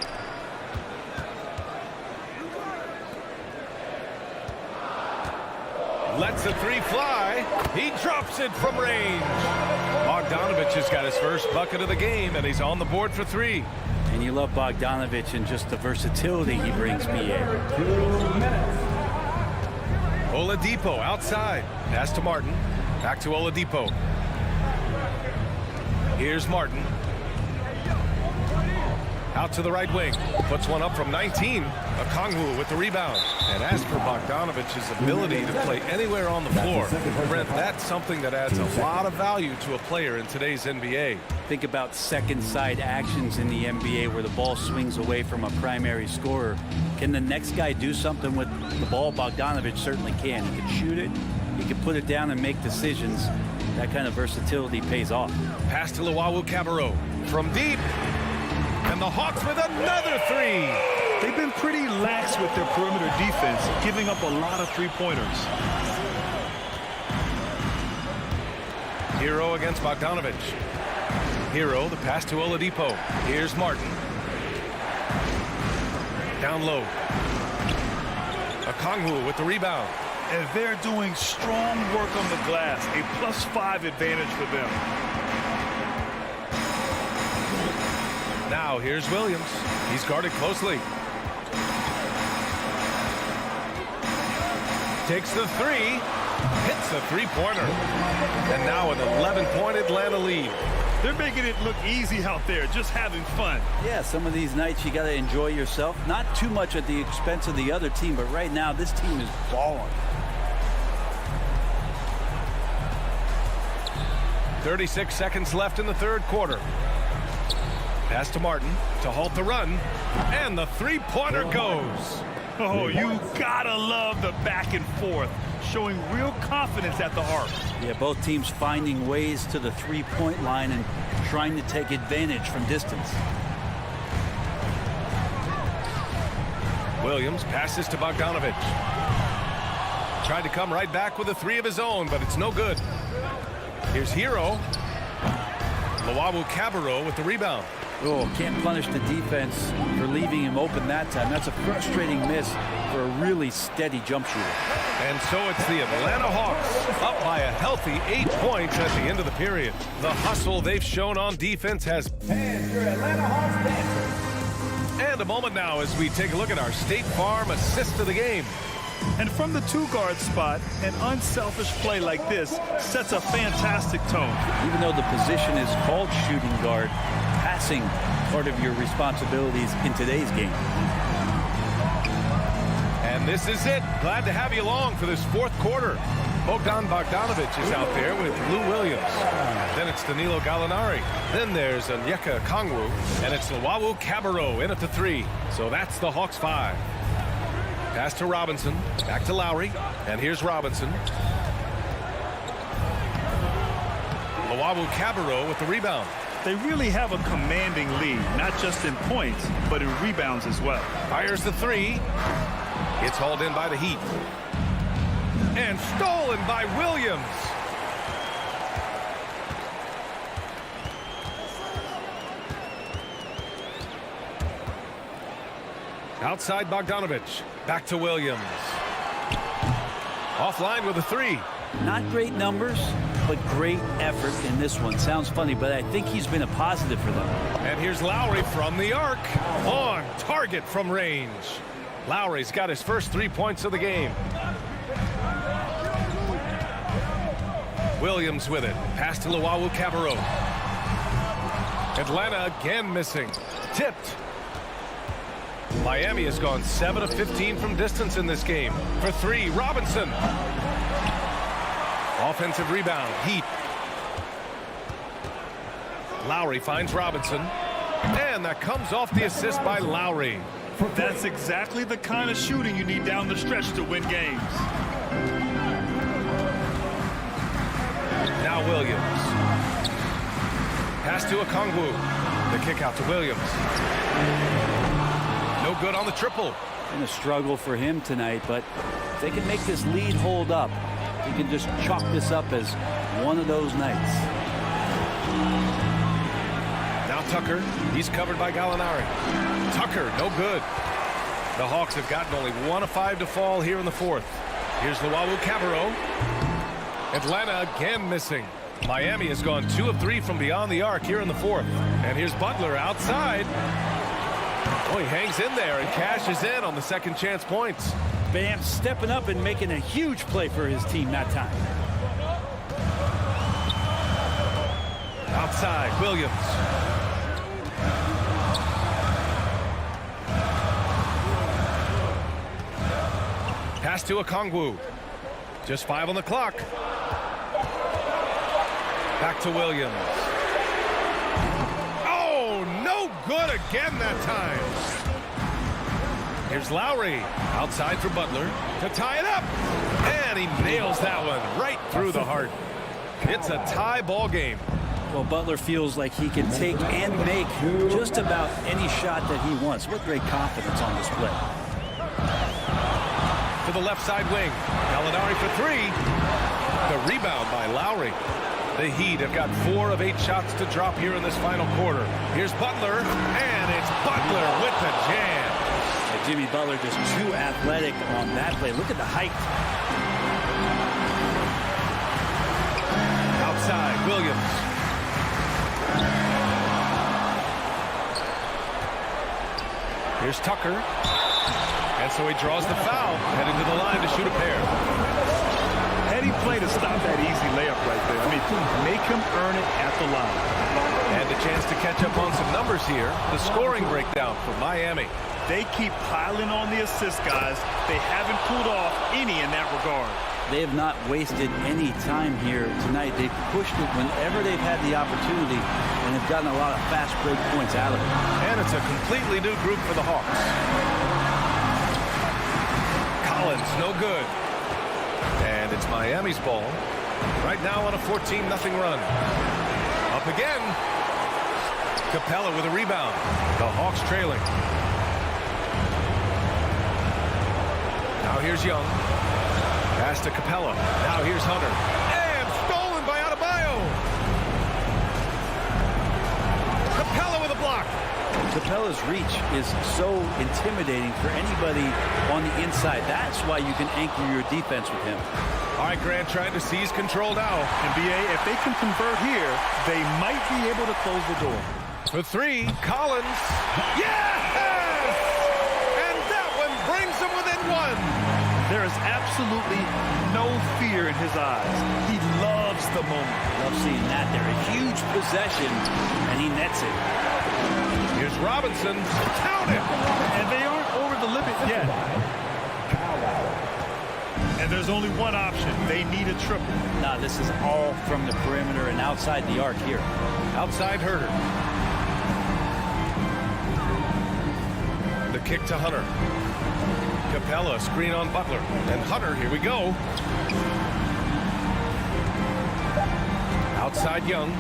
Lets the three fly. He drops it from range. Bogdanovich has got his first bucket of the game, and he's on the board for 3. And you love Bogdanovich and just the versatility he brings, PA. Oladipo outside. Pass to Martin. Back to Oladipo. Here's Martin. Out to the right wing. Puts one up from 19. Okongwu with the rebound. And as for Bogdanovich's ability to play anywhere on the floor, Brent, that's something that adds a lot of value to a player in today's NBA. Think about second side actions in the NBA where the ball swings away from a primary scorer. Can the next guy do something with the ball? Bogdanovich certainly can. He can shoot it. He can put it down and make decisions. That kind of versatility pays off. Pass to Luau Cabarro from deep. And the Hawks with another 3. They've been pretty lax with their perimeter defense, giving up a lot of three-pointers. Hero against Bogdanovich. Hero, the pass to Oladipo. Here's Martin. Down low. Okongwu with the rebound. And they're doing strong work on the glass, a +5 advantage for them. Now here's Williams. He's guarded closely. Takes the 3. Hits a three-pointer. And now an 11-point Atlanta lead. They're making it look easy out there, just having fun. Yeah, some of these nights you got to enjoy yourself. Not too much at the expense of the other team, but right now this team is balling. 36 seconds left in the third quarter. Pass to Martin to halt the run. And the three-pointer goes. Oh, you gotta love the back and forth, showing real confidence at the arc. Yeah, both teams finding ways to the three-point line and trying to take advantage from distance. Williams passes to Bogdanovich. Tried to come right back with a 3 of his own, but it's no good. Here's Hero. Luau Cabarro with the rebound. Oh, can't punish the defense for leaving him open that time. That's a frustrating miss for a really steady jump shooter. And so it's the Atlanta Hawks up by a healthy 8 points at the end of the period. The hustle they've shown on defense has... And your Atlanta Hawks dancers. And a moment now as we take a look at our State Farm assist of the game. And from the two-guard spot, an unselfish play like this sets a fantastic tone. Even though the position is called shooting guard, passing part of your responsibilities in today's game. And this is it. Glad to have you along for this fourth quarter. Bogdanovich is out there with Lou Williams. Then it's Danilo Gallinari. Then there's Onyeka Okongwu. And it's Luau Cabarro in at the 3. So that's the Hawks 5. Pass to Robinson. Back to Lowry. And here's Robinson. Luau Cabarro with the rebound. They really have a commanding lead, not just in points, but in rebounds as well. Fires the 3. It's hauled in by the Heat. And stolen by Williams. Outside Bogdanovich. Back to Williams. Offline with a 3. Not great numbers, but great effort in this one. Sounds funny, but I think he's been a positive for them. And here's Lowry from the arc. On target from range. Lowry's got his first 3 points of the game. Williams with it. Pass to Luau Cabarro. Atlanta again missing. Tipped. Miami has gone 7 of 15 from distance in this game. For 3, Robinson. Offensive rebound, Heat. Lowry finds Robinson. And that comes off the assist by Lowry. That's exactly the kind of shooting you need down the stretch to win games. Now Williams. Pass to Okongwu. The kick out to Williams. No good on the triple. Been a struggle for him tonight, but if they can make this lead hold up, he can just chalk this up as one of those nights. Now Tucker. He's covered by Gallinari. Tucker, no good. The Hawks have gotten only 1 of 5 to fall here in the 4th. Here's Luau Cabarro. Atlanta again missing. Miami has gone 2 of 3 from beyond the arc here in the 4th. And here's Butler outside. Oh, he hangs in there and cashes in on the second chance points. Bam stepping up and making a huge play for his team that time. Outside, Williams. Pass to Okongwu. Just 5 on the clock. Back to Williams. Oh, no good again that time. Here's Lowry. Outside for Butler to tie it up. And he nails that one right through the heart. It's a tie ball game. Well, Butler feels like he can take and make just about any shot that he wants. What great confidence on this play. To the left side wing. Gallinari for 3. The rebound by Lowry. The Heat have got 4 of 8 shots to drop here in this final quarter. Here's Butler, and it's Butler with the jam. And Jimmy Butler just too athletic on that play. Look at the height. Outside, Williams. Here's Tucker. And so he draws the foul, heading to the line to shoot a pair. Heady play to stop that easy layup right there. I mean, make him earn it at the line. And a chance to catch up on some numbers here. The scoring breakdown for Miami. They keep piling on the assist, guys. They haven't pulled off any in that regard. They have not wasted any time here tonight. They've pushed it whenever they've had the opportunity and have gotten a lot of fast break points out of it. And it's a completely new group for the Hawks. Collins, no good. And it's Miami's ball. Right now on a 14-0 run. Up again. Capella with a rebound. The Hawks trailing. Now here's Young. Pass to Capella. Now here's Hunter. And stolen by Adebayo. Capella with a block. Capella's reach is so intimidating for anybody on the inside. That's why you can anchor your defense with him. All right, Grant trying to seize control now. NBA, if they can convert here, they might be able to close the door. For 3, Collins. Yes! And that one brings them within 1. There is absolutely no fear in his eyes. He loves the moment. Love seeing that there. A huge possession, and he nets it. Here's Robinson. Count it! And they aren't over the limit yet. And there's only one option. They need a triple. Nah, this is all from the perimeter and outside the arc here. Outside Herter. The kick to Hunter. Capella, screen on Butler. And Hunter, here we go. Outside Young.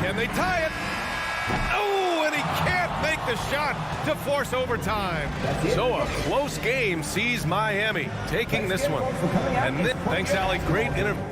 Can they tie it? Oh, and he can't make the shot to force overtime. So a close game sees Miami taking this one. And this, thanks, Allie. Great interview.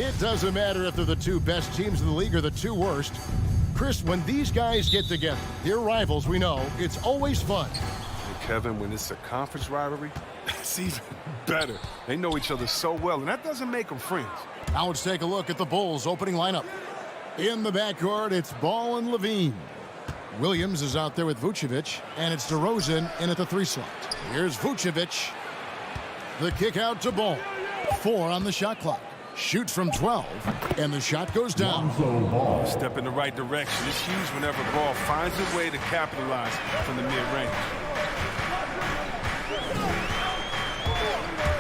It doesn't matter if they're the two best teams in the league or the two worst. Chris, when these guys get together, they're rivals, we know, it's always fun. And Kevin, when it's a conference rivalry, it's even better. They know each other so well, and that doesn't make them friends. Now let's take a look at the Bulls' opening lineup. In the backcourt, it's Ball and Levine. Williams is out there with Vucevic, and it's DeRozan in at the 3 slot. Here's Vucevic. The kick out to Ball. 4 on the shot clock. Shoots from 12, and the shot goes down. Step in the right direction. It's huge whenever Ball finds a way to capitalize from the mid-range.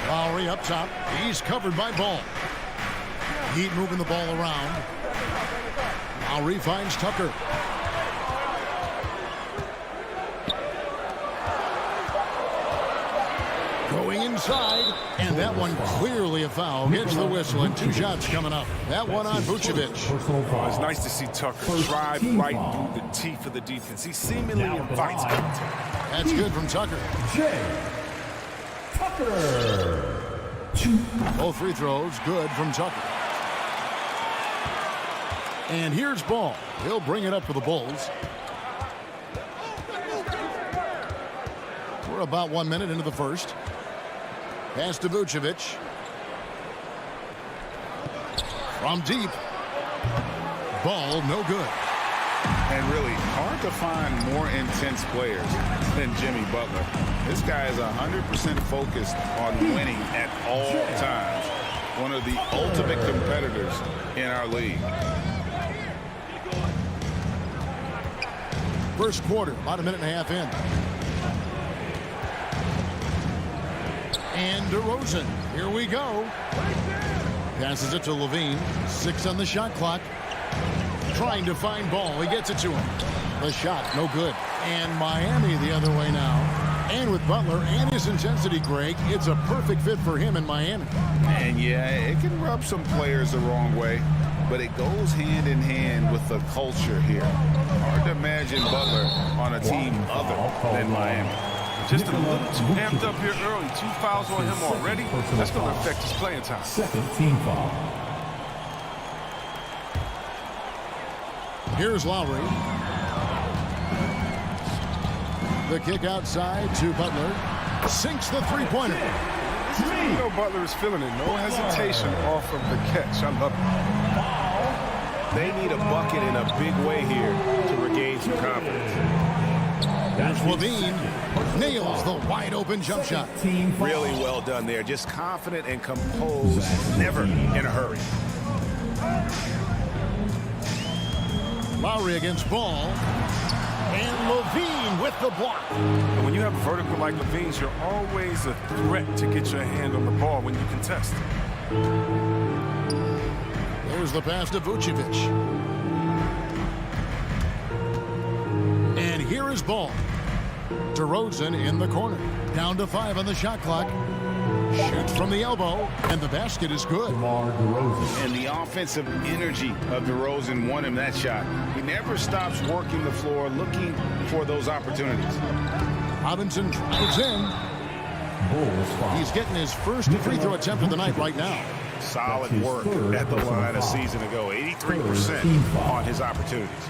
Lowry up top. He's covered by Ball. Heat moving the ball around. Lowry finds Tucker. Going inside, and that one clearly a foul. Gets the whistle, and 2 shots coming up. That one on Vucevic. Oh, it's nice to see Tucker drive right through the teeth of the defense. He seemingly invites contact. That's good from Tucker. Tucker. Both free throws good from Tucker. And here's Ball. He'll bring it up for the Bulls. We're about 1 minute into the first. Pass to Vucevic. From deep. Ball no good. And really hard to find more intense players than Jimmy Butler. This guy is 100% focused on winning at all times. One of the ultimate competitors in our league. First quarter, about 1.5 minutes in. And DeRozan, here we go. Passes it to Levine. 6 on the shot clock. Trying to find Ball. He gets it to him. The shot, no good. And Miami the other way now. And with Butler and his intensity, Greg, it's a perfect fit for him in Miami. And yeah, it can rub some players the wrong way, but it goes hand in hand with the culture here. Hard to imagine Butler on a team other than Miami. Just a little too amped up here early. 2 fouls on him already. That's going to affect his playing time. Second team foul. Here's Lowry. The kick outside to Butler. Sinks the three-pointer. You know Butler is feeling it. No hesitation off of the catch. I love it. They need a bucket in a big way here to regain some confidence. There's Levine. Nails the wide-open jump shot. Really well done there. Just confident and composed. Never in a hurry. Lowry against Ball. And Levine with the block. And when you have a vertical like Levine's, you're always a threat to get your hand on the ball when you contest. There's the pass to Vucevic. And here is Ball. DeRozan in the corner. Down to 5 on the shot clock. Shoots from the elbow, and the basket is good. And the offensive energy of DeRozan won him that shot. He never stops working the floor, looking for those opportunities. Robinson drives in. He's getting his first free throw attempt of the night right now. Solid work at the line a season ago. 83% on his opportunities.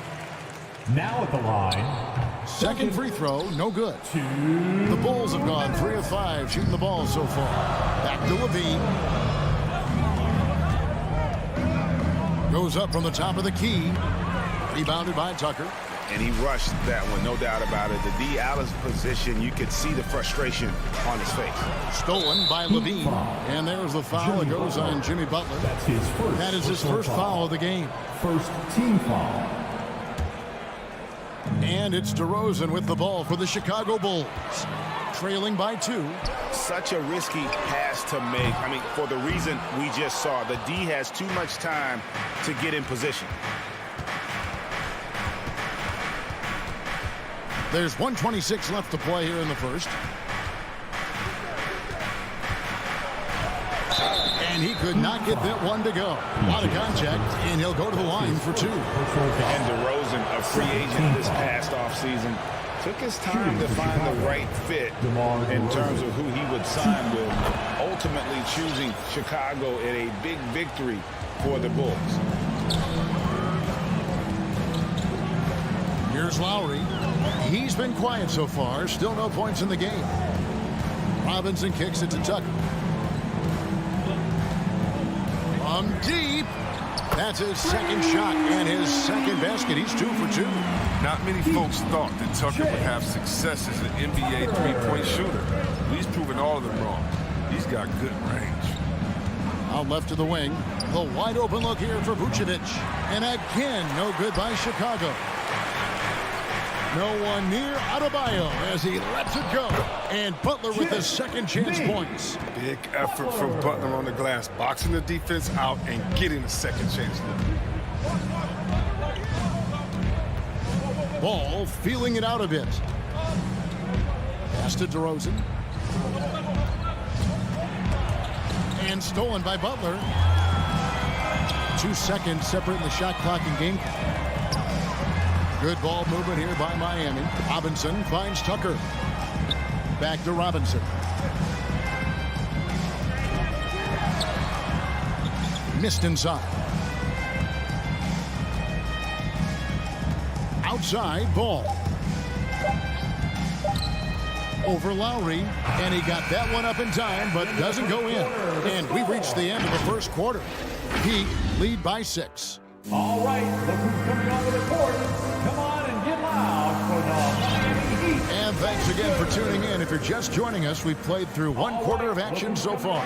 Now at the line. Second free throw, no good. The Bulls have gone 3 of 5 shooting the ball so far. Back to Levine. Goes up from the top of the key. Rebounded by Tucker. And he rushed that one, no doubt about it. The D out of position, you could see the frustration on his face. Stolen by Levine. And there's the foul that goes on Jimmy Butler. That's his first. That is his first foul of the game. First team foul. And it's DeRozan with the ball for the Chicago Bulls. Trailing by 2. Such a risky pass to make. I mean, for the reason we just saw. The D has too much time to get in position. There's 1:26 left to play here in the first. And he could not get that one to go. A lot of contact, and he'll go to the line for 2. And DeRozan, a free agent this past offseason, Took his time to find the right fit in terms of who he would sign with, ultimately choosing Chicago in a big victory for the Bulls. Here's Lowry. He's been quiet so far. Still no points in the game. Robinson kicks it to Tucker. From deep. That's his second shot and his second basket. He's 2 for 2. Not many folks thought that Tucker would have success as an NBA three-point shooter. He's proven all of them wrong. He's got good range. Out left to the wing. The wide open look here for Vucevic. And again, no good by Chicago. No one near Adebayo as he lets it go. And Butler with the second chance points. Big effort from Butler on the glass, boxing the defense out and getting a second chance look. Ball feeling it out a bit. Pass to DeRozan. And stolen by Butler. 2 seconds separating the shot clock and game clock. Good ball movement here by Miami. Robinson finds Tucker. Back to Robinson. Missed inside. Outside, Ball. Over Lowry, and he got that one up in time, but doesn't go in. And we reached the end of the first quarter. Heat lead by 6. All right, look who's coming onto the court. Come on and get loud for the Miami Heat. And thanks again for tuning in. If you're just joining us, we've played through 1 quarter of action so far.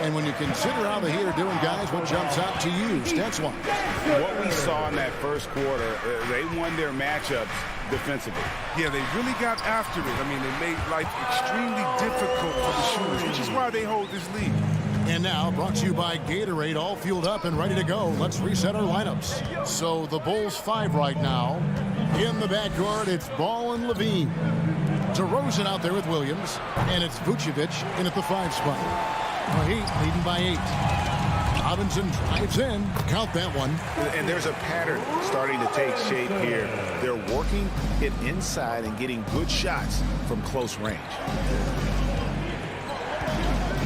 And when you consider how the Heat are doing, guys, what jumps out to you? Stats one. What we saw in that first quarter, they won their matchups defensively. Yeah, they really got after it. I mean, they made life extremely difficult for the shooters, which is why they hold this lead. And now, brought to you by Gatorade, all fueled up and ready to go. Let's reset our lineups. So the Bulls 5 right now. In the backcourt, it's Ball and Levine. DeRozan out there with Williams. And it's Vucevic in at the 5 spot. The Heat leading by 8. Robinson drives in. Count that one. And there's a pattern starting to take shape here. They're working it inside and getting good shots from close range.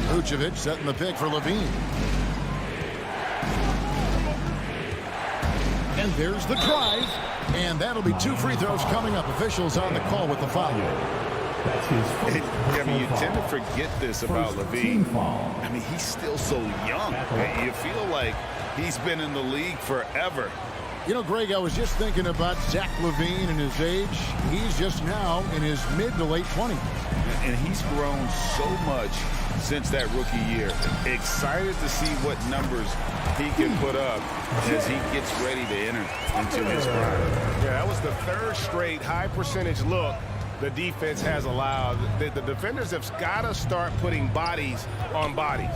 Vucevic setting the pick for Levine. And there's the drive. And that'll be 2 free throws coming up. Officials on the call with the foul. I mean, you tend to forget this about Levine. I mean, he's still so young. You feel like he's been in the league forever. You know, Greg, I was just thinking about Zach LaVine and his age. He's just now in his mid to late 20s. And he's grown so much since that rookie year. Excited to see what numbers he can put up as he gets ready to enter into his prime. Yeah, that was the 3rd straight high percentage look the defense has allowed. The defenders have got to start putting bodies on bodies.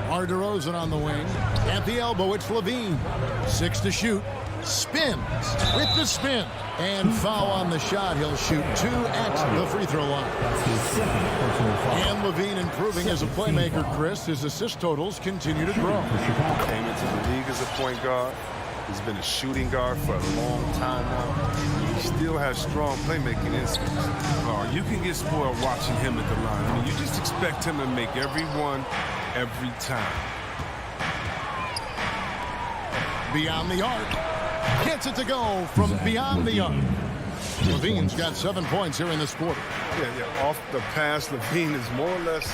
DeRozan on the wing. At the elbow, it's Levine. 6 to shoot. Spins with the spin. And foul on the shot. He'll shoot 2 at the free throw line. And Levine improving as a playmaker, Chris. His assist totals continue to grow. Came into the league as a point guard. He's been a shooting guard for a long time now. He still has strong playmaking instincts. You can get spoiled watching him at the line. I mean, you just expect him to make every one, every time. Beyond the arc. Gets it to go from beyond the arc. Levine's got 7 points here in this quarter. Yeah. Off the pass, Levine is more or less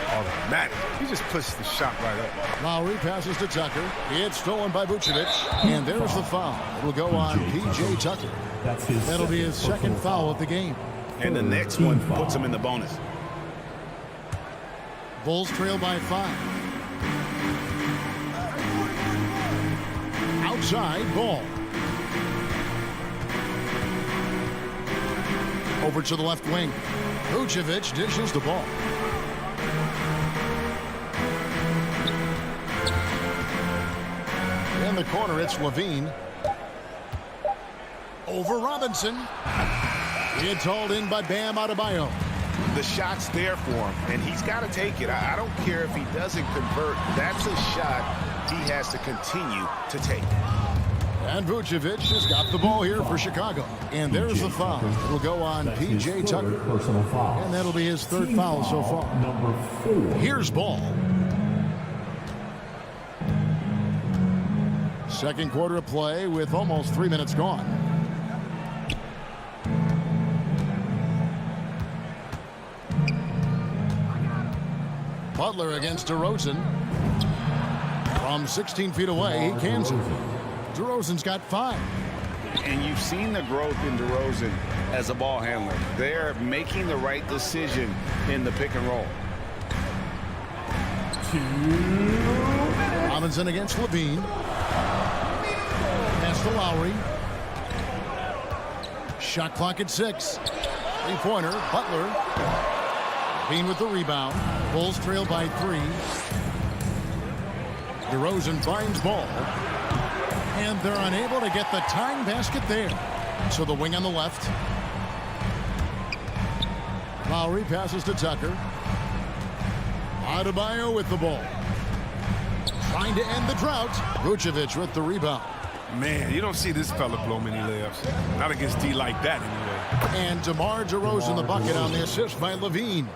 automatic. He just pushes the shot right up. Lowry passes to Tucker. It's stolen by Vucevic. And there's the foul. It'll go on P.J. Tucker. That'll be his second foul of the game. And the next one puts him in the bonus. Bulls trail by 5. Outside, Ball. Over to the left wing. Vucevic dishes the ball. In the corner, it's Levine. Over Robinson. It's hauled in by Bam Adebayo. The shot's there for him, and he's got to take it. I don't care if he doesn't convert. That's a shot he has to continue to take. And Vucevic has got the ball here for Chicago. And there's the foul. It'll go on P.J. Tucker. And that'll be his third foul so far. Here's Ball. Second quarter of play with almost 3 minutes gone. Butler against DeRozan. From 16 feet away, he cans it. DeRozan's got 5. And you've seen the growth in DeRozan as a ball handler. They're making the right decision in the pick and roll. Robinson against Levine. Pass to Lowry. Shot clock at 6. Three-pointer, Butler. Levine with the rebound. Bulls trail by 3. DeRozan finds Ball. And they're unable to get the tying basket there. So the wing on the left. Lowry passes to Tucker. Adebayo with the ball. Trying to end the drought. Vucevic with the rebound. Man, you don't see this fella blow many layups. Not against D like that, anyway. And DeMar DeRozan the bucket on the assist by Levine.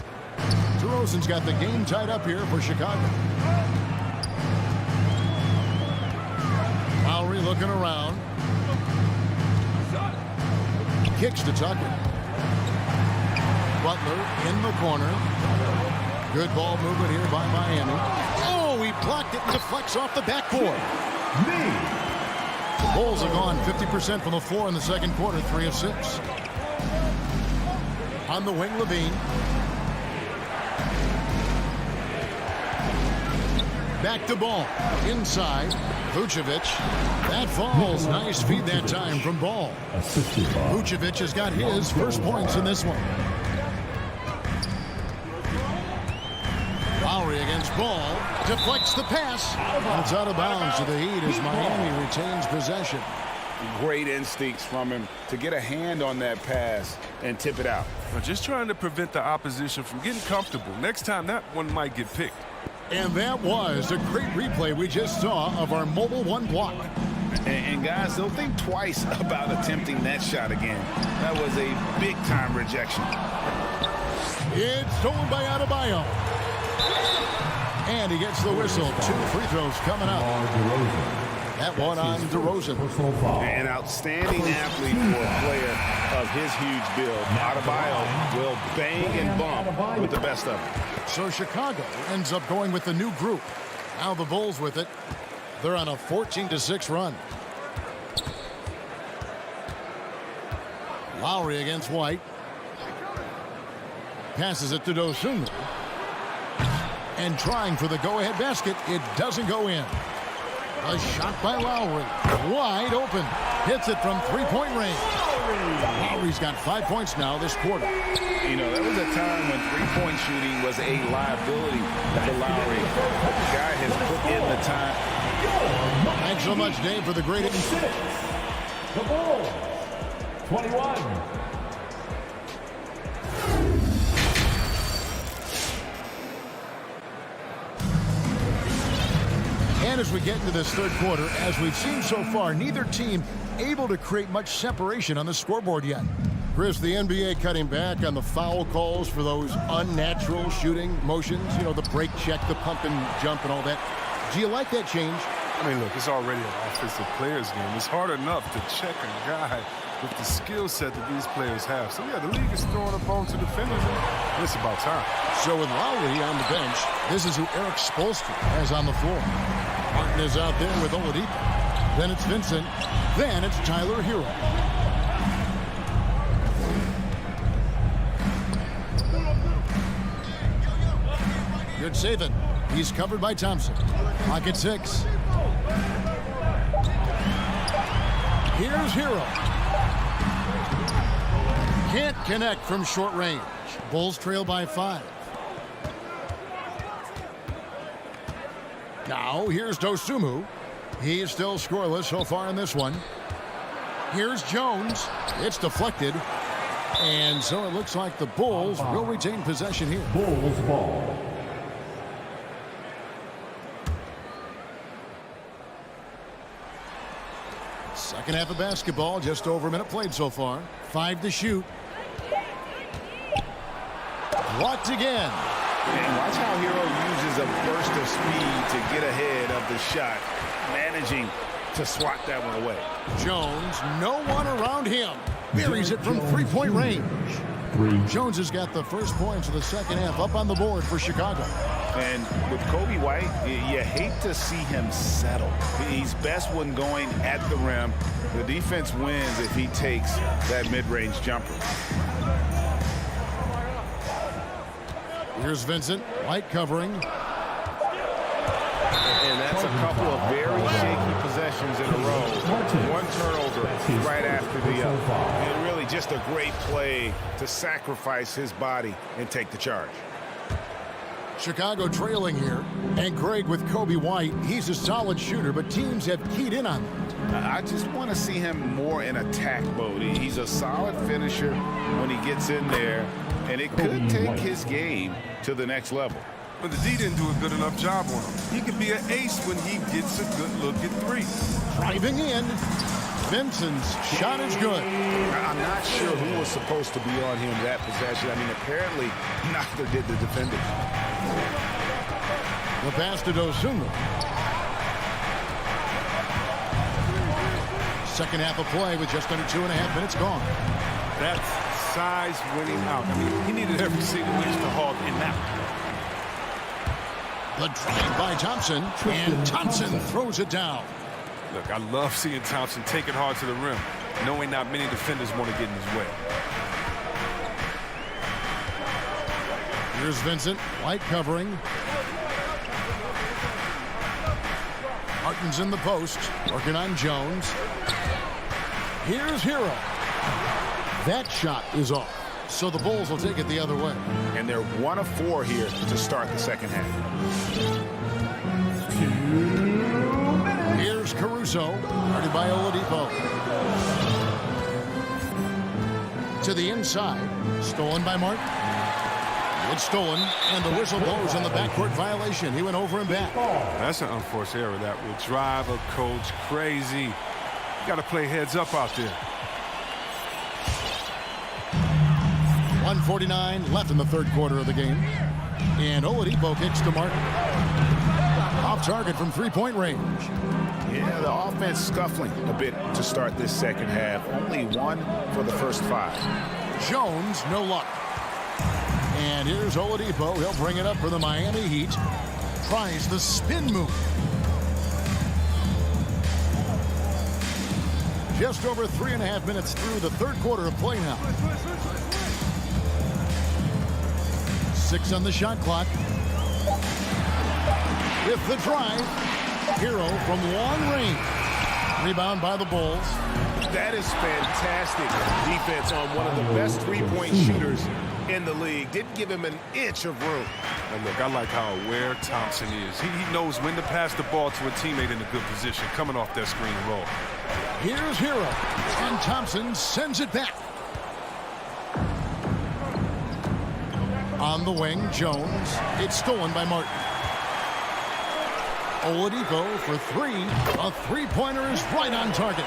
DeRozan's got the game tied up here for Chicago. Lowry looking around. Kicks to Tucker. Butler in the corner. Good ball movement here by Miami. Oh, he blocked it and deflects off the backboard. The Bulls have gone 50% from the floor in the second quarter, 3 of 6. On the wing, Levine. Back to Ball. Inside. Vucevic. That falls. Nice feed that time from Ball. Vucevic has got his first points in this one. Lowry against Ball. Deflects the pass. It's out of bounds to the Heat as Miami retains possession. Great instincts from him to get a hand on that pass and tip it out. Well, just trying to prevent the opposition from getting comfortable. Next time, that one might get picked. And that was a great replay we just saw of our Mobile One block. And guys, they'll think twice about attempting that shot again. That was a big-time rejection. It's stolen by Adebayo. And he gets the whistle. 2 free throws coming up. That one on DeRozan. An outstanding athlete for a player of his huge build. Adebayo will bang and bump with the best of them. So Chicago ends up going with the new group. Now the Bulls with it. They're on a 14-6 run. Lowry against White. Passes it to Dosunmu. And trying for the go-ahead basket. It doesn't go in. A shot by Lowry. Wide open. Hits it from three-point range. Lowry's got 5 points now this quarter. You know, there was a time when three-point shooting was a liability for Lowry. But the guy has put in the time. Thanks so much, Dave, for the great insight. The Bulls, 21. And as we get into this third quarter, as we've seen so far, neither team able to create much separation on the scoreboard yet. Chris, the NBA cutting back on the foul calls for those unnatural shooting motions. You know, the break check, the pump and jump and all that. Do you like that change? I mean, look, it's already an offensive player's game. It's hard enough to check a guy with the skill set that these players have. So, yeah, the league is throwing a bone to defenders, and it's about time. So with Lowry on the bench, this is who Eric Spoelstra has on the floor. Martin is out there with Oladipo. Then it's Vincent. Then it's Tyler Hero. Good saving. He's covered by Thompson. Clock at 6. Here's Hero. Can't connect from short range. Bulls trail by 5. Now here's Dosunmu. He's still scoreless so far in this one. Here's Jones. It's deflected. And so it looks like the Bulls will retain possession here. Bulls ball. Second half of basketball, just over a minute played so far. 5 to shoot. Blocked again. And watch how Hero uses a burst of speed to get ahead of the shot, managing to swat that one away. Jones, no one around him. Buries it from three-point range. Jones has got the first points of the second half up on the board for Chicago. And with Kobe White, you hate to see him settle. He's best when going at the rim. The defense wins if he takes that mid-range jumper. Here's Vincent, White covering. And that's a couple of very shaky possessions in a row. One turnover right after the other. And really just a great play to sacrifice his body and take the charge. Chicago trailing here. And Greg with Kobe White. He's a solid shooter, but teams have keyed in on him. I just want to see him more in attack mode. He's a solid finisher when he gets in there, and it could take his game to the next level. But the D didn't do a good enough job on him. He could be an ace when he gets a good look at three. Driving in. Vincent's shot is good. I'm not sure who was supposed to be on him that possession. I mean, apparently neither did the defenders. The pass to Dosunmu. Second half of play with just under 2.5 minutes gone. That's size winning out. I mean, he needed every single inch to hog in that one. The drive by Thompson, and Thompson throws it down. Look, I love seeing Thompson take it hard to the rim, knowing not many defenders want to get in his way. Here's Vincent, White covering. Martin's in the post, working on Jones. Here's Hero. That shot is off, so the Bulls will take it the other way. And they're 1 of 4 here to start the second half. Here's Caruso, guarded by Oladipo. To the inside, stolen by Martin. It's stolen, and the whistle blows on the backcourt violation. He went over and back. That's an unforced error. That will drive a coach crazy. You got to play heads up out there. 1:49 left in the third quarter of the game. And Oladipo kicks to Martin. Off target from three-point range. Yeah, the offense scuffling a bit to start this second half. Only 1 for the first 5. Jones, no luck. And here's Oladipo. He'll bring it up for the Miami Heat. Tries the spin move. Just over 3.5 minutes through the third quarter of play now. 6 on the shot clock. With the drive, Hero from long range. Rebound by the Bulls. That is fantastic defense on one of the best three-point shooters in the league. Didn't give him an inch of room. And look, I like how aware Thompson is. He knows when to pass the ball to a teammate in a good position, coming off that screen and roll. Here's Hero, and Thompson sends it back. On the wing, Jones. It's stolen by Martin. Oladipo for 3. A three-pointer is right on target.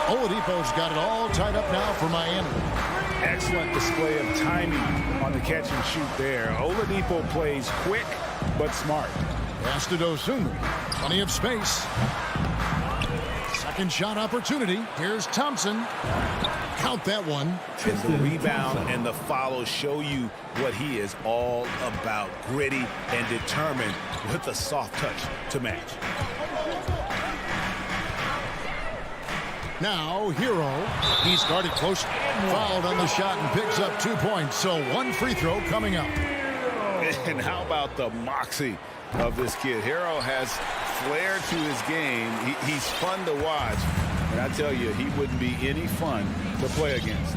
Oladipo's got it all tied up now for Miami. Excellent display of timing on the catch and shoot there. Oladipo plays quick but smart. Pass to Dosunmu. Plenty of space. Second shot opportunity. Here's Thompson. Count that one. And the rebound and the follow show you what he is all about. Gritty and determined with a soft touch to match. Now, Hero. He started close. Fouled on the shot and picks up 2 points. So 1 free throw coming up. And how about the moxie of this kid? Hero has flair to his game. He's fun to watch. And I tell you, he wouldn't be any fun to play against.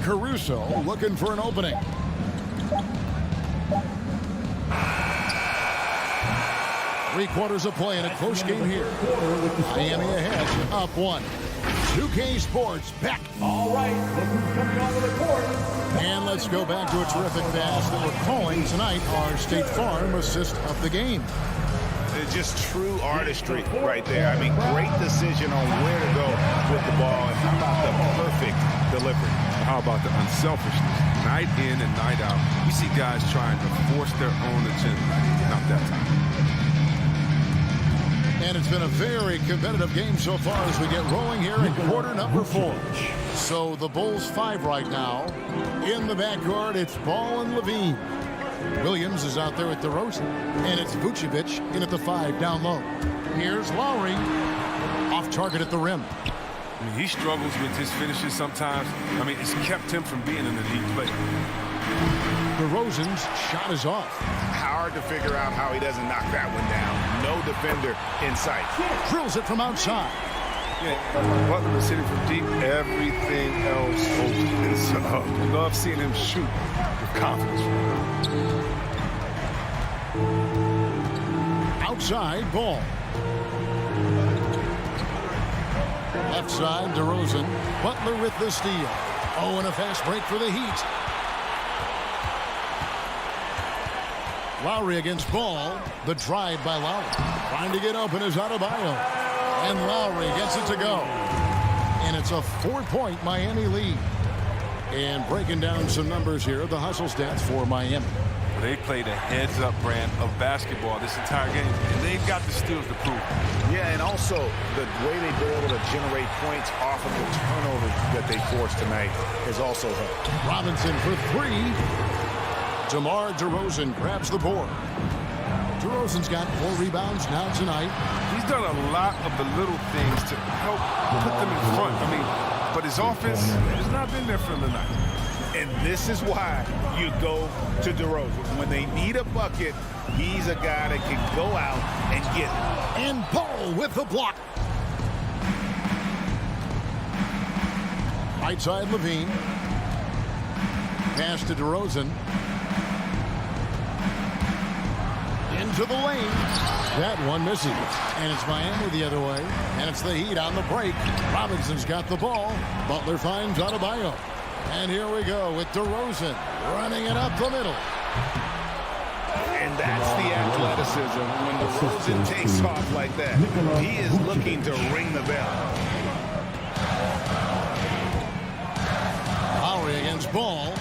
Caruso looking for an opening. Three-quarters of play in a close game here. Miami ahead, up 1. 2K Sports back. All right, look who's coming onto the court. And let's go back to a terrific pass that we're calling tonight our State Farm assist of the game. It's just true artistry right there. I mean, great decision on where to go with the ball. And how about the perfect delivery? How about the unselfishness? Night in and night out, we see guys trying to force their own agenda. Not that time. And it's been a very competitive game so far as we get rolling here in quarter number 4. So the Bulls 5 right now. In the backcourt, it's Ball and Levine. Williams is out there with DeRozan. And it's Vucevic in at the 5 down low. Here's Lowry. Off target at the rim. I mean, he struggles with his finishes sometimes. I mean, it's kept him from being an elite player. DeRozan's shot is off. Hard to figure out how he doesn't knock that one down. No defender in sight. Drills it from outside. Yeah, Butler is hitting from deep. Everything else opens. So you love seeing him shoot with confidence. Outside, Ball. Left side, DeRozan. Butler with the steal. Oh, and a fast break for the Heat. Lowry against Ball. The drive by Lowry. Trying to get open is Adebayo. And Lowry gets it to go. And it's a 4-point Miami lead. And breaking down some numbers here, the hustle stats for Miami. They played a heads-up brand of basketball this entire game, and they've got the steals to prove it. Yeah, and also the way they've been able to generate points off of the turnovers that they forced tonight has also helped. Robinson for 3. DeMar DeRozan grabs the board. DeRozan's got 4 rebounds now tonight. He's done a lot of the little things to help put them in front. I mean, but his offense has not been there for him tonight. And this is why you go to DeRozan. When they need a bucket, he's a guy that can go out and get it. And Ball with the block. Right side, Levine. Pass to DeRozan. Into the lane. That one misses. And it's Miami the other way. And it's the Heat on the break. Robinson's got the ball. Butler finds Adebayo. And here we go with DeRozan running it up the middle. And that's the athleticism when DeRozan takes off like that. He is looking to ring the bell. Lowry against Ball.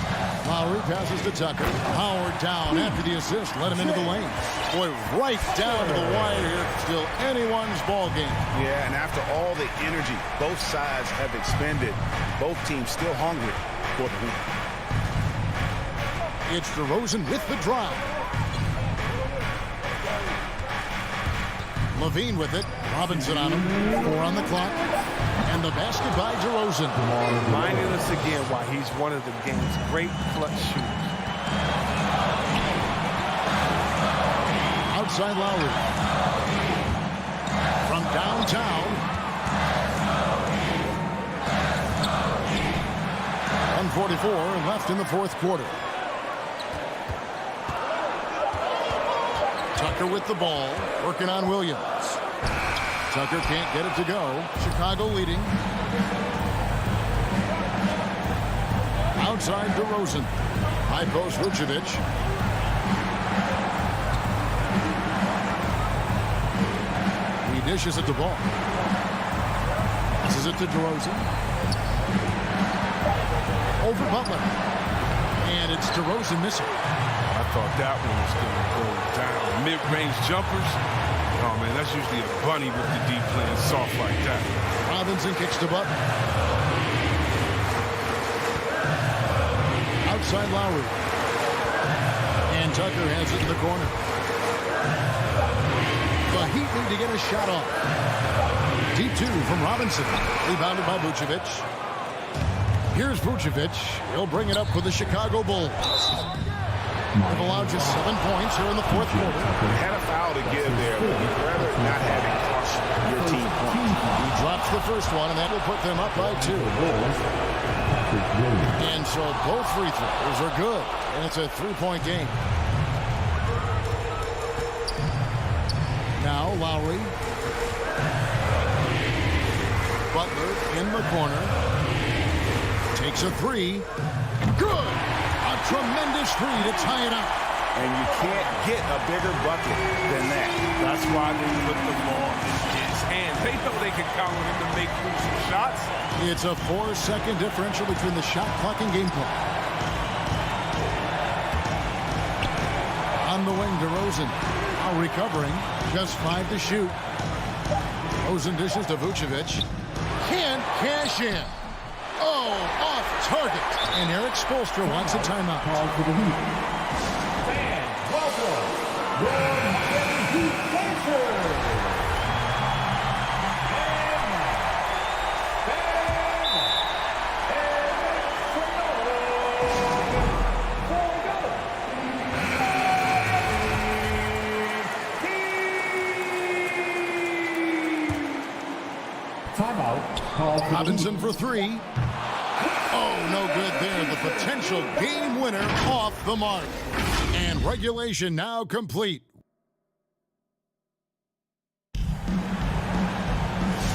Lowry passes to Tucker. Howard down after the assist. Let him into the lane. Boy, right down to the wire here. Still anyone's ball game. Yeah, and after all the energy both sides have expended, both teams still hungry for the win. It's DeRozan with the drive. Levine with it. Robinson on him. 4 on the clock. And the basket by DeRozan. Reminding us again why he's one of the game's great clutch shooters. Outside Lowry. From downtown. 1:44 left in the 4th quarter. Tucker with the ball, working on Williams. Tucker can't get it to go. Chicago leading. Outside DeRozan. High post Vucevic. He dishes it to Ball. This is it to DeRozan. Over Butler. And it's DeRozan missing. I thought that one was going to go down. Mid-range jumpers. Oh, man, that's usually a bunny with the deep playing soft like that. Robinson kicks to Butler. Outside Lowry. And Tucker has it in the corner. The Heat need to get a shot off. Deep 2 from Robinson. Rebounded by Vucevic. Here's Vucevic. He'll bring it up for the Chicago Bulls. They've allowed just 7 points here in the 4th quarter. Had a foul to give there, but you'd rather not have it cost your team points. He drops the first one, and that will put them up by 2. And so both free throws are good, and it's a 3-point game. Now Lowry. Butler in the corner. Takes a 3. Good! A tremendous 3 to tie it up. And you can't get a bigger bucket than that. That's why they put the ball in his hand. They know they can count on him to make crucial shots. It's a 4-second differential between the shot clock and game clock. On the wing, DeRozan. Now recovering. Just 5 to shoot. DeRozan dishes to Vucevic. Can't cash in. Oh, off target. And Eric Spoelstra wants a timeout. Robinson for 3. Oh, no good there. The potential game winner off the mark. And regulation now complete.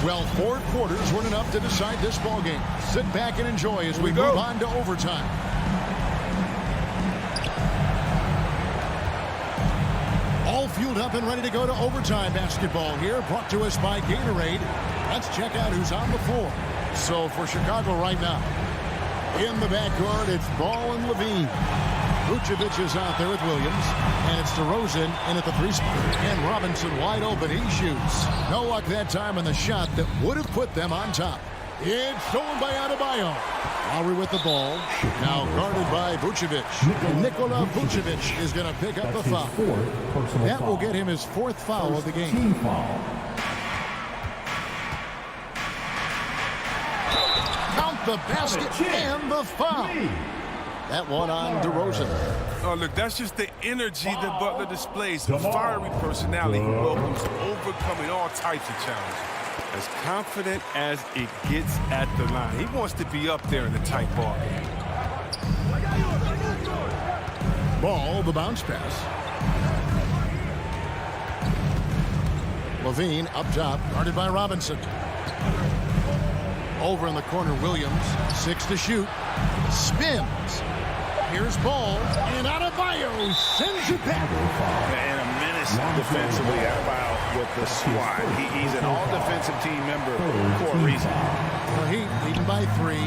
Well, 4 quarters weren't enough to decide this ball game. Sit back and enjoy as we move on to overtime. All fueled up and ready to go to overtime basketball here, brought to us by Gatorade. Let's check out who's on the floor. So for Chicago right now, in the backcourt, it's Ball and Levine. Vucevic is out there with Williams, and it's DeRozan in at the 3 spot. And Robinson wide open, he shoots. No luck that time on the shot that would have put them on top. It's stolen by Adebayo. Lowry with the ball, now guarded by Vucevic. Nikola Vucevic is going to pick up the foul. That will get him his 4th foul of the game. Count the basket and the foul. That one on DeRozan. Oh, look, that's just the energy that Butler displays. A fiery personality who welcomes overcoming all types of challenges. As confident as it gets at the line. He wants to be up there in the tight ball game. Ball, the bounce pass. Levine up top, guarded by Robinson. Over in the corner, Williams. 6 to shoot. Spins. Here's Ball. And Adebayo sends it back. And a menace defensively, Adebayo with the squad. He's an all-defensive team member for a reason. The Heat leading by 3.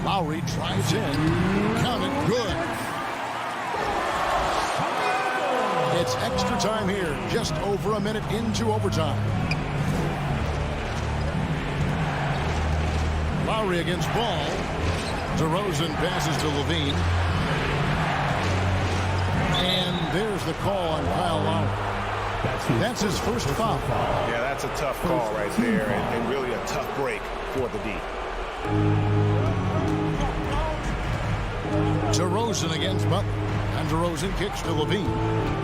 Lowry drives in. Count it. Good. It's extra time here. Just over a minute into overtime. Lowry against Ball. DeRozan passes to Levine. And there's the call on Kyle Lowry. That's his first foul. Yeah, that's a tough call right there, and really a tough break for the D. DeRozan against Butler. And DeRozan kicks to Levine.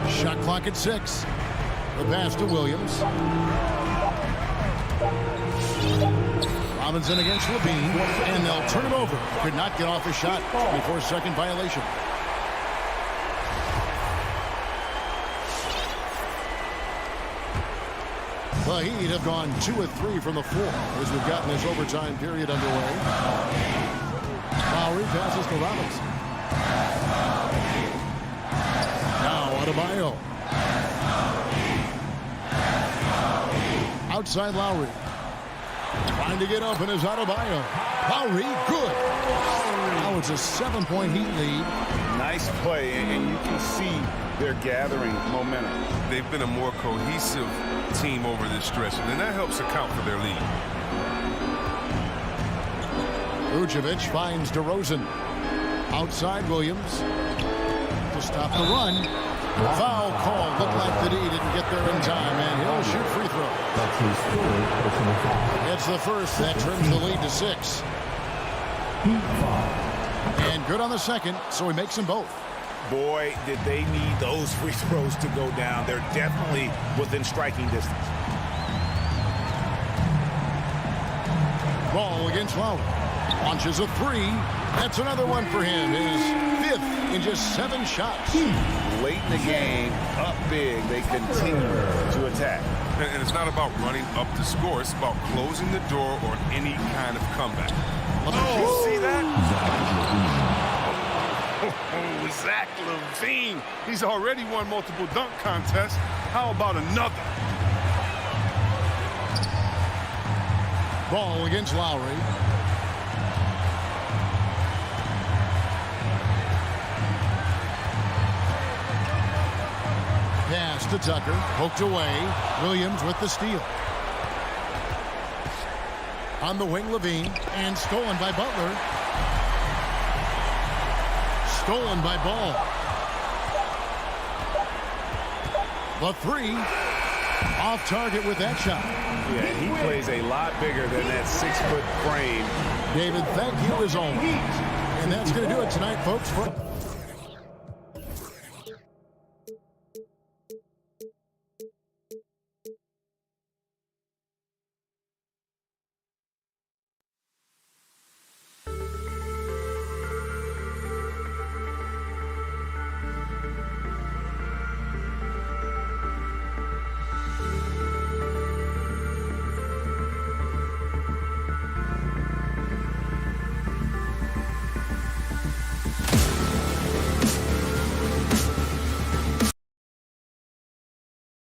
Shot clock at 6. The pass to Williams. Robinson against Levine, and they'll turn it over. Could not get off a shot. 24-second violation. The Heat have gone 2 of 3 from the floor as we've gotten this overtime period underway. Lowry passes to Robinson. Now Adebayo. Outside Lowry. Trying to get open is Adebayo. Lowry, good. Now it's a 7-point Heat lead. Nice play, and you can see they're gathering momentum. They've been a more cohesive team over this stretch, and that helps account for their lead. Vucevic finds DeRozan. Outside Williams. To stop the run. Foul call. Looked like the D didn't get there in time, and he'll shoot free throw. It's the first. That trims the lead to 6. And good on the second, so he makes them both. Boy, did they need those free throws to go down. They're definitely within striking distance. Ball against Lowry. Launches a 3. That's another one for him. His 5th in just 7 shots. Late in the game, up big, they continue to attack. And it's not about running up the score. It's about closing the door on any kind of comeback. Oh, you see that? Oh, Zach LaVine. He's already won multiple dunk contests. How about another? Ball against Lowry. Pass to Tucker. Poked away. Williams with the steal. On the wing, Levine. And stolen by Butler. Stolen by Ball. The three. Off target with that shot. Yeah, he plays a lot bigger than that 6-foot frame. David, thank you as always. And that's going to do it tonight, folks.